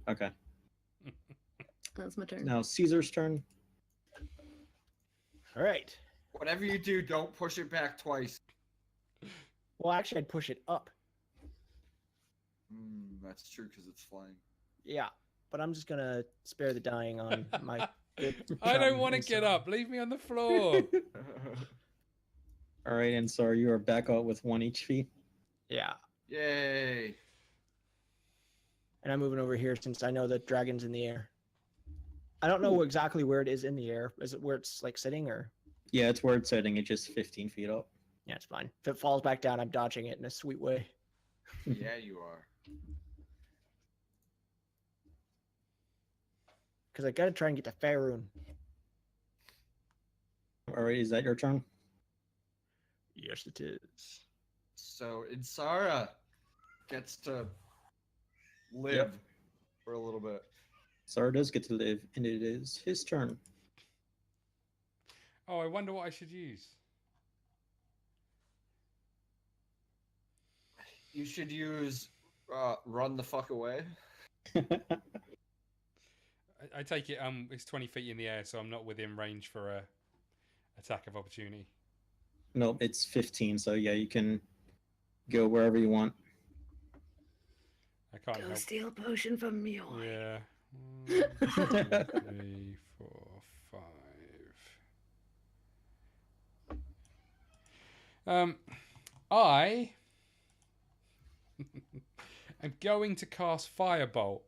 Okay. That's my turn. Now Caesar's turn. All right. Whatever you do, don't push it back twice. Well, actually, I'd push it up. That's true because it's flying. Yeah, but I'm just gonna spare the dying on my. I don't want to get up. Leave me on the floor. All right, and so you are back out with 1 HP. Yeah, Yay! and I'm moving over here since I know the dragon's in the air. I don't know exactly where it is in the air. Is it where it's like sitting or? Yeah, it's where it's sitting. It's just 15 feet up. Yeah, it's fine. If it falls back down, I'm dodging it in a sweet way. Yeah, you are. Because I gotta try and get to Pharaun. All right, is that your turn? Yes, it is. So Insara gets to live for a little bit. Sara does get to live, and it is his turn. Oh, I wonder what I should use. You should use run the fuck away. I take it it's 20 feet in the air, so I'm not within range for a attack of opportunity. No, it's 15, so yeah, you can go wherever you want. I can't Go help. steal a potion from Mioi. Yeah. 1, 2, 3, 4, 5. I am going to cast Firebolt.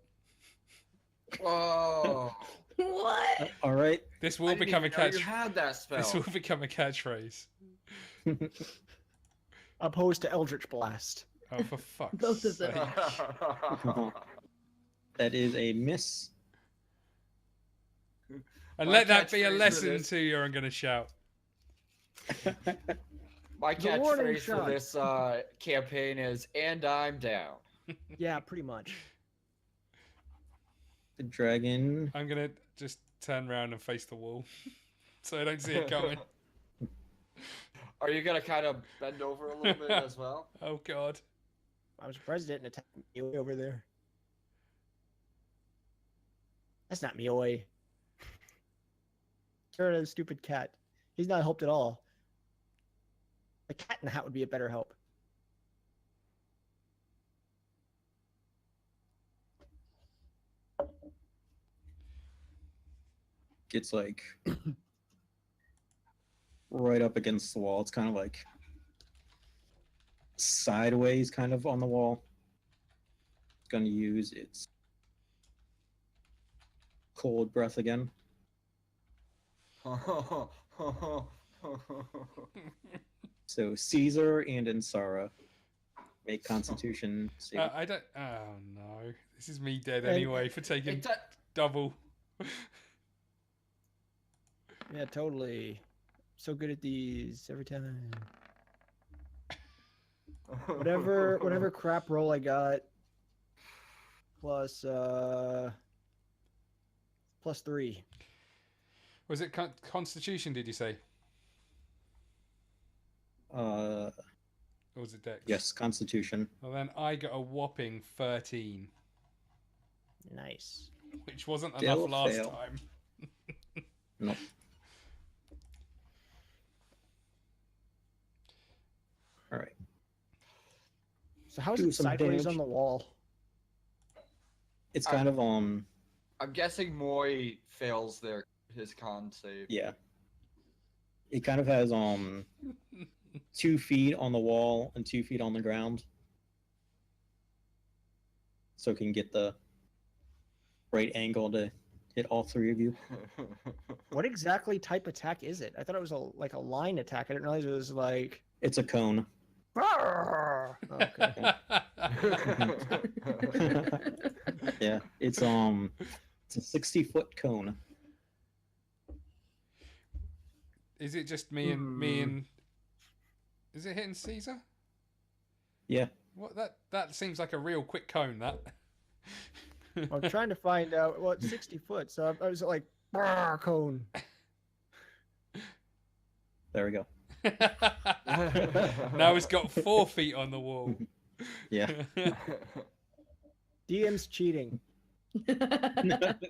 Whoa! What? All right. This I will didn't become a even know you catch. had that spell. This will become a catchphrase. Opposed to Eldritch Blast. Oh, for fuck's Both of them. sake. That is a miss. And My let that be a catchphrase for lesson this- to you. I'm going to shout. My The warning catchphrase for shot. this campaign is "and I'm down." Yeah, pretty much. The dragon. I'm going to just turn around and face the wall so I don't see it coming. Are you gonna kind of bend over a little bit as well? Oh, God. I'm surprised it didn't attack Mioi over there. That's not Mioi. Get rid of the stupid cat. He's not helped at all. The cat in the hat would be a better help. Gets like right up against the wall. It's kind of like sideways, kind of on the wall. It's going to use its cold breath again. So Caesar and Insara make Constitution save. I don't. Oh, no. This is me dead And- anyway for taking It double. Yeah, totally. so good at these every time. Whatever crap roll I got. Plus 3. Was it Constitution? Did you say? Uh, Or was it Dex? yes, Constitution. Well, then I got a whopping 13, Nice. which wasn't Still enough last fail. time. Nope. All right. So how's Do it some sideways damage. on the wall? It's kind of I'm guessing Mioi fails his con save. yeah. It kind of has 2 feet on the wall and 2 feet on the ground, so it can get the right angle to hit all 3 of you. What exactly type attack is it? I thought it was like a line attack. I didn't realize it was like. It's a cone. Oh, okay. Yeah, it's a 60-foot cone. Is it just me and? Is it hitting Caesar? Yeah. What that seems like a real quick cone. That. I'm trying to find out. Well, it's 60 foot, so I was like, cone. There we go. Now it's got 4 feet on the wall. Yeah. DM's cheating.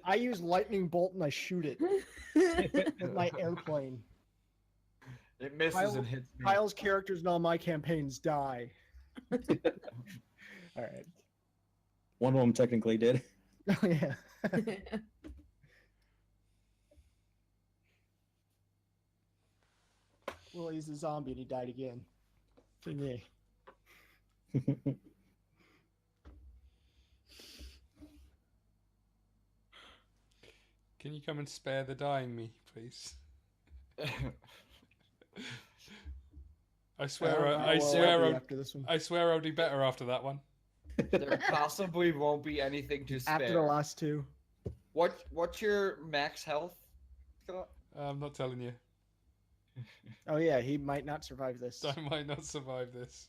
I use lightning bolt and I shoot it with my airplane. It misses Kyle- and hits me. Kyle's characters in all my campaigns die. All right. One of them technically did. Oh yeah. Well, he's a zombie and he died again. For me. Can you come and spare the dying me, please? I swear, I swear, after this one. I swear, I'll do better after that one. There possibly won't be anything to spare. After the last 2. What's your max health, Scott? I'm not telling you. Oh yeah, he might not survive this. I might not survive this.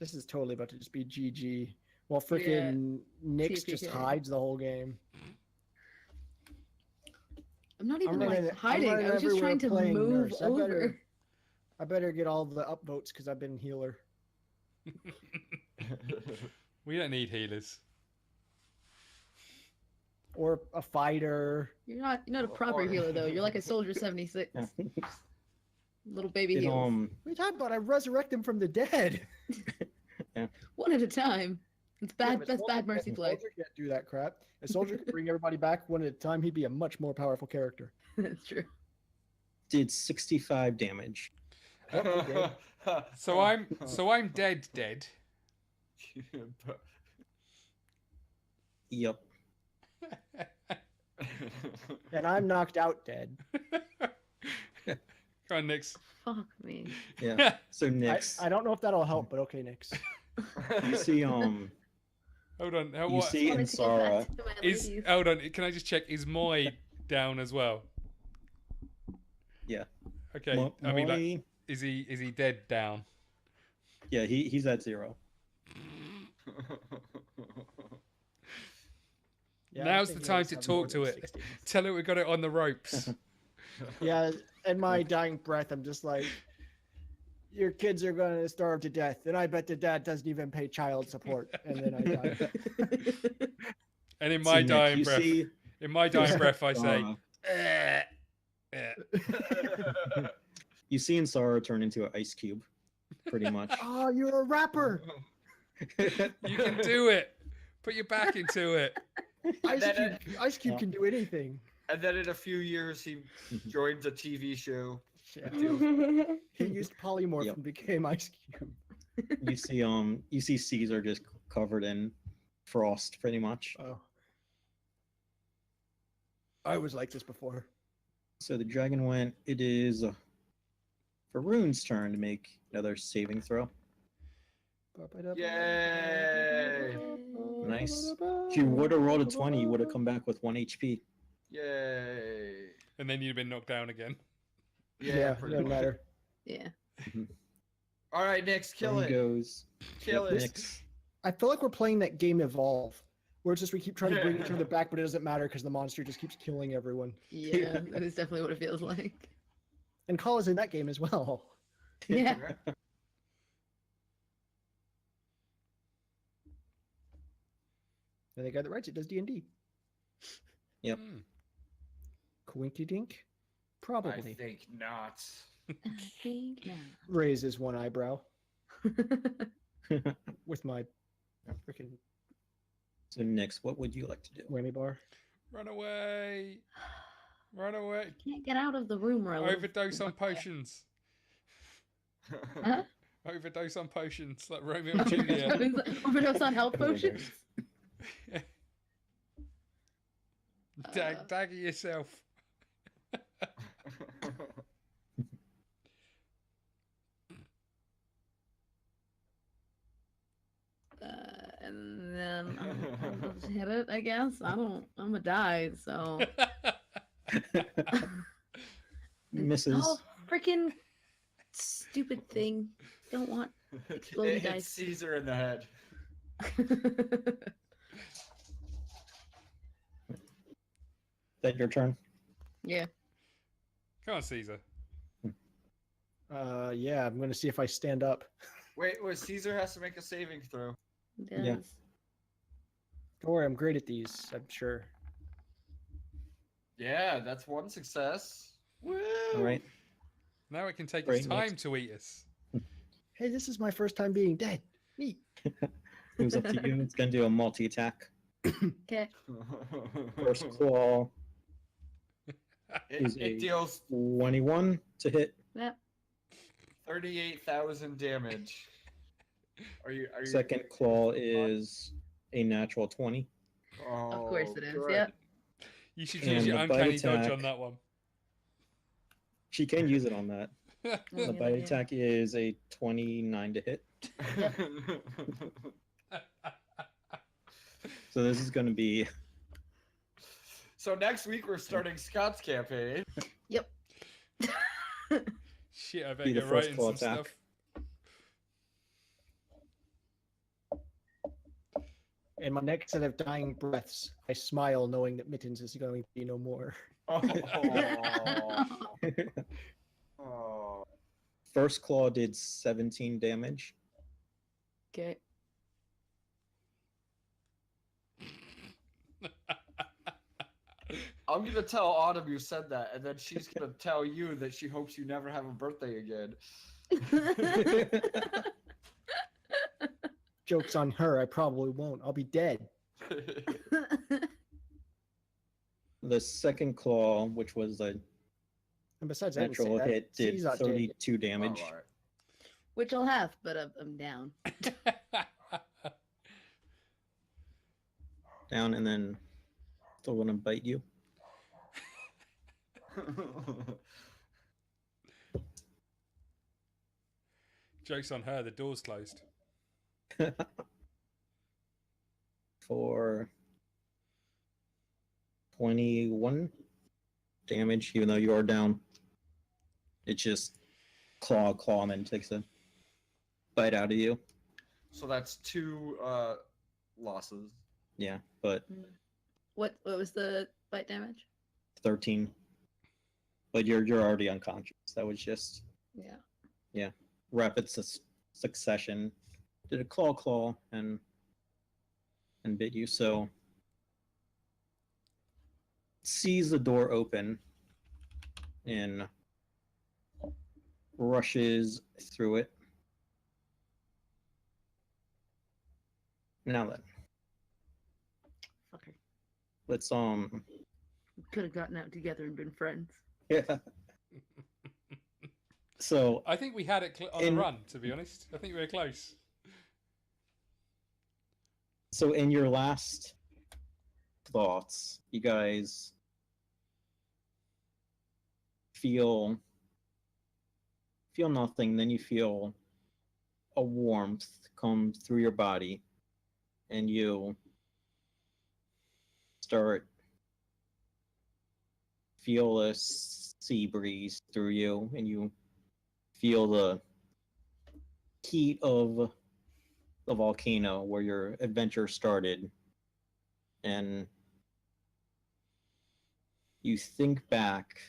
This is totally about to just be GG. Well, freaking Nyx just TPK. hides the whole game. I'm not even running- like hiding. running I was just everywhere trying to playing move nurse. over. I better get all the upvotes because I've been healer. We don't need healers. Or a fighter. You're not a proper healer though. You're like a soldier 76. Little baby It, heals. What are you talking about? I resurrect them from the dead. One at a time. It's bad. but That's soldier bad mercy can't- play. Soldier can't do that crap. A soldier can bring everybody back one at a time. He'd be a much more powerful character. That's true. Did 65 damage. So I'm dead. Yep. And I'm knocked out dead. Go on, Nix. Fuck me. Yeah. So Nyx, I don't know if that'll help, but okay, Nyx. you see Hold on. you What see Wanted to get Insara. back to my is? ladies. Hold on. Can I just check? Is Mioi down as well? Yeah. Okay. I mean, like, is he dead down? Yeah, he's at 0. Yeah, Now's I the think time Nyx to have talk more to than it. 60. Tell it we got it on the ropes. Yeah, in my dying breath, I'm just like, your kids are going to starve to death, and I bet the dad doesn't even pay child support. And then I die. And in So, my Nick, dying you breath, see, in my dying breath, I say, you see Insara turn into an ice cube, pretty much. Oh, you're a rapper. you can do it. Put your back into it. Ice Cube can do anything. And then in a few years, he joins a TV show. Yeah. He used polymorph Yep. and became Ice Cube. You see Caesar just covered in frost, pretty much. Oh. I was like this before. So the dragon went. It is Pharaun's turn to make another saving throw. Yay! Nice. If you would have rolled a 20, you would have come back with 1 HP. Yay. And then you'd have been knocked down again. Yeah, It pretty doesn't much. matter. Yeah. All right, Nix, kill Turn it. goes. Kill Yep, it. Nix. I feel like we're playing that game Evolve, where it's just we keep trying to bring each other back, but it doesn't matter because the monster just keeps killing everyone. Yeah, that is definitely what it feels like. And Call is in that game as well. Yeah. And the guy that writes it does D&D. Yep. Hmm. Quinky Dink? I Probably. think not. I think now. Raises one eyebrow with my freaking So Nix, what would you like to do? whammy bar. Run away. Run away. Can't get out of the room where I live. Overdose on potions. Huh? Overdose on potions like Romeo and Juliet. Overdose on health potions? Dagger yourself. And then I'll just hit it, I guess. I'm gonna die, so. Misses. Oh, freaking stupid thing. Don't want exploding It hits dice. Caesar in the head. That your turn? Yeah. Come on, Caesar. Yeah, I'm gonna see if I stand up. Wait, Caesar has to make a saving throw. It Yeah. does. Don't worry, I'm great at these, I'm sure. Yeah, that's one success. Woo! All right. Now it can take Great, its time next. to eat us. Hey, this is my first time being dead. Neat. Moves up to you. It's gonna do a multi-attack. Okay. First claw is it a deals 21 to hit. Yep. 38,000 damage. Are you? Second claw is a natural 20. Oh, Of course it is, good. yep. You should And use your the bite uncanny dodge attack. on that one. She can use it on that. Oh, The yeah, bite yeah. attack is a 29 to hit. So this is going to be So next week we're starting Scott's campaign. Yep. Shit, I better Be the get first writing claw some attack. stuff. In my next set of dying breaths, I smile knowing that Mittens is going to be no more. Oh. Oh. first claw did 17 damage. Okay. I'm gonna tell Autumn you said that, and then she's gonna tell you that she hopes you never have a birthday again. Joke's on her, I probably won't. I'll be dead. The second claw, which was a And besides, I didn't say natural that. hit, did Cezot did. 32 damage. Oh, alright. Which I'll have, but I'm down. Down, and then still going to bite you. Joke's on her, the door's closed. For 21 damage, even though you are down. It just claw, and then takes a bite out of you. So that's 2 losses. Yeah, but What was the bite damage? 13. But you're already unconscious. That was just Yeah. rapid succession. Did a claw and bit you. So sees the door open and rushes through it. Now then, Fucker. let's Could have gotten out together and been friends. yeah. So I think we had it on the In- run, to be honest. I think we were close. So in your last thoughts, you guys feel nothing, then you feel a warmth come through your body, and you start feel a sea breeze through you, and you feel the heat of the volcano where your adventure started, and you think back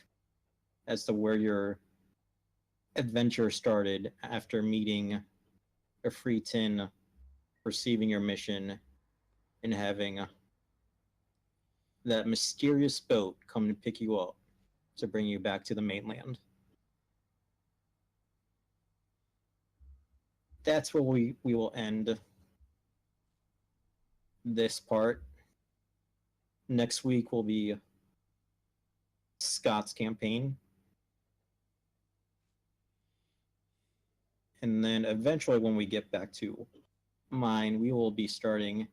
as to where your adventure started after meeting a free tin, receiving your mission, and having that mysterious boat come to pick you up to bring you back to the mainland. That's where we will end this part. Next week will be Scott's campaign. And then eventually when we get back to mine, we will be starting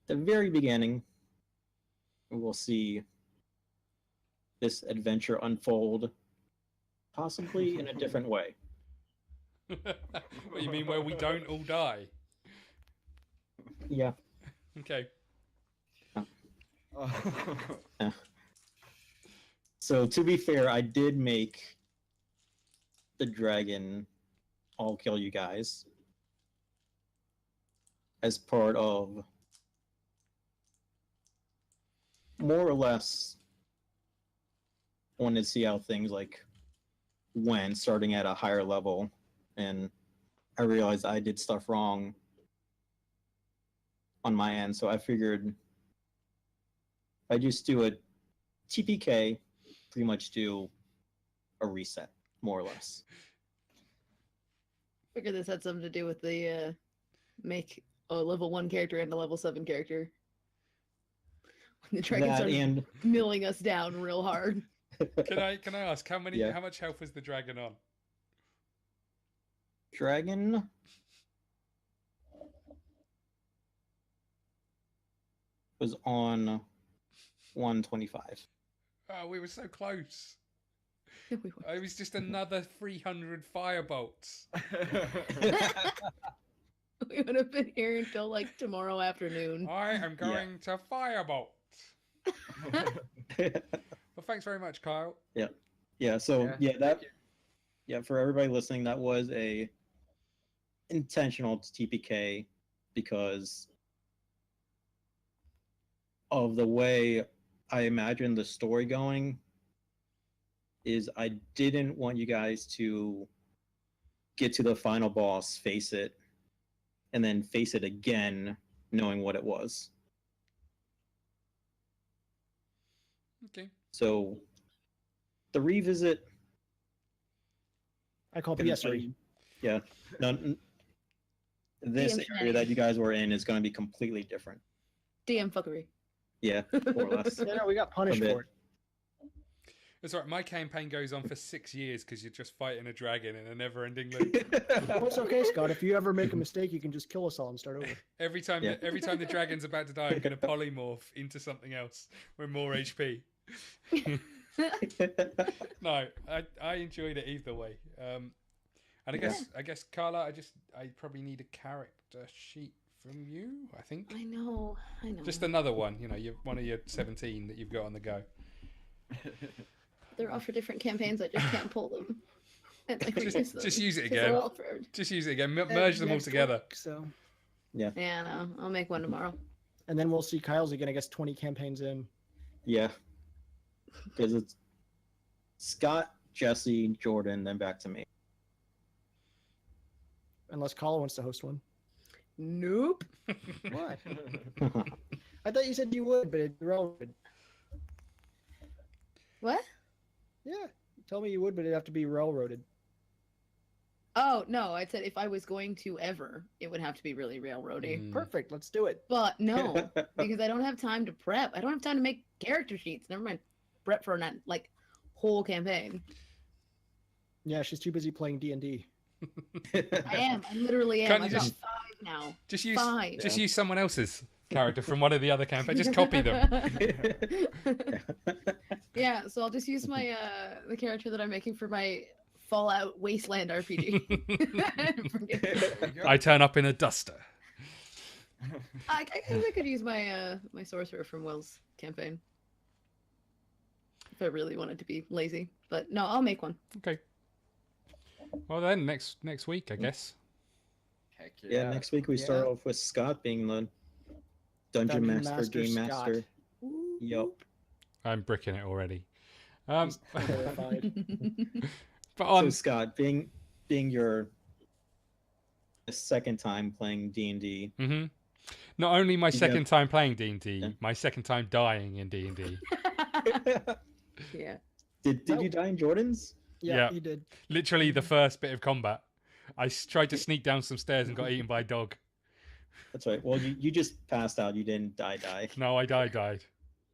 the very beginning. We will see this adventure unfold, possibly in a different way. What you mean, where we don't all die? Yeah. Okay. So to be fair, I did make the dragon all kill you guys as part of more or less wanted to see how things like went starting at a higher level, and I realized I did stuff wrong on my end, so I figured I just do a TPK, pretty much do a reset, more or less. Figured this had something to do with the make a level 1 character and a level 7 character. When the dragon That started and milling us down real hard. Can I ask how much health was the dragon on? dragon was on 125. Oh, we were so close. We were. It was just another 300 firebolts. We would have been here until like tomorrow afternoon. I am going to firebolt. Well, thanks very much, Kyle. For everybody listening, that was a intentional TPK because of the way I imagined the story going. Is I didn't want you guys to get to the final boss, face it, and then face it again, knowing what it was. Okay. So the revisit, I call PS3. Yeah. This DM area that you guys were in is going to be completely different. DM fuckery. Yeah, more or less. Yeah, no, we got punished A bit. for it. That's right. My campaign goes on for 6 years because you're just fighting a dragon in a never-ending loop. Well, it's okay, Scott. If you ever make a mistake, you can just kill us all and start over. Every time the dragon's about to die, I'm going to polymorph into something else with more HP. No, I enjoyed it either way. And I guess Carla, I probably need a character sheet from you. I think. I know. Just another one. You know, one of your 17 that you've got on the go. They're all for different campaigns. I just can't pull them. And, like, Just use it because they're again. all for- Just use it again. Merge them all Next together. week, so. Yeah, no, I'll make one tomorrow. And then we'll see Kyle's again, I guess 20 campaigns in. Yeah. Because it's Scott, Jesse, Jordan, then back to me. Unless Kyle wants to host one. Nope. What? I thought you said you would, but it's irrelevant. What? Yeah. You told me you would, but it'd have to be railroaded. Oh, no, I said if I was going to ever, it would have to be really railroady. Mm. Perfect. Let's do it. But no, because I don't have time to prep. I don't have time to make character sheets. Never mind prep for an whole campaign. Yeah, she's too busy playing D&D. I am. I literally am. Can't you I've got just- 5 now. Just use 5. just use someone else's character from one of the other campaigns. Just copy them. Yeah, so I'll just use my the character that I'm making for my Fallout Wasteland RPG. I turn up in a duster. I guess I could use my my sorcerer from Will's campaign if I really wanted to be lazy. But no, I'll make one. Okay. Well then, next week, I guess. Heck Yeah, next week we start Yeah. off with Scott being the Dungeon Master, Game Scott. Master. Yup. I'm bricking it already. He's terrified. But So on Scott, being your second time playing D&D, not only my You got- second time playing D&D, Yeah. my second time dying in D&D. Yeah. did Nope. you die in Jordan's? Yeah, Yeah. he did. Literally the first bit of combat. I tried to sneak down some stairs and got eaten by a dog. That's right. Well, you just passed out. You didn't die. No, I died.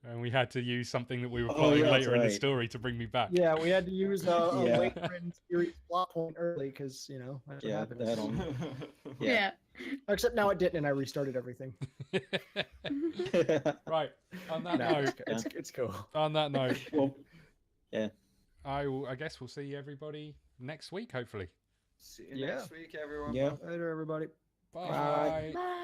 And we had to use something that we were Oh, plotting yeah, that's later in the right. story to bring me back. Yeah, we had to use a Yeah. Wakeman series plot point early because that's what Yeah, happens. that on. Yeah. Except now it didn't, and I restarted everything. Right. On that No, note, it's cool. on that note, Well, I guess we'll see everybody next week, hopefully. See you next week, everyone. yeah. Later, everybody. Bye. Bye.